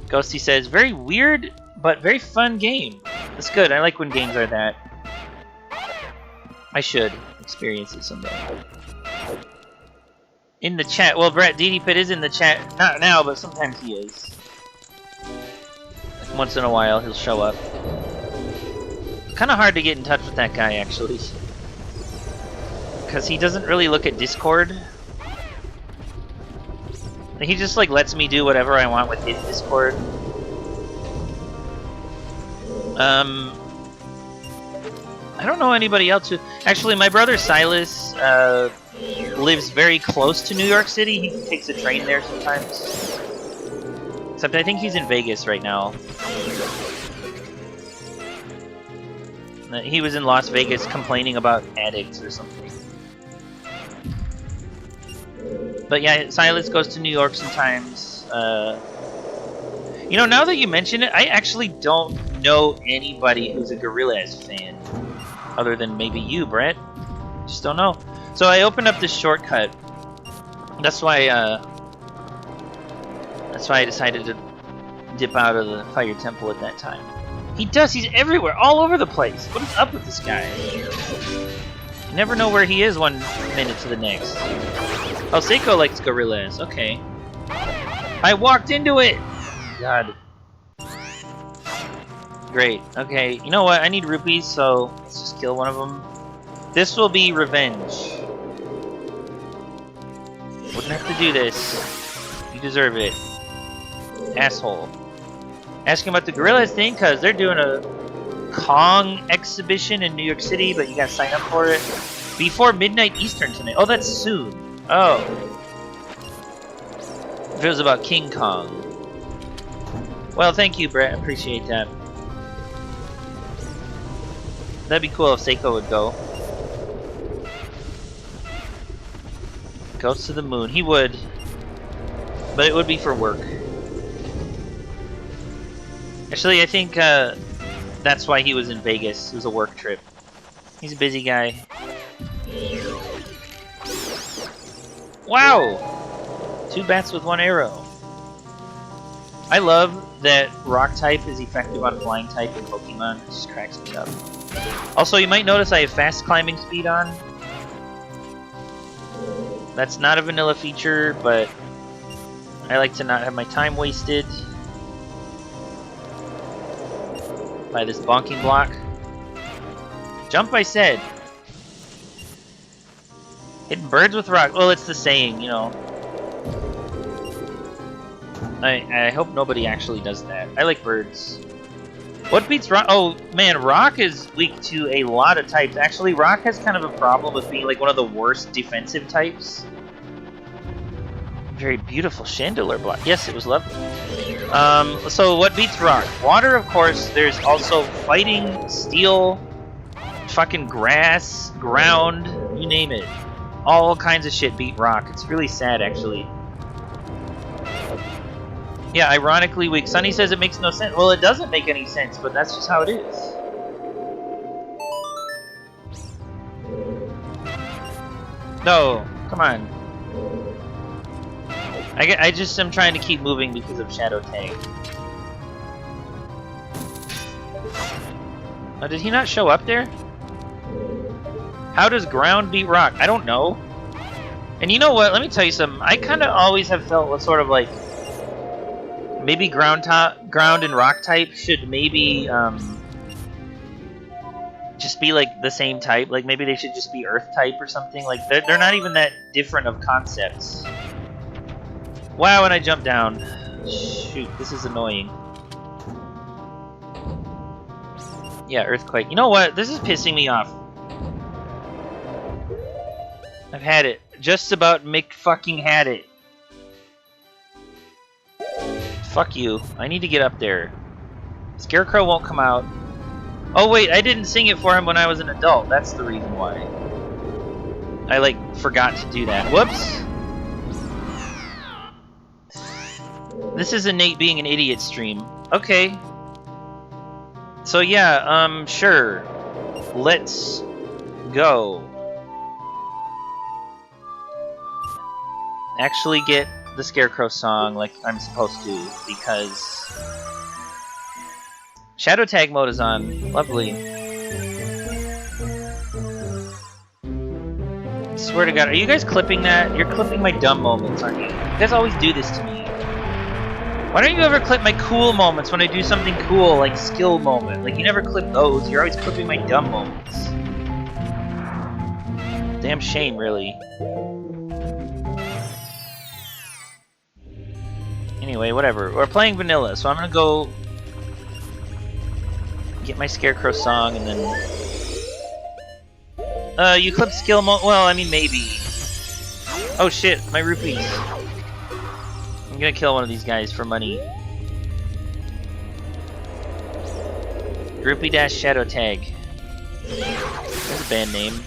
Ghosty says, very weird, but very fun game. That's good. I like when games are that. I should experience it someday. In the chat. Well, Brett, DD Pitt is in the chat. Not now, but sometimes he is. Once in a while, he'll show up. Kind of hard to get in touch with that guy, actually. Because he doesn't really look at Discord. He just, like, lets me do whatever I want with his Discord. I don't know anybody else who... Actually, my brother Silas lives very close to New York City. He takes a train there sometimes. Except I think he's in Vegas right now. He was in Las Vegas complaining about addicts or something. But yeah, Silas goes to New York sometimes. You know, now that you mention it, I actually don't know anybody who's a Gorillaz fan, other than maybe you, Brett. Just don't know. So I opened up this shortcut. That's why I decided to dip out of the Fire Temple at that time. He does. He's everywhere, all over the place. What is up with this guy? You never know where he is one minute to the next. Oh, Seiko likes Gorillaz. Okay. I walked into it! God. Great. Okay, you know what? I need rupees, so let's just kill one of them. This will be revenge. Wouldn't have to do this. You deserve it. Asshole. Asking about the Gorillaz thing, because they're doing a Kong exhibition in New York City, but you gotta sign up for it before midnight Eastern tonight. Oh, that's soon. Oh. If it was about King Kong. Well, thank you, Brett. I appreciate that. That'd be cool if Seiko would go. Goes to the moon. He would. But it would be for work. Actually, I think that's why he was in Vegas. It was a work trip. He's a busy guy. Wow! 2 bats with 1 arrow. I love that rock type is effective on flying type in Pokemon. It just cracks me up. Also, you might notice I have fast climbing speed on. That's not a vanilla feature, but I like to not have my time wasted by this bonking block. Jump, I said. Hitting birds with rock. Well, it's the saying, you know. I hope nobody actually does that. I like birds. What beats rock? Oh, man, rock is weak to a lot of types. Actually, rock has kind of a problem with being like one of the worst defensive types. Very beautiful chandelier block. Yes, it was lovely. So what beats rock? Water, of course. There's also fighting, steel, fucking grass, ground, you name it. All kinds of shit beat rock. It's really sad, actually. Yeah, ironically weak. Sunny says it makes no sense. Well, it doesn't make any sense, but that's just how it is. No, come on. I just am trying to keep moving because of Shadow Tag. Oh, did he not show up there? How does ground beat rock? I don't know. And you know what? Let me tell you something. I kind of always have felt sort of like maybe ground and rock type should maybe just be like the same type. Like maybe they should just be earth type or something. Like they're not even that different of concepts. Wow, and I jumped down. Shoot, this is annoying. Yeah, earthquake. You know what? This is pissing me off. I've had it. Just about fucking had it. Fuck you. I need to get up there. Scarecrow won't come out. Oh wait, I didn't sing it for him when I was an adult. That's the reason why. I like forgot to do that. Whoops. This is a Nate being an idiot stream. Okay. So yeah, sure. Let's go. Actually get the Scarecrow song like I'm supposed to, because Shadow Tag mode is on. Lovely. Swear to God, are you guys clipping that? You're clipping my dumb moments, aren't you? You guys always do this to me. Why don't you ever clip my cool moments when I do something cool, like skill moment? Like, you never clip those. You're always clipping my dumb moments. Damn shame, really. Anyway, whatever. We're playing vanilla, so I'm gonna go get my Scarecrow song and then... you clip skill mode? Well, I mean, maybe. Oh shit, my rupees. I'm gonna kill one of these guys for money. Rupee Dash Shadow Tag. That's a band name.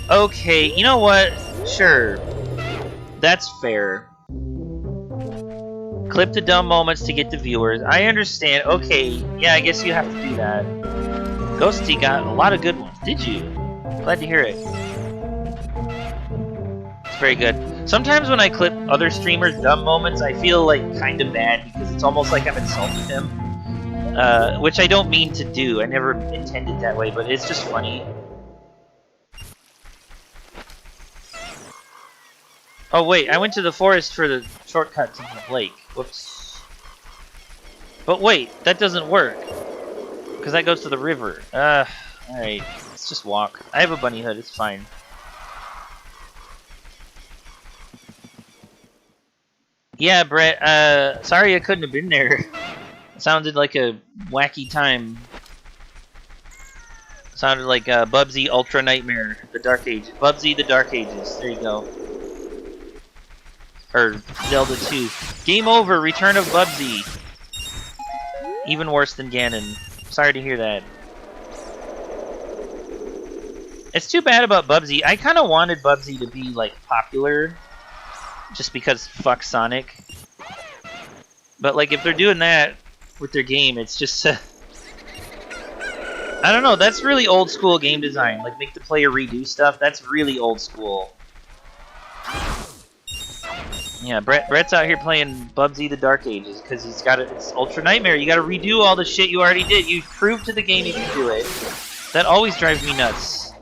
Okay, you know what? Sure. That's fair. Clip the dumb moments to get the viewers. I understand. Okay, yeah, I guess you have to do that. Ghosty got a lot of good ones. Did you? Glad to hear it. It's very good. Sometimes when I clip other streamers' dumb moments, I feel like kind of bad because it's almost like I'm insulting them. Which I don't mean to do. I never intended that way, but it's just funny. Oh wait, I went to the forest for the shortcut to the lake. Whoops. But wait, that doesn't work. Because that goes to the river. Alright. Let's just walk. I have a bunny hood, it's fine. Yeah, Brett, sorry I couldn't have been there. It sounded like a wacky time. It sounded like Bubsy Ultra Nightmare, the Dark Age. Bubsy the Dark Ages, there you go. Or Zelda 2. Game over, Return of Bubsy. Even worse than Ganon. Sorry to hear that. It's too bad about Bubsy. I kind of wanted Bubsy to be, like, popular. Just because fuck Sonic. But, like, if they're doing that with their game, it's just... I don't know, that's really old school game design. Like, make the player redo stuff. That's really old school. Yeah, Brett's out here playing Bubsy the Dark Ages because he's got it. It's Ultra Nightmare. You got to redo all the shit you already did. You proved to the game you can do it. That always drives me nuts.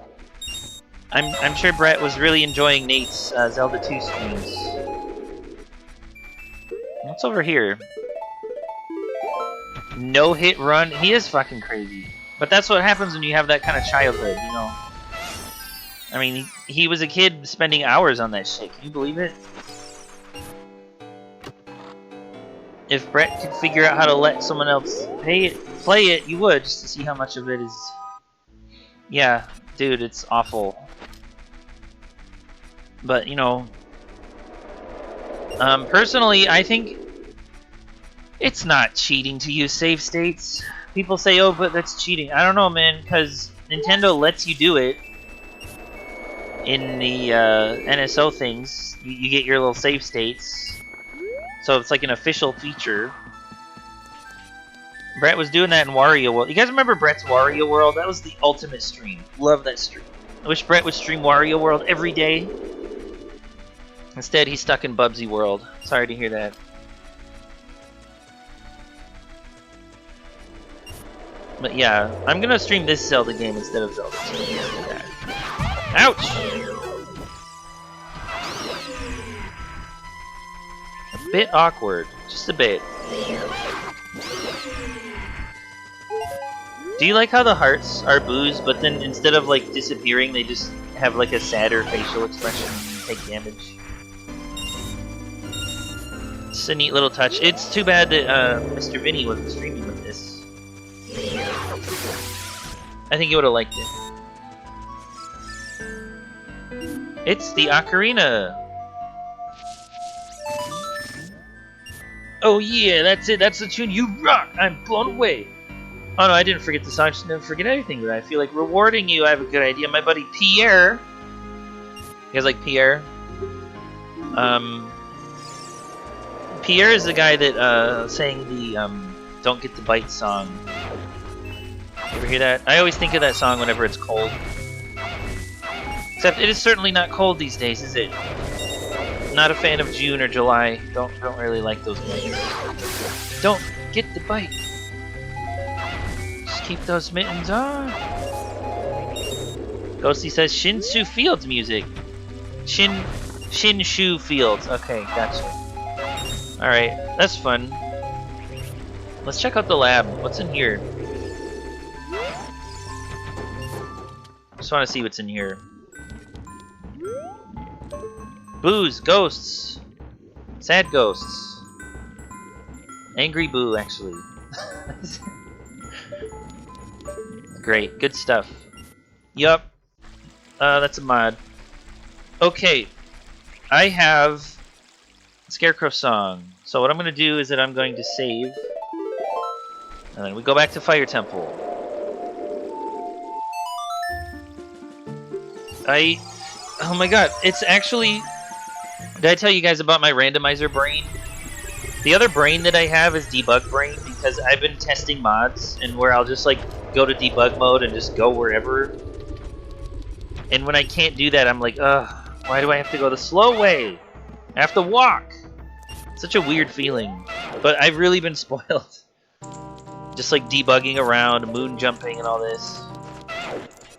I'm sure Brett was really enjoying Nate's Zelda 2 streams. What's over here? No hit run. He is fucking crazy. But that's what happens when you have that kind of childhood, you know. I mean, he was a kid spending hours on that shit. Can you believe it? If Brett could figure out how to let someone else play it, you would, just to see how much of it is... Yeah, dude, it's awful. But, you know... personally, I think... It's not cheating to use save states. People say, oh, but that's cheating. I don't know, man, because Nintendo lets you do it. In the NSO things, you get your little save states. So it's like an official feature. Brett was doing that in Wario World. You guys remember Brett's Wario World? That was the ultimate stream. Love that stream. I wish Brett would stream Wario World every day. Instead, he's stuck in Bubsy World. Sorry to hear that. But yeah, I'm gonna stream this Zelda game instead of Zelda 2. Ouch! A bit awkward. Just a bit. Do you like how the hearts are boos, but then instead of like disappearing, they just have like a sadder facial expression and take damage? It's a neat little touch. It's too bad that Mr. Vinny wasn't streaming with this. I think he would have liked it. It's the ocarina! Oh yeah, that's it, that's the tune, you rock! I'm blown away! Oh no, I didn't forget the song, I just never forget anything, but I feel like rewarding you, I have a good idea. My buddy Pierre... You guys like Pierre? Pierre is the guy that sang the Don't Get the Bite song. You ever hear that? I always think of that song whenever it's cold. Except it is certainly not cold these days, is it? Not a fan of June or July. Don't really like those months. Don't get the bite. Just keep those mittens on. Ghosty says Shin-Shu Fields music. Shin-Shu Fields. Okay, gotcha. Alright, that's fun. Let's check out the lab. What's in here? Just want to see what's in here. Boos, ghosts. Sad ghosts. Angry Boo, actually. Great, good stuff. Yup. That's a mod. Okay. I have Scarecrow Song. So what I'm going to do is that I'm going to save. And then we go back to Fire Temple. Oh my god, it's actually... Did I tell you guys about my randomizer brain? The other brain that I have is debug brain, because I've been testing mods, and where I'll just like go to debug mode and just go wherever. And when I can't do that, I'm like, ugh, why do I have to go the slow way? I have to walk! Such a weird feeling. But I've really been spoiled. Just like debugging around, moon jumping and all this.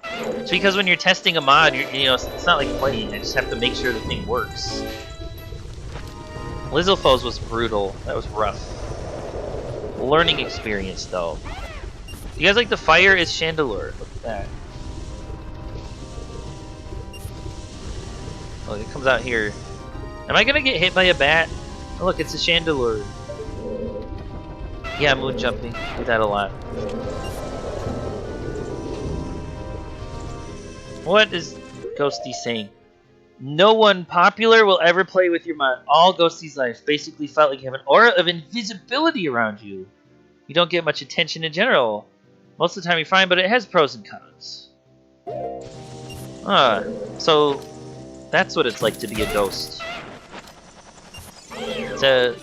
It's because when you're testing a mod, you know, it's not like playing. I just have to make sure the thing works. Lizalfoes was brutal. That was rough. Learning experience, though. You guys like the fire is Chandelure. Look at that. Oh, it comes out here. Am I gonna get hit by a bat? Oh, look, it's a Chandelure. Yeah, moon jumping. Do that a lot. What is Ghosty saying? No one popular will ever play with your mod. All Ghosty's life basically felt like you have an aura of invisibility around you. You don't get much attention in general. Most of the time you're fine, but it has pros and cons. So that's what it's like to be a ghost. It's a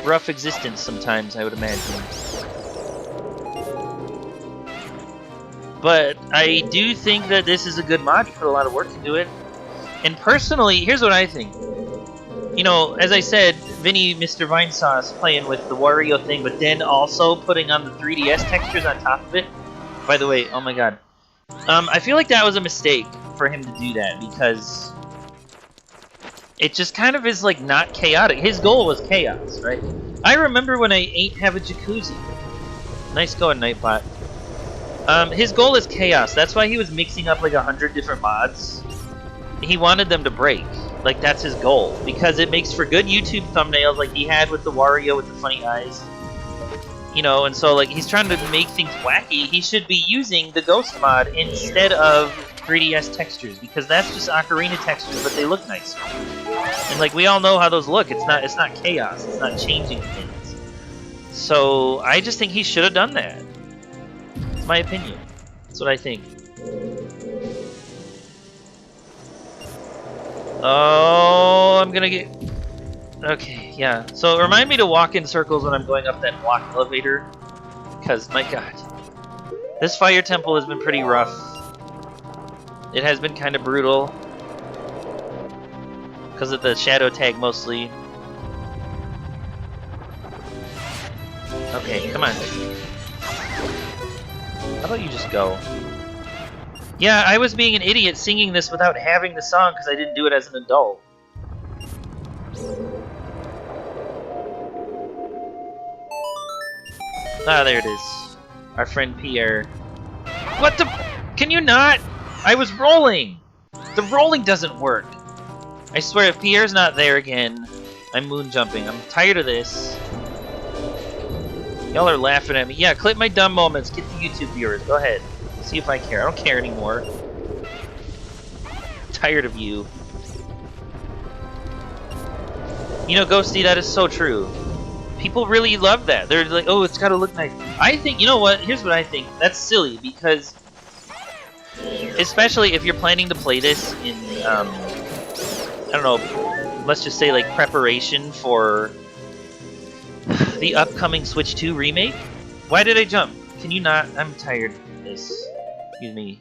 rough existence sometimes, I would imagine. But I do think that this is a good mod. You put a lot of work into it. And personally, here's what I think. You know, as I said, Vinny, Mr. Vine Sauce playing with the Wario thing, but then also putting on the 3DS textures on top of it. By the way, oh my god. I feel like that was a mistake for him to do that, because it just kind of is like not chaotic. His goal was chaos, right? I remember when I ain't have a jacuzzi. Nice going, Nightbot. His goal is chaos. That's why he was mixing up like 100 different mods. He wanted them to break. Like, that's his goal. Because it makes for good YouTube thumbnails like he had with the Wario with the funny eyes. You know, and so, like, he's trying to make things wacky. He should be using the Ghost mod instead of 3DS textures. Because that's just Ocarina textures, but they look nicer. And, like, we all know how those look. It's not chaos. It's not changing things. So, I just think he should have done that. It's my opinion. That's what I think. Oh, I'm gonna get... Okay, yeah. So remind me to walk in circles when I'm going up that block elevator. Because, my god. This fire temple has been pretty rough. It has been kind of brutal. Because of the shadow tag, mostly. Okay, come on. How about you just go? Yeah, I was being an idiot singing this without having the song because I didn't do it as an adult. Ah, there it is. Our friend Pierre. What the... Can you not? I was rolling! The rolling doesn't work. I swear, if Pierre's not there again, I'm moon jumping. I'm tired of this. Y'all are laughing at me. Yeah, clip my dumb moments. Get the YouTube viewers. Go ahead. See if I care. I don't care anymore. I'm tired of you. You know, Ghosty, that is so true. People really love that. They're like, oh, it's gotta look nice. I think, you know what? Here's what I think. That's silly, because... Especially if you're planning to play this in, I don't know, let's just say, like, preparation for the upcoming Switch 2 remake? Why did I jump? Can you not? I'm tired of this. Excuse me.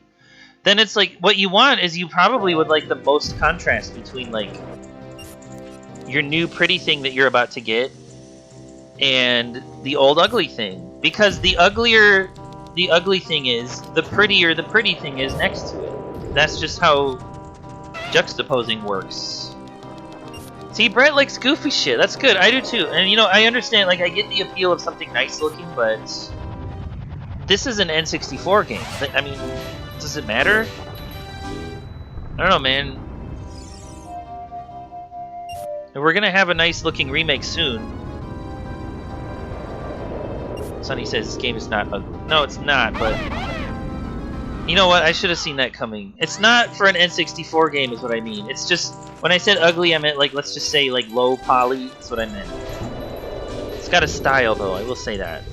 Then it's like, what you want is you probably would like the most contrast between, like, your new pretty thing that you're about to get and the old ugly thing. Because the uglier the ugly thing is, the prettier the pretty thing is next to it. That's just how juxtaposing works. See, Brett likes goofy shit. That's good. I do too. And, you know, I understand, like, I get the appeal of something nice looking, but this is an N64 game. I mean, does it matter? I don't know, man. And we're gonna have a nice looking remake soon. Sonny says this game is not ugly. No, it's not, but... You know what? I should have seen that coming. It's not for an N64 game is what I mean. It's just... When I said ugly, I meant, like, let's just say, like, low poly. That's what I meant. It's got a style, though. I will say that.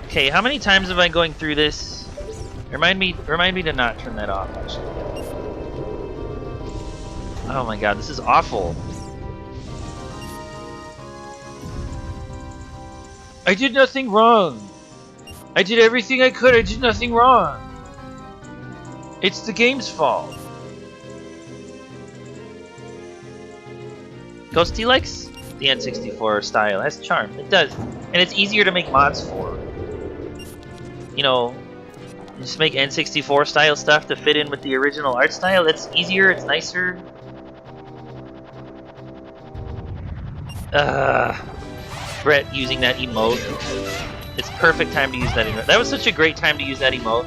Okay, how many times am I going through this? Remind me to not turn that off, actually. Oh my god, this is awful. I did nothing wrong. I did everything I could. I did nothing wrong. It's the game's fault. Ghosty likes the N64 style. It has charm. It does. And it's easier to make mods for. You know, just make N64 style stuff to fit in with the original art style. It's easier, it's nicer. Brett using that emote. It's perfect time to use that emote. That was such a great time to use that emote.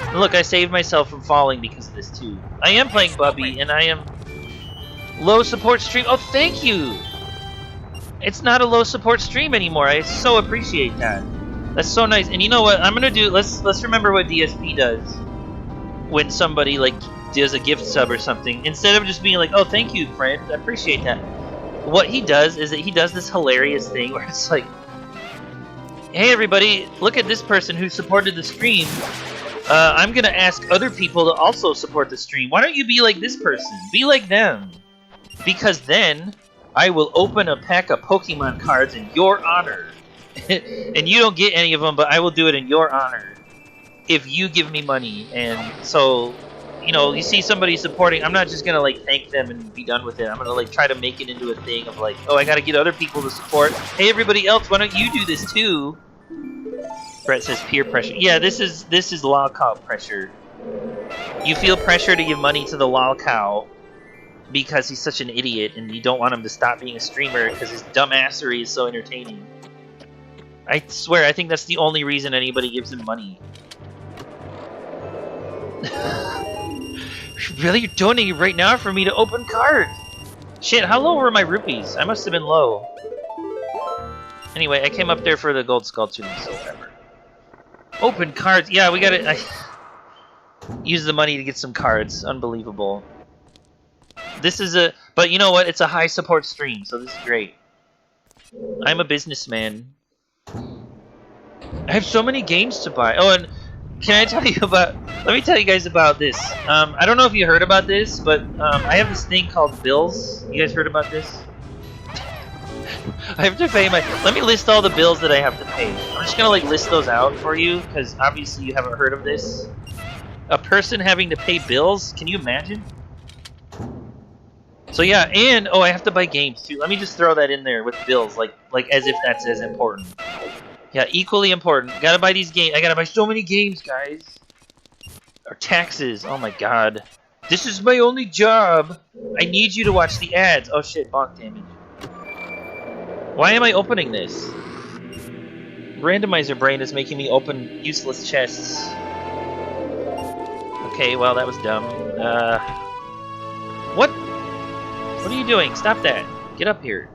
And look, I saved myself from falling because of this too. I am playing Bubby, and I am low support stream. Oh, thank you! It's not a low support stream anymore. I so appreciate that. That's so nice. And you know what? I'm gonna do. Let's remember what DSP does when somebody like does a gift sub or something. Instead of just being like, "Oh, thank you, friend. I appreciate that." What he does is that he does this hilarious thing where it's like, "Hey, everybody! Look at this person who supported the stream. I'm gonna ask other people to also support the stream. Why don't you be like this person? Be like them, because then I will open a pack of Pokemon cards in your honor." And you don't get any of them, but I will do it in your honor if you give me money. And so, you know, you see somebody supporting, I'm not just gonna like thank them and be done with it. I'm gonna like try to make it into a thing of like, oh, I gotta get other people to support. Hey, everybody else, why don't you do this too? Brett says peer pressure. Yeah, this is lolcow pressure. You feel pressure to give money to the lolcow because he's such an idiot, and you don't want him to stop being a streamer because his dumbassery is so entertaining. I swear, I think that's the only reason anybody gives him money. Really? You're donating right now for me to open cards? Shit, how low were my rupees? I must have been low. Anyway, I came up there for the gold sculpture, so whatever. Open cards. Yeah, we gotta... use the money to get some cards. Unbelievable. This is a... But you know what? It's a high support stream, so this is great. I'm a businessman. I have so many games to buy. Oh, and can I tell you about... Let me tell you guys about this. I don't know if you heard about this, but I have this thing called bills. You guys heard about this? I have to pay my... Let me list all the bills that I have to pay. I'm just gonna like list those out for you, because obviously you haven't heard of this. A person having to pay bills? Can you imagine? So yeah, and oh, I have to buy games too. Let me just throw that in there with bills, like as if that's as important. Yeah, equally important. Gotta buy these games. I gotta buy so many games, guys. Or taxes. Oh my god. This is my only job. I need you to watch the ads. Oh shit, bonk damage. Why am I opening this? Randomizer brain is making me open useless chests. Okay, well that was dumb. What? What are you doing? Stop that. Get up here.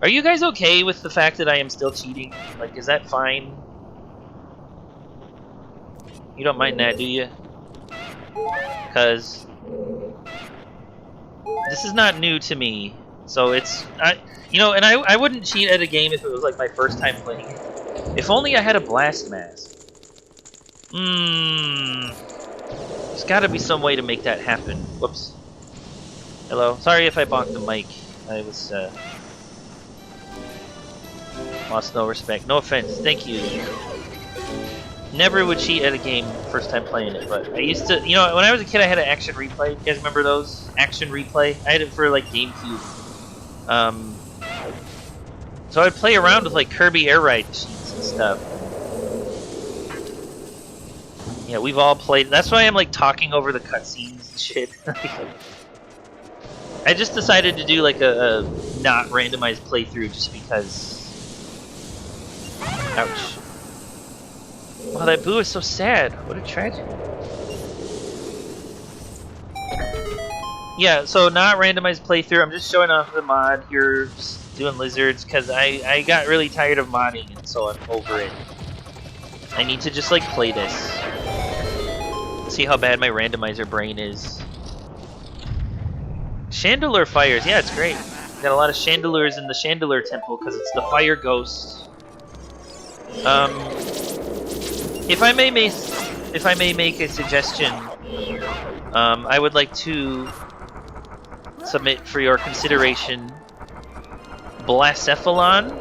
Are you guys okay with the fact that I am still cheating? Like, is that fine? You don't mind that, do you? Because this is not new to me. So it's... you know, and I wouldn't cheat at a game if it was like my first time playing it. If only I had a blast mask. There's gotta be some way to make that happen. Whoops. Hello. Sorry if I bonked the mic. I was, lost no respect. No offense. Thank you. Never would cheat at a game first time playing it, but I used to... You know, when I was a kid, I had an action replay. You guys remember those? Action replay? I had it for, like, GameCube. So I'd play around with, like, Kirby Air Ride cheats and stuff. Yeah, we've all played... That's why I'm, like, talking over the cutscenes and shit. I just decided to do, like, a not randomized playthrough just because... Ouch. Wow, that boo is so sad. What a tragedy. Yeah, so not randomized playthrough. I'm just showing off the mod here, just doing lizards, because I got really tired of modding, and so I'm over it. I need to just, like, play this. See how bad my randomizer brain is. Chandelier fires. Yeah, it's great. Got a lot of chandeliers in the Chandelier Temple, because it's the fire ghost. If I may make a suggestion, I would like to submit for your consideration Blacephalon.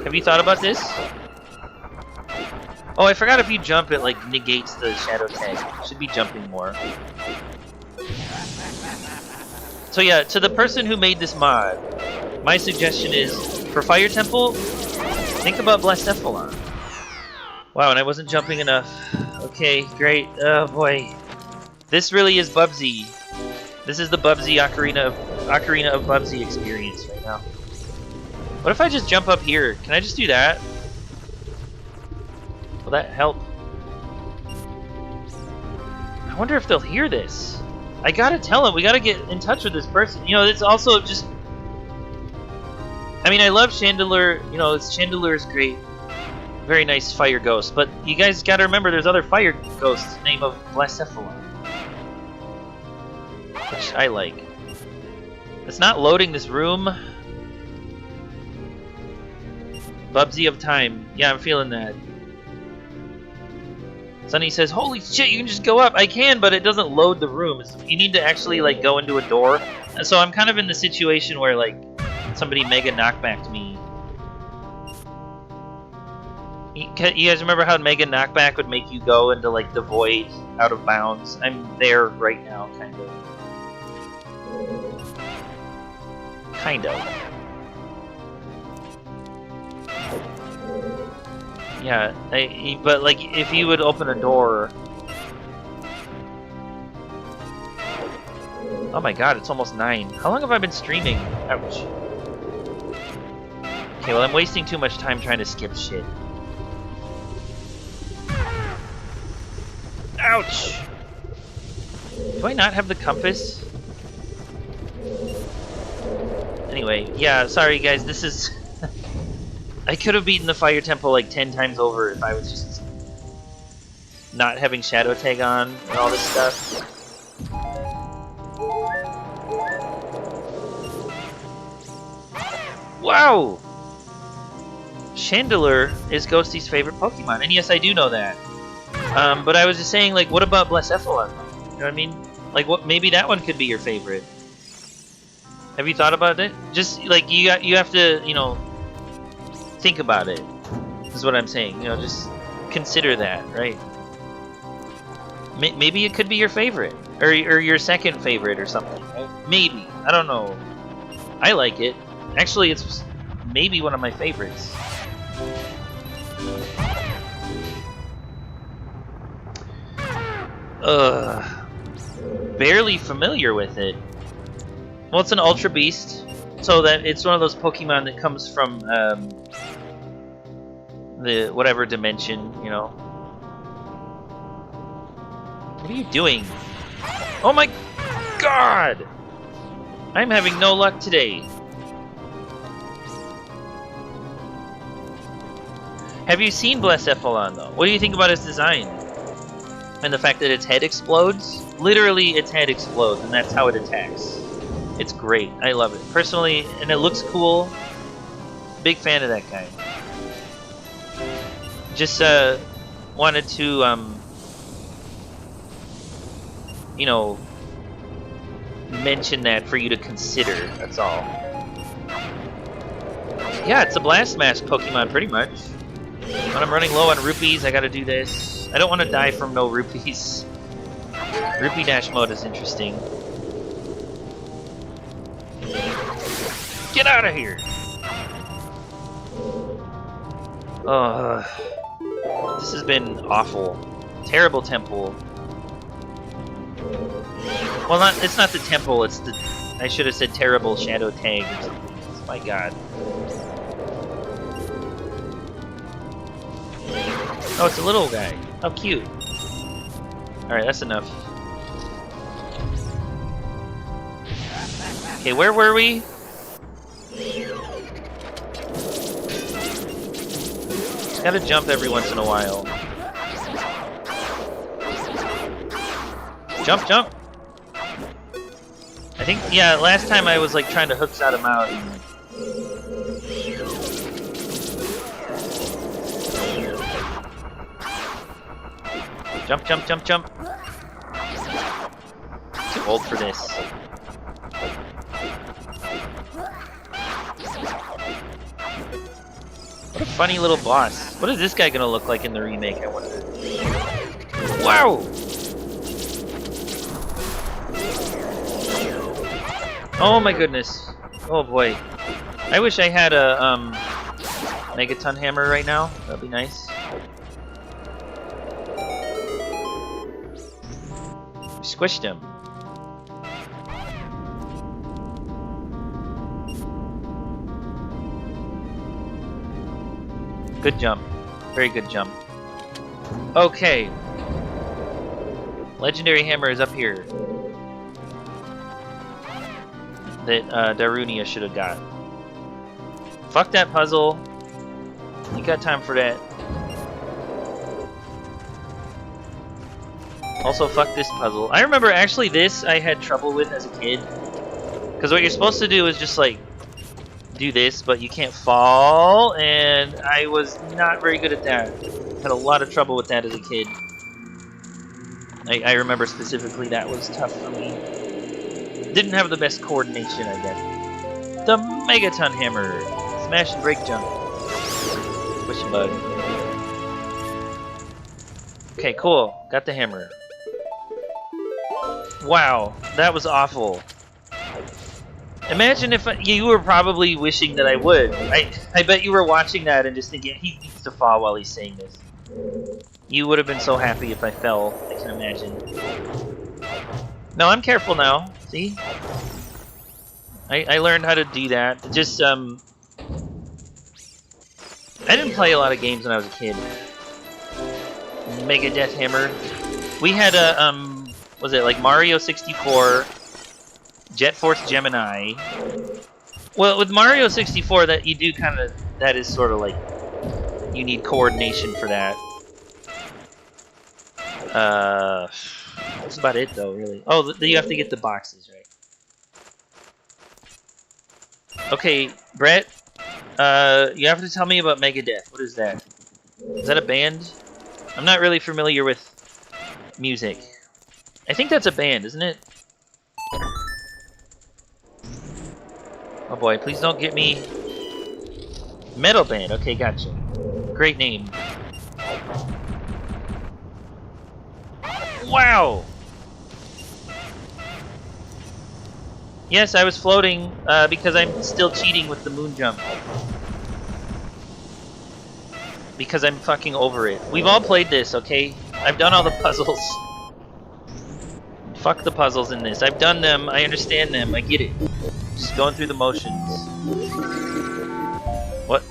Have you thought about this? Oh, I forgot if you jump, it like negates the shadow tag. Should be jumping more. So yeah, to the person who made this mod, my suggestion is, for Fire Temple, think about Blacephalon. Wow, and I wasn't jumping enough. Okay, great. Oh boy. This really is Bubsy. This is the Bubsy Ocarina of Bubsy experience right now. What if I just jump up here? Can I just do that? Will that help? I wonder if they'll hear this. I gotta tell him. We gotta get in touch with this person. You know, it's also just... I mean, I love Chandelure. You know, Chandelure's great. Very nice fire ghost. But you guys gotta remember there's other fire ghosts named of Blacephalon. Which I like. It's not loading this room. Bubsy of Time. Yeah, I'm feeling that. Sunny says, holy shit, you can just go up. I can, but it doesn't load the room. You need to actually, like, go into a door. And so I'm kind of in the situation where, like, somebody mega knockbacked me. You guys remember how mega knockback would make you go into, like, the void out of bounds? I'm there right now, kind of. Kind of. Yeah, but like if you would open a door. Oh my god, it's almost 9. How long have I been streaming? Ouch. Okay, well I'm wasting too much time trying to skip shit. Ouch! Do I not have the compass? Anyway, yeah, sorry guys, this is... I could have beaten the Fire Temple like 10 times over if I was just not having Shadow Tag on and all this stuff. Wow! Chandelure is Ghosty's favorite Pokemon, and yes, I do know that. But I was just saying, like, what about Blacephalon? You know what I mean? Like, what? Maybe that one could be your favorite. Have you thought about it? Just like you have to, you know, think about it. Is what I'm saying. You know, just consider that, right? Maybe it could be your favorite, or your second favorite, or something. Right? Maybe, I don't know. I like it. Actually, it's maybe one of my favorites. Barely familiar with it. Well, it's an Ultra Beast, so that it's one of those Pokemon that comes from the whatever dimension, you know. What are you doing? Oh my god! I'm having no luck today. Have you seen Blacephalon though? What do you think about its design? And the fact that its head explodes? Literally, its head explodes, and that's how it attacks. It's great. I love it. Personally, and it looks cool. Big fan of that guy. Just wanted to, you know, mention that for you to consider. That's all. Yeah, it's a Blast Mask Pokemon, pretty much. When I'm running low on rupees, I gotta do this. I don't want to die from no rupees. Rupee Dash mode is interesting. Get out of here! This has been awful. Terrible temple. Well, it's not the temple, it's the... I should have said terrible shadow tag or something. My god. Oh, it's a little guy. How cute. Alright, that's enough. Okay, where were we? Gotta jump every once in a while. Jump, jump! I think, yeah, last time I was like trying to hook shot him out. Jump, jump, jump, jump. Too old for this. What a funny little boss. What is this guy gonna look like in the remake, I wonder? Wow! Oh my goodness. Oh boy. I wish I had a Nate-a-thon hammer right now. That'd be nice. We squished him. Good jump. Very good jump. Okay. Legendary hammer is up here. That Darunia should have got. Fuck that puzzle. You got time for that. Also, fuck this puzzle. I remember actually this I had trouble with as a kid. Because what you're supposed to do is just like do this, but you can't fall, and I was not very good at that. Had a lot of trouble with that as a kid. I remember specifically that was tough for me. Didn't have the best coordination, I guess. The Megaton Hammer! Smash and break jump. Push bug. Okay, cool. Got the hammer. Wow, that was awful. Imagine if you were probably wishing that I would. I bet you were watching that and just thinking, he needs to fall while he's saying this. You would have been so happy if I fell, I can imagine. No, I'm careful now. See? I learned how to do that. Just, I didn't play a lot of games when I was a kid. Mega Death Hammer. We had a, was it like Mario 64, Jet Force Gemini. Well, with Mario 64, that you do kind of, that is sort of like, you need coordination for that. That's about it though, really. Oh, you have to get the boxes, right? Okay, Brett, you have to tell me about Megadeth. What is that? Is that a band? I'm not really familiar with music. I think that's a band, isn't it? Oh boy, please don't get me... Metal band, okay, gotcha. Great name. Wow! Yes, I was floating because I'm still cheating with the moon jump. Because I'm fucking over it. We've all played this, okay? I've done all the puzzles. Fuck the puzzles in this. I've done them, I understand them, I get it. Just going through the motions. What?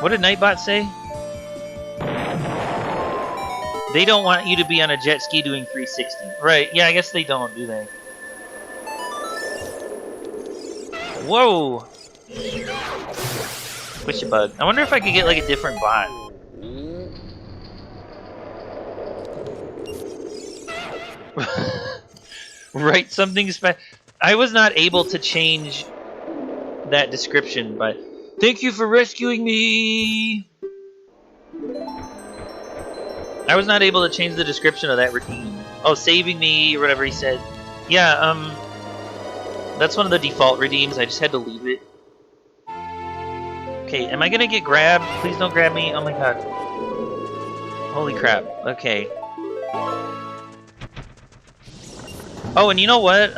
What did Nightbot say? They don't want you to be on a jet ski doing 360. Right, yeah, I guess they don't, do they? Whoa! Squish a bug. I wonder if I could get like a different bot. Write something special. I was not able to change that description, but thank you for rescuing me! I was not able to change the description of that redeem. Oh, saving me, or whatever he said. Yeah, that's one of the default redeems. I just had to leave it. Okay, am I gonna get grabbed? Please don't grab me. Oh my god. Holy crap. Okay. Oh, and you know what?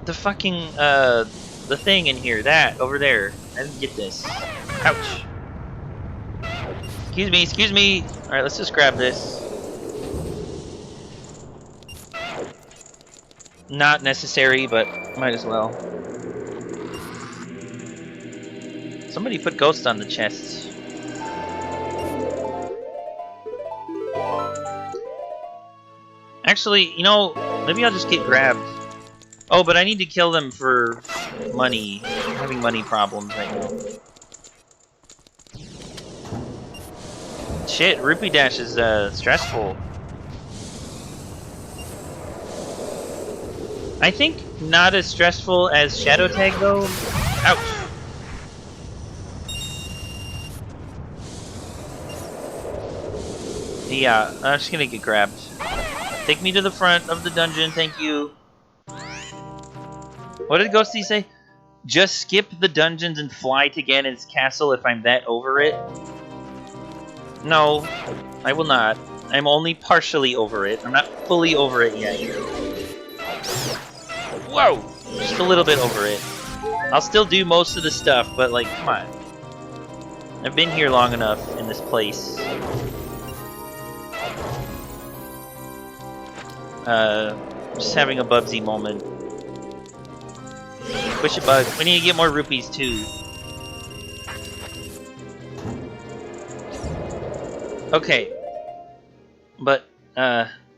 The fucking, the thing in here, that, over there. I didn't get this. Ouch. Excuse me, excuse me! Alright, let's just grab this. Not necessary, but might as well. Somebody put Ghost on the chest. Actually, you know, maybe I'll just get grabbed. Oh, but I need to kill them for money. I'm having money problems right now. Shit, Rupee Dash is stressful. I think not as stressful as Shadow Tag though. Ouch. Yeah, I'm just gonna get grabbed. Take me to the front of the dungeon, thank you. What did Ghosty say? Just skip the dungeons and fly to Ganon's castle if I'm that over it? No, I will not. I'm only partially over it. I'm not fully over it yet. Whoa! Just a little bit over it. I'll still do most of the stuff, but like, come on. I've been here long enough in this place. Just having a Bubsy moment. Push a bug. We need to get more rupees too. Okay. But,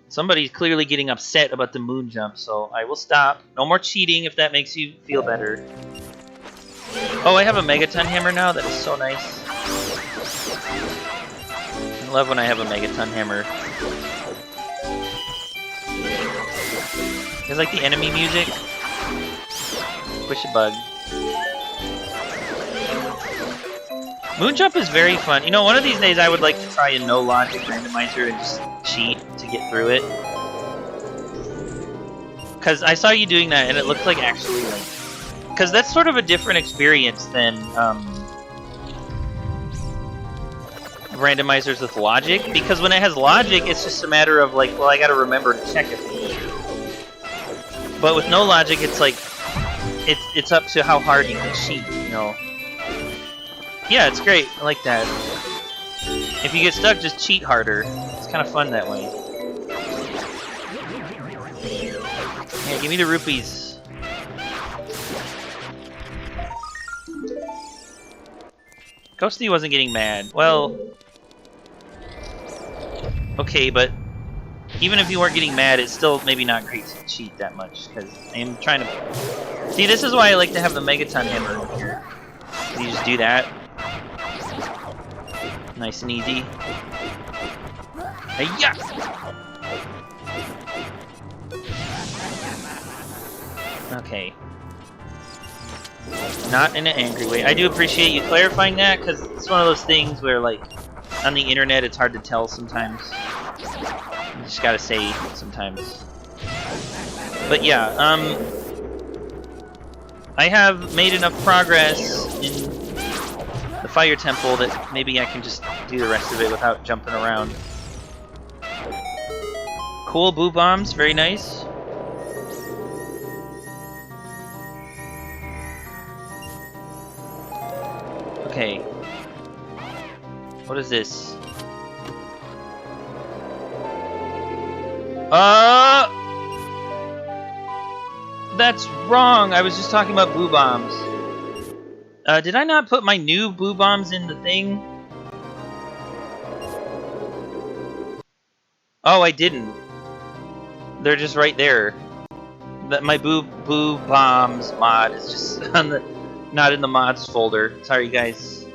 somebody's clearly getting upset about the moon jump, so I will stop. No more cheating if that makes you feel better. Oh, I have a Megaton hammer now? That is so nice. I love when I have a Megaton hammer. You guys like the enemy music? Push a bug. Moon jump is very fun. You know, one of these days I would like to try a no logic randomizer and just cheat to get through it. Because I saw you doing that and it looked like actually like... Because that's sort of a different experience than randomizers with logic. Because when it has logic, it's just a matter of like, well, I gotta remember to check it. But with no logic, it's like, it's up to how hard you can cheat, you know. Yeah, it's great. I like that. If you get stuck, just cheat harder. It's kind of fun that way. Yeah, give me the rupees. Ghosty wasn't getting mad. Well... Okay, but... Even if you weren't getting mad, it's still maybe not great to cheat that much, because I am trying to... See, this is why I like to have the Megaton hammer in here. You just do that. Nice and easy. Hey-ya! Okay. Not in an angry way. I do appreciate you clarifying that, because it's one of those things where, like, on the internet it's hard to tell sometimes. You just gotta say sometimes. But yeah, I have made enough progress in the fire temple that maybe I can just do the rest of it without jumping around. Cool boo bombs, very nice. Okay. What is this? That's wrong. I was just talking about boo bombs. Did I not put my new boo bombs in the thing? Oh, I didn't. They're just right there. My boo bombs mod is just on the, not in the mods folder. Sorry, guys.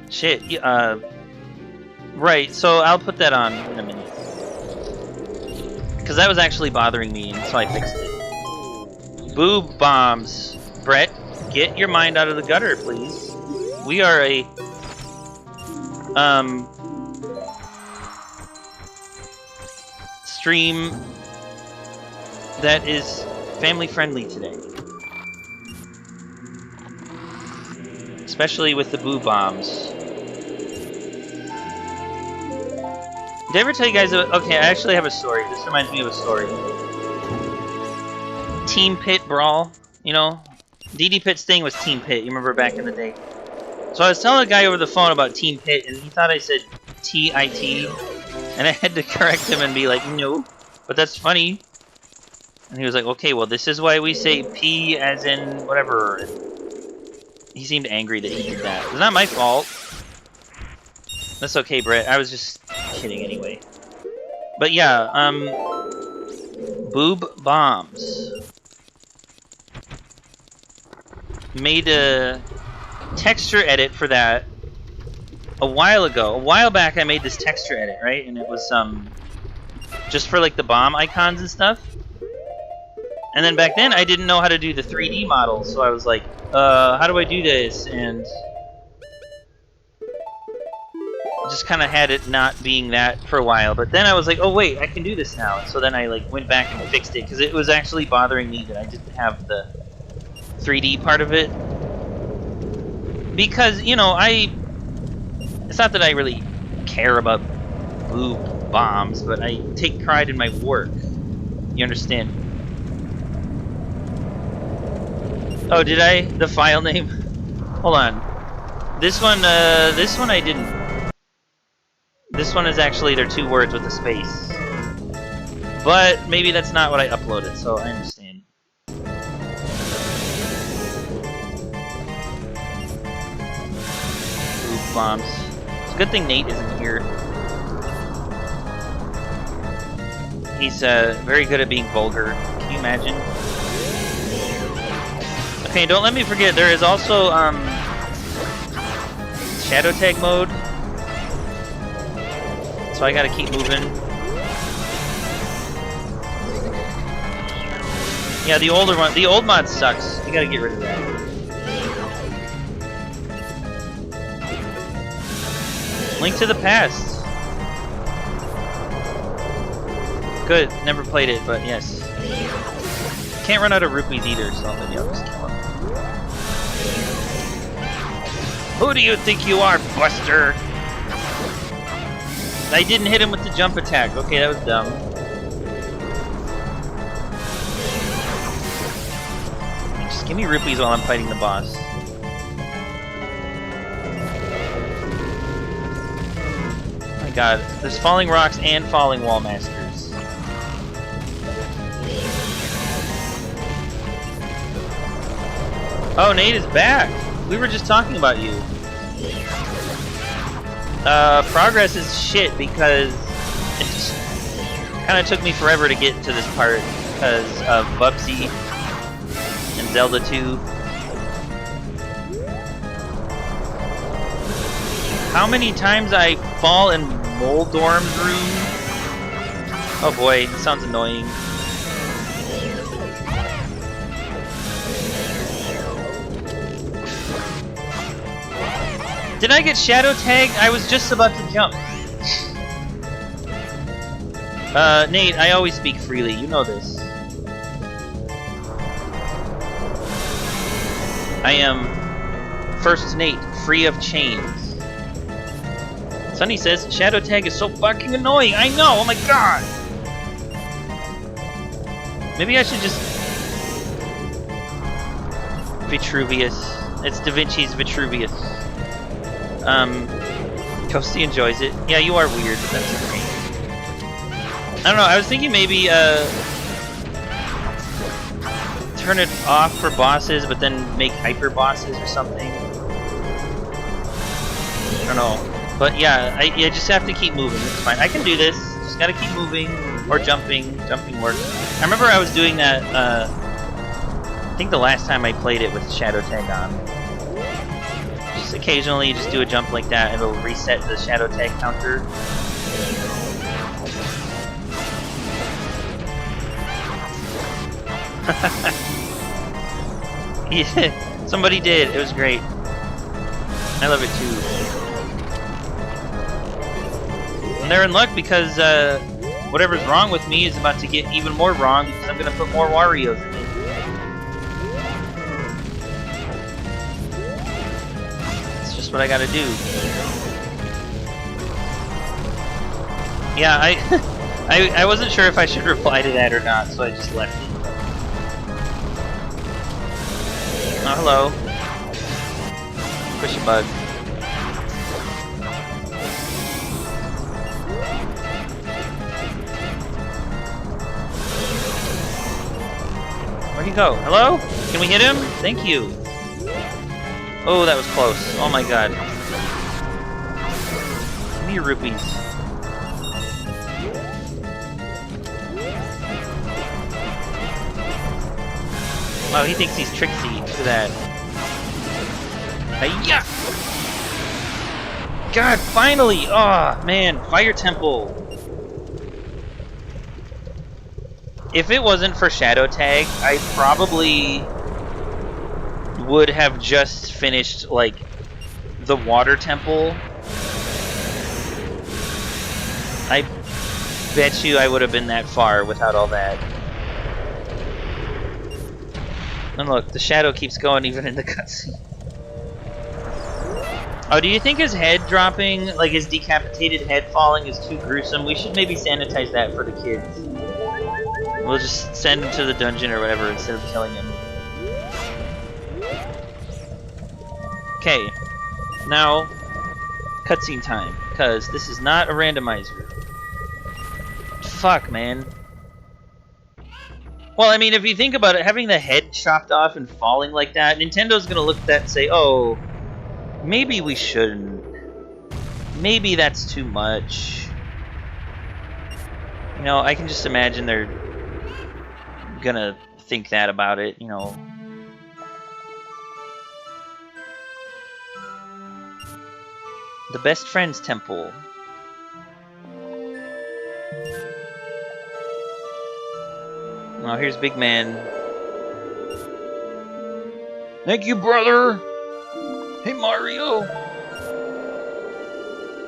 Shit. Right. So I'll put that on in a minute. Because that was actually bothering me, and so I fixed it. Boob bombs. Brett, get your mind out of the gutter, please. We are a... stream that is family-friendly today. Especially with the boo bombs. Did I ever tell you guys about... Okay, I actually have a story. This reminds me of a story. Team Pit Brawl, you know? DD Pit's thing was Team Pit, you remember back in the day. So I was telling a guy over the phone about Team Pit, and he thought I said T-I-T. And I had to correct him and be like, no, but that's funny. And he was like, okay, well, this is why we say P as in whatever. And he seemed angry that he did that. It's not my fault. That's okay, Brett. I was just kidding anyway. But yeah, boob bombs. Made a texture edit for that a while ago. A while back I made this texture edit, right? And it was just for like the bomb icons and stuff. And then back then, I didn't know how to do the 3D models, so I was like, how do I do this? And just kind of had it not being that for a while. But then I was like, oh wait, I can do this now. And so then I like went back and fixed it because it was actually bothering me that I didn't have the 3D part of it. Because, you know, it's not that I really care about boob bombs, but I take pride in my work. You understand? Oh, did I? The file name? Hold on. This one I didn't. This one is actually, they're 2 words with a space. But maybe that's not what I uploaded, so I understand. Ooh, bombs. It's a good thing Nate isn't here. He's very good at being vulgar. Can you imagine? Okay, don't let me forget, there is also shadow tag mode. So I gotta keep moving. Yeah, the older one, the old mod sucks. You gotta get rid of that. Link to the Past. Good, never played it, but yes. Can't run out of rupees either, so maybe I'll just kill him. Who do you think you are, Buster? I didn't hit him with the jump attack. Okay, that was dumb. Just give me rupees while I'm fighting the boss. Oh my god, there's falling rocks and falling wall masters. Oh, Nate is back! We were just talking about you. Progress is shit because it just kind of took me forever to get to this part because of Bubsy and Zelda 2. How many times I fall in Moldorm's room? Oh boy, this sounds annoying. Did I get shadow tagged? I was just about to jump. Nate, I always speak freely. You know this. I am First Nate, free of chains. Sunny says, shadow tag is so fucking annoying. I know, oh my god. Maybe I should just... Vitruvius. It's Da Vinci's Vitruvius. Ghosty enjoys it. Yeah, you are weird, but that's okay. I don't know, I was thinking maybe, turn it off for bosses, but then make hyper bosses or something. I don't know. But yeah, I just have to keep moving, it's fine. I can do this, just gotta keep moving, or jumping. Jumping works. I remember I was doing that, I think the last time I played it with shadow tag on. Occasionally you just do a jump like that and it'll reset the shadow tag counter. Yeah, somebody did. It was great. I love it too. And they're in luck because whatever's wrong with me is about to get even more wrong because I'm going to put more Wario's in it. What I gotta do. Yeah, I wasn't sure if I should reply to that or not, so I just left it. Oh, hello. Push a bug. Where'd he go? Hello? Can we hit him? Thank you. Oh, that was close. Oh my god. Give me your rupees. Wow, he thinks he's tricksy. Look at that. Hiya! God, finally! Oh, man. Fire Temple. If it wasn't for Shadow Tag, I probably would have just finished, like, the water temple. I bet you I would have been that far without all that. And look, the shadow keeps going even in the cutscene. Oh, do you think his head dropping, like his decapitated head falling, is too gruesome? We should maybe sanitize that for the kids. We'll just send him to the dungeon or whatever instead of killing him. Okay, now cutscene time, because this is not a randomizer. Fuck, man. Well, I mean, if you think about it, having the head chopped off and falling like that, Nintendo's gonna look at that and say, oh, maybe we shouldn't. Maybe that's too much. You know, I can just imagine they're gonna think that about it, you know. The Best Friends Temple. Oh, here's Big Man. Thank you, brother! Hey, Mario!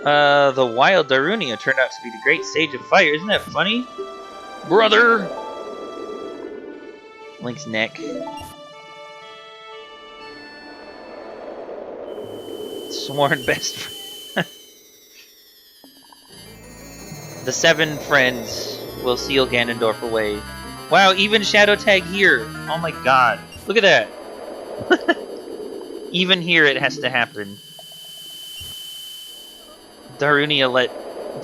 The wild Darunia turned out to be the great sage of fire. Isn't that funny? Brother! Link's neck. Sworn best friend. The 7 friends will seal Ganondorf away. Wow, even Shadow Tag here. Oh my god. Look at that. Even here it has to happen. Darunia let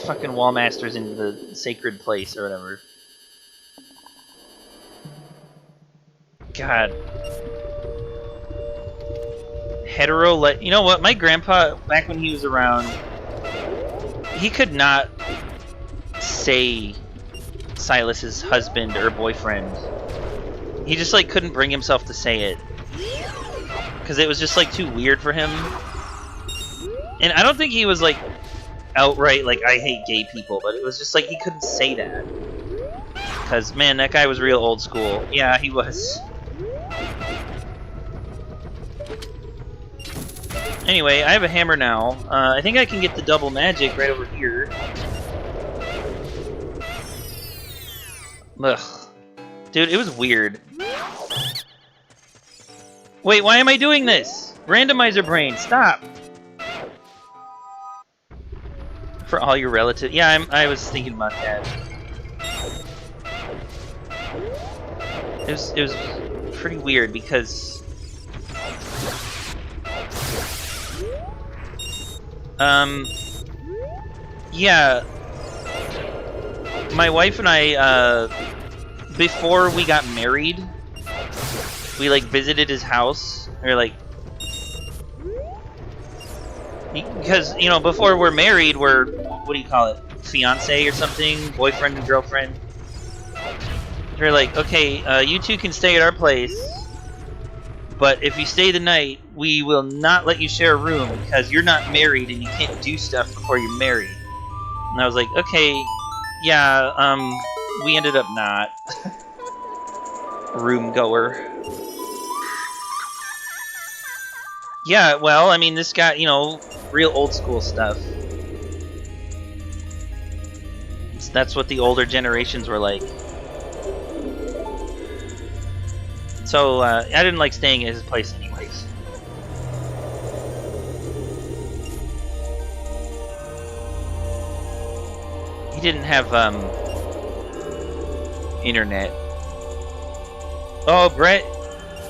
fucking Wallmasters into the sacred place or whatever. God. Hetero let... You know what? My grandpa, back when he was around, he could not say Silas's husband or boyfriend. He just, like, couldn't bring himself to say it. Because it was just, like, too weird for him. And I don't think he was, like, outright, like, I hate gay people, but it was just, like, he couldn't say that. Because, man, that guy was real old school. Yeah, he was. Anyway, I have a hammer now. I think I can get the double magic right over here. Ugh. Dude, it was weird. Wait, why am I doing this? Randomizer brain, stop! For all your relatives. Yeah, I was thinking about that. It was pretty weird because... yeah. My wife and I, before we got married, we, like, visited his house. Or, like... Because, you know, before we're married, we're... What do you call it? Fiancé or something? Boyfriend and girlfriend? We're like, okay, you two can stay at our place, but if you stay the night, we will not let you share a room because you're not married and you can't do stuff before you're married. And I was like, okay, yeah, we ended up not. Room goer. Yeah, well, I mean, this guy, you know, real old school stuff. That's what the older generations were like. So, I didn't like staying at his place anyways. He didn't have, internet. Oh, Brett.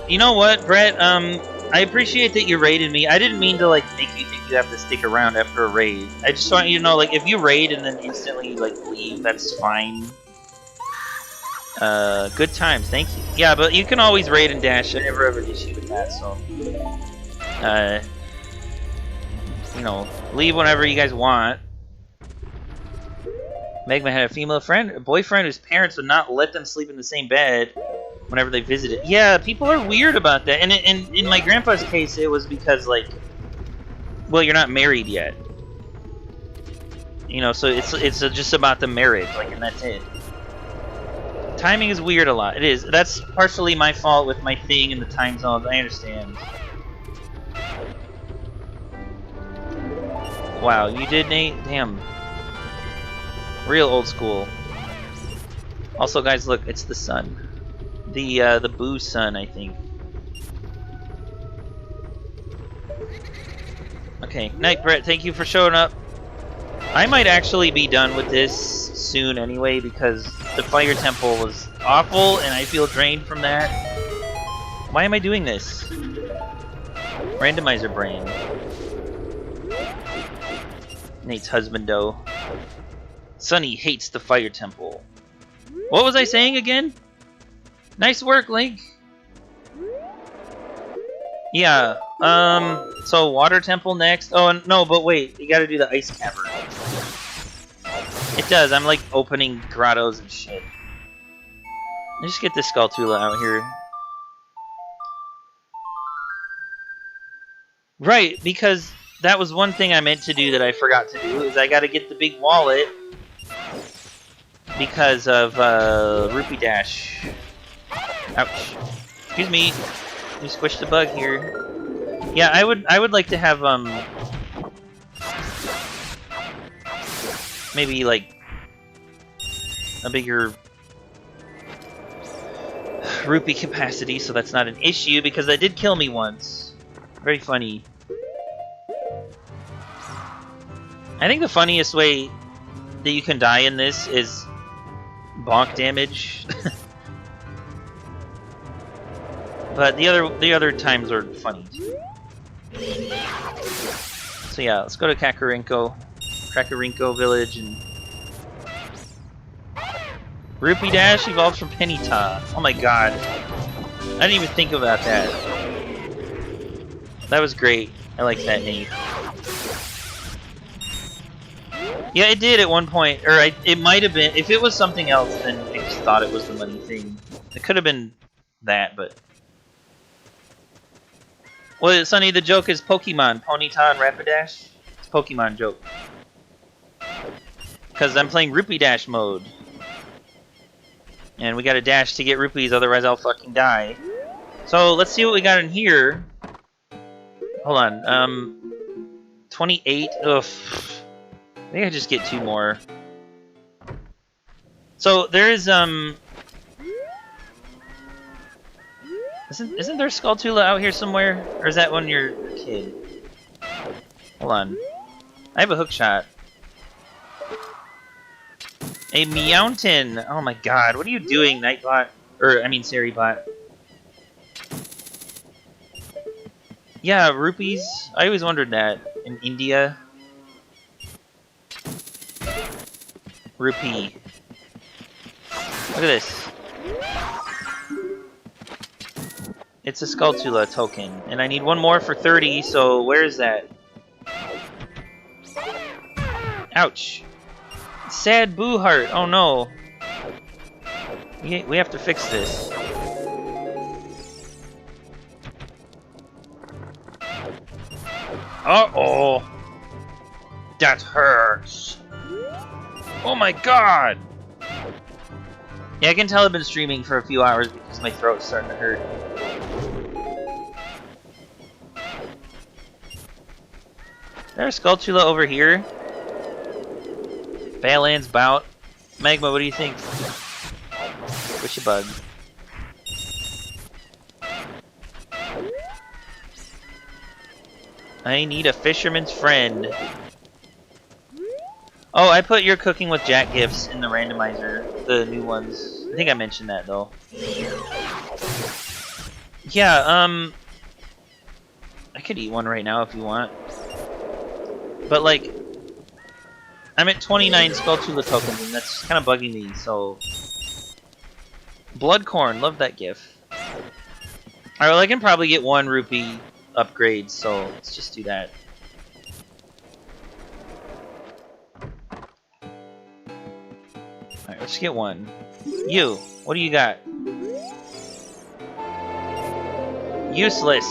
You know what, Brett? I appreciate that you raided me. I didn't mean to, like, make you think you have to stick around after a raid. I just want you to know, like, if you raid and then instantly, like, leave, that's fine. Good times, thank you. Yeah, but you can always raid and dash. I never have an issue with that, so... you know, leave whenever you guys want. Megman had a boyfriend whose parents would not let them sleep in the same bed whenever they visited. Yeah, people are weird about that. And in my grandpa's case, it was because, like... Well, you're not married yet. You know, so it's just about the marriage, like, and that's it. Timing is weird a lot. It is. That's partially my fault with my thing in the time zones. I understand. Wow, you did, Nate? Damn. Real old school. Also, guys, look, it's the sun. The Boo sun, I think. Okay, Night Brett, thank you for showing up. I might actually be done with this soon anyway, because the Fire Temple was awful, and I feel drained from that. Why am I doing this? Randomizer brain. Nate's husbando. Sunny hates the Fire Temple. What was I saying again? Nice work, Link. Yeah, so Water Temple next. Oh, no, but wait, you gotta do the Ice Cavern. It does, I'm like opening grottos and shit. Let's just get this Skulltula out here. Right, because that was one thing I meant to do that I forgot to do, is I gotta get the big wallet because of, Rupee Dash. Ouch. Excuse me. We squished the bug here. Yeah, I would like to have maybe like a bigger rupee capacity, so that's not an issue because that did kill me once. Very funny. I think the funniest way that you can die in this is bonk damage. But the other times are funny too. So yeah, let's go to Kakarinko village and Rupee Dash evolves from Penny-ta. Oh my god. I didn't even think about that. That was great. I like that name. Yeah, it did at one point. Or it might have been. If it was something else, then I just thought it was the money thing. It could have been that, but... Well, Sonny, the joke is Pokemon. Ponyta and Rapidash. It's a Pokemon joke. Because I'm playing Rupee Dash mode. And we gotta dash to get rupees, otherwise I'll fucking die. So, let's see what we got in here. Hold on, 28? Ugh. I think I just get 2 more. So, there is, Isn't there Skulltula out here somewhere? Or is that when you're a kid? Hold on. I have a hook shot. A Meowton! Oh my god, what are you doing, Nightbot? Or, I mean, Seribot. Yeah, rupees. I always wondered that. In India. Rupee. Look at this. It's a Skulltula token. And I need 1 more for 30, so where is that? Ouch. Sad Boo Heart. Oh no. We have to fix this. Uh-oh. That hurts. Oh my god. Yeah, I can tell I've been streaming for a few hours because my throat's starting to hurt. There's Skulltula over here. Balan's Bout. Magma, what do you think? Wish a bug. I need a fisherman's friend. Oh, I put your cooking with Jack gifts in the randomizer. The new ones. I think I mentioned that, though. Yeah, I could eat one right now if you want. But, like, I'm at 29 Skulltula tokens, and that's kind of bugging me, so... Bloodcorn, love that gif. Alright, well, I can probably get 1 rupee upgrade, so let's just do that. Alright, let's get 1. You, what do you got? Useless.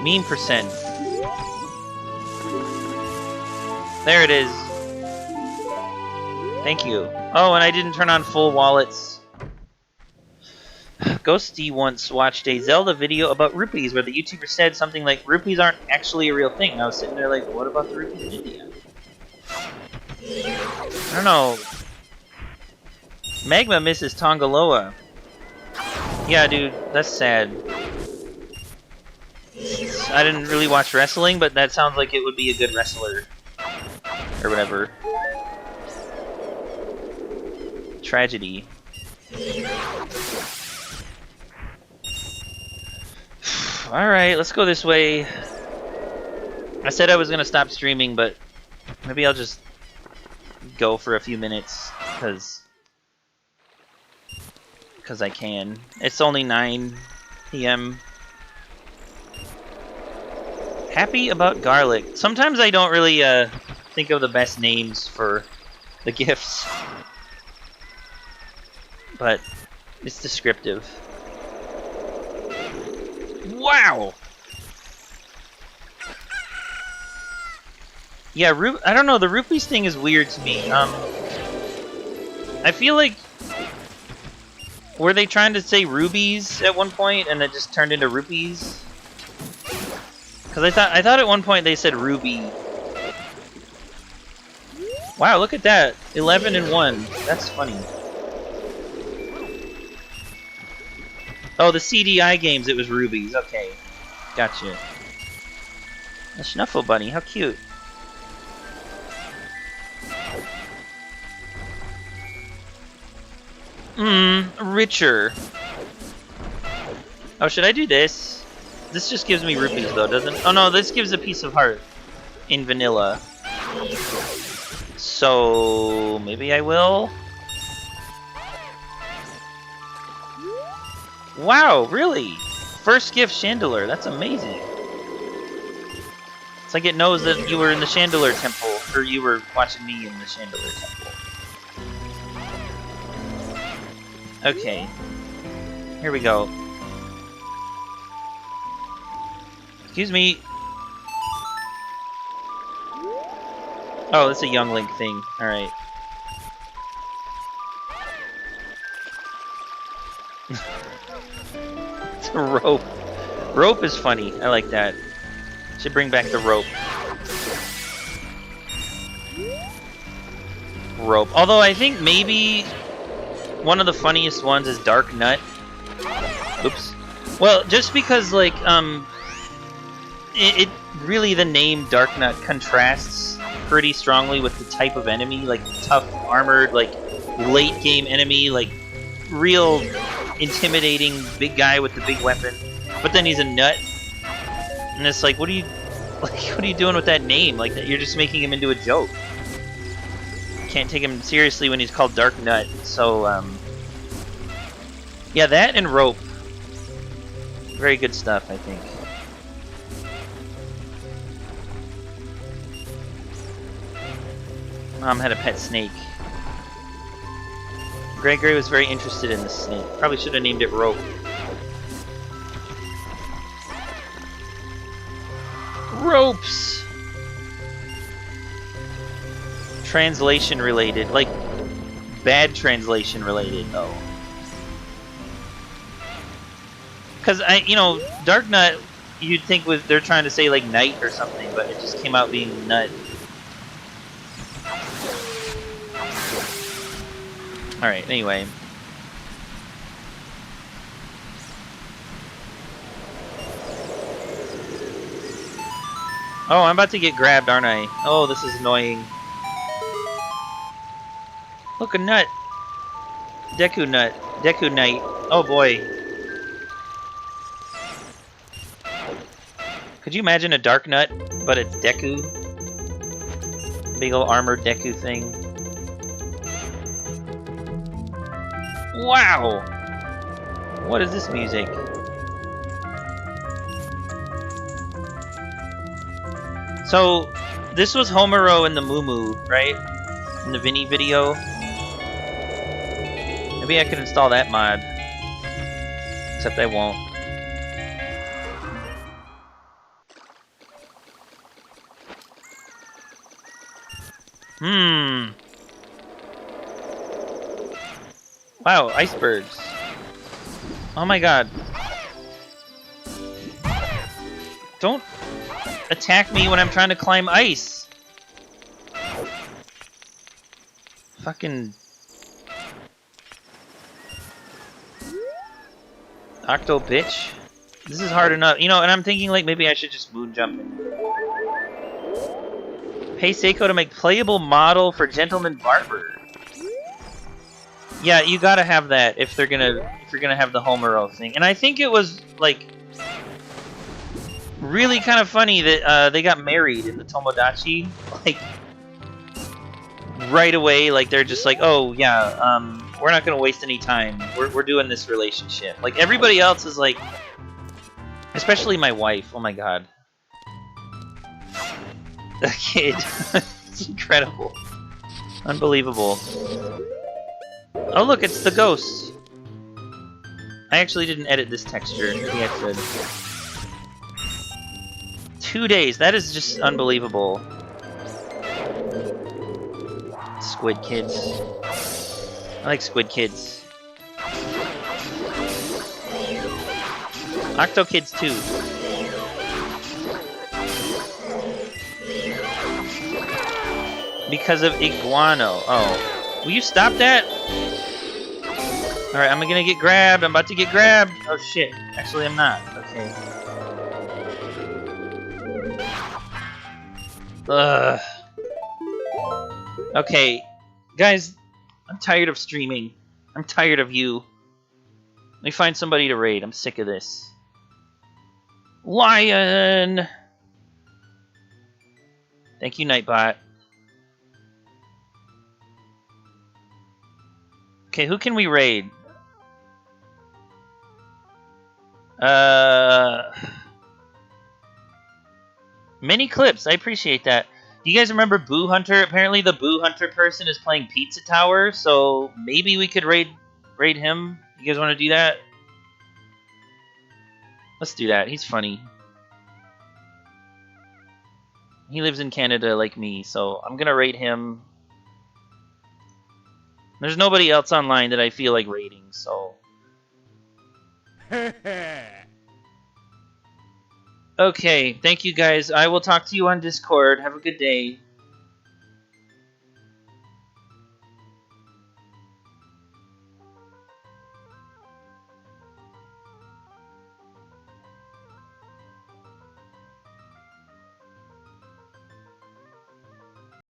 Meme percent. There it is. Thank you. Oh, and I didn't turn on full wallets. Ghosty once watched a Zelda video about rupees where the YouTuber said something like, rupees aren't actually a real thing. And I was sitting there like, what about the rupees in India? I don't know. Magma misses Tongaloa. Yeah, dude, that's sad. I didn't really watch wrestling, but that sounds like it would be a good wrestler. Or whatever. Tragedy. Alright, let's go this way. I said I was gonna stop streaming, but maybe I'll just go for a few minutes, because I can. It's only 9 p.m. Happy about garlic. Sometimes I don't really think of the best names for the gifts, but it's descriptive. Wow! Yeah, I don't know, the rupees thing is weird to me. I feel like... Were they trying to say rubies at one point, and it just turned into rupees? Because I thought at one point they said ruby. Wow, look at that. 11 and 1. That's funny. Oh, the CDI games, it was rubies. Okay. Gotcha. A Snuffle Bunny, how cute. Richer. Oh, should I do this? This just gives me rupees, though, doesn't it? Oh, no, this gives a piece of heart in vanilla. So, maybe I will? Wow, really? First gift Chandelier, that's amazing. It's like it knows that you were in the Chandelier Temple, or you were watching me in the Chandelier Temple. Okay. Here we go. Excuse me. Oh, that's a Young Link thing. Alright. It's a rope. Rope is funny. I like that. Should bring back the rope. Rope. Although I think maybe one of the funniest ones is Dark Nut. Oops. Well, just because, like, it really, the name Dark Nut contrasts pretty strongly with the type of enemy, like tough, armored, like late game enemy, like real intimidating big guy with the big weapon. But then he's a nut, and it's like, what are you doing with that name? Like, you're just making him into a joke. Can't take him seriously when he's called Dark Nut. So, yeah, that and Rope. Very good stuff, I think. Mom had a pet snake. Gregory was very interested in the snake. Probably should have named it Rope. Ropes! Translation related. Like, bad translation related, though. Because, Dark Nut, you'd think they're trying to say, like, night or something, but it just came out being nut. Alright, anyway. Oh, I'm about to get grabbed, aren't I? Oh, this is annoying. Look, a nut. Deku Nut. Deku Knight. Oh boy. Could you imagine a Dark Nut, but it's Deku? Big ol' armored Deku thing. Wow! What is this music? So, this was Homero and the Moo, right? In the Vinny video. Maybe I could install that mod. Except I won't. Wow, icebergs. Oh my god. Don't attack me when I'm trying to climb ice. Fucking... Octo bitch. This is hard enough. You know, and I'm thinking like maybe I should just moon jump in. Pay Seiko to make playable model for Gentleman Barber. Yeah, you gotta have that if you're gonna have the Homero thing. And I think it was like really kind of funny that they got married in the Tomodachi. Like right away, like they're just like, oh yeah, we're not gonna waste any time. We're doing this relationship. Like everybody else is like, especially my wife. Oh my god, the kid, it's incredible, unbelievable. Oh look, it's the ghost. I actually didn't edit this texture. Yeah, I could. 2 days. That is just unbelievable. Squid Kids. I like Squid Kids. Octo Kids too. Because of Iguano. Oh. Will you stop that? Alright, I'm gonna get grabbed. I'm about to get grabbed. Oh shit. Actually, I'm not. Okay. Ugh. Okay. Guys, I'm tired of streaming. I'm tired of you. Let me find somebody to raid. I'm sick of this. Lion! Thank you, Nightbot. Okay, who can we raid? Many clips. I appreciate that. Do you guys remember Boo Hunter? Apparently the Boo Hunter person is playing Pizza Tower, so maybe we could raid him. You guys want to do that? Let's do that. He's funny. He lives in Canada like me, so I'm gonna raid him. There's nobody else online that I feel like raiding, so... Okay, thank you guys. I will talk to you on Discord. Have a good day.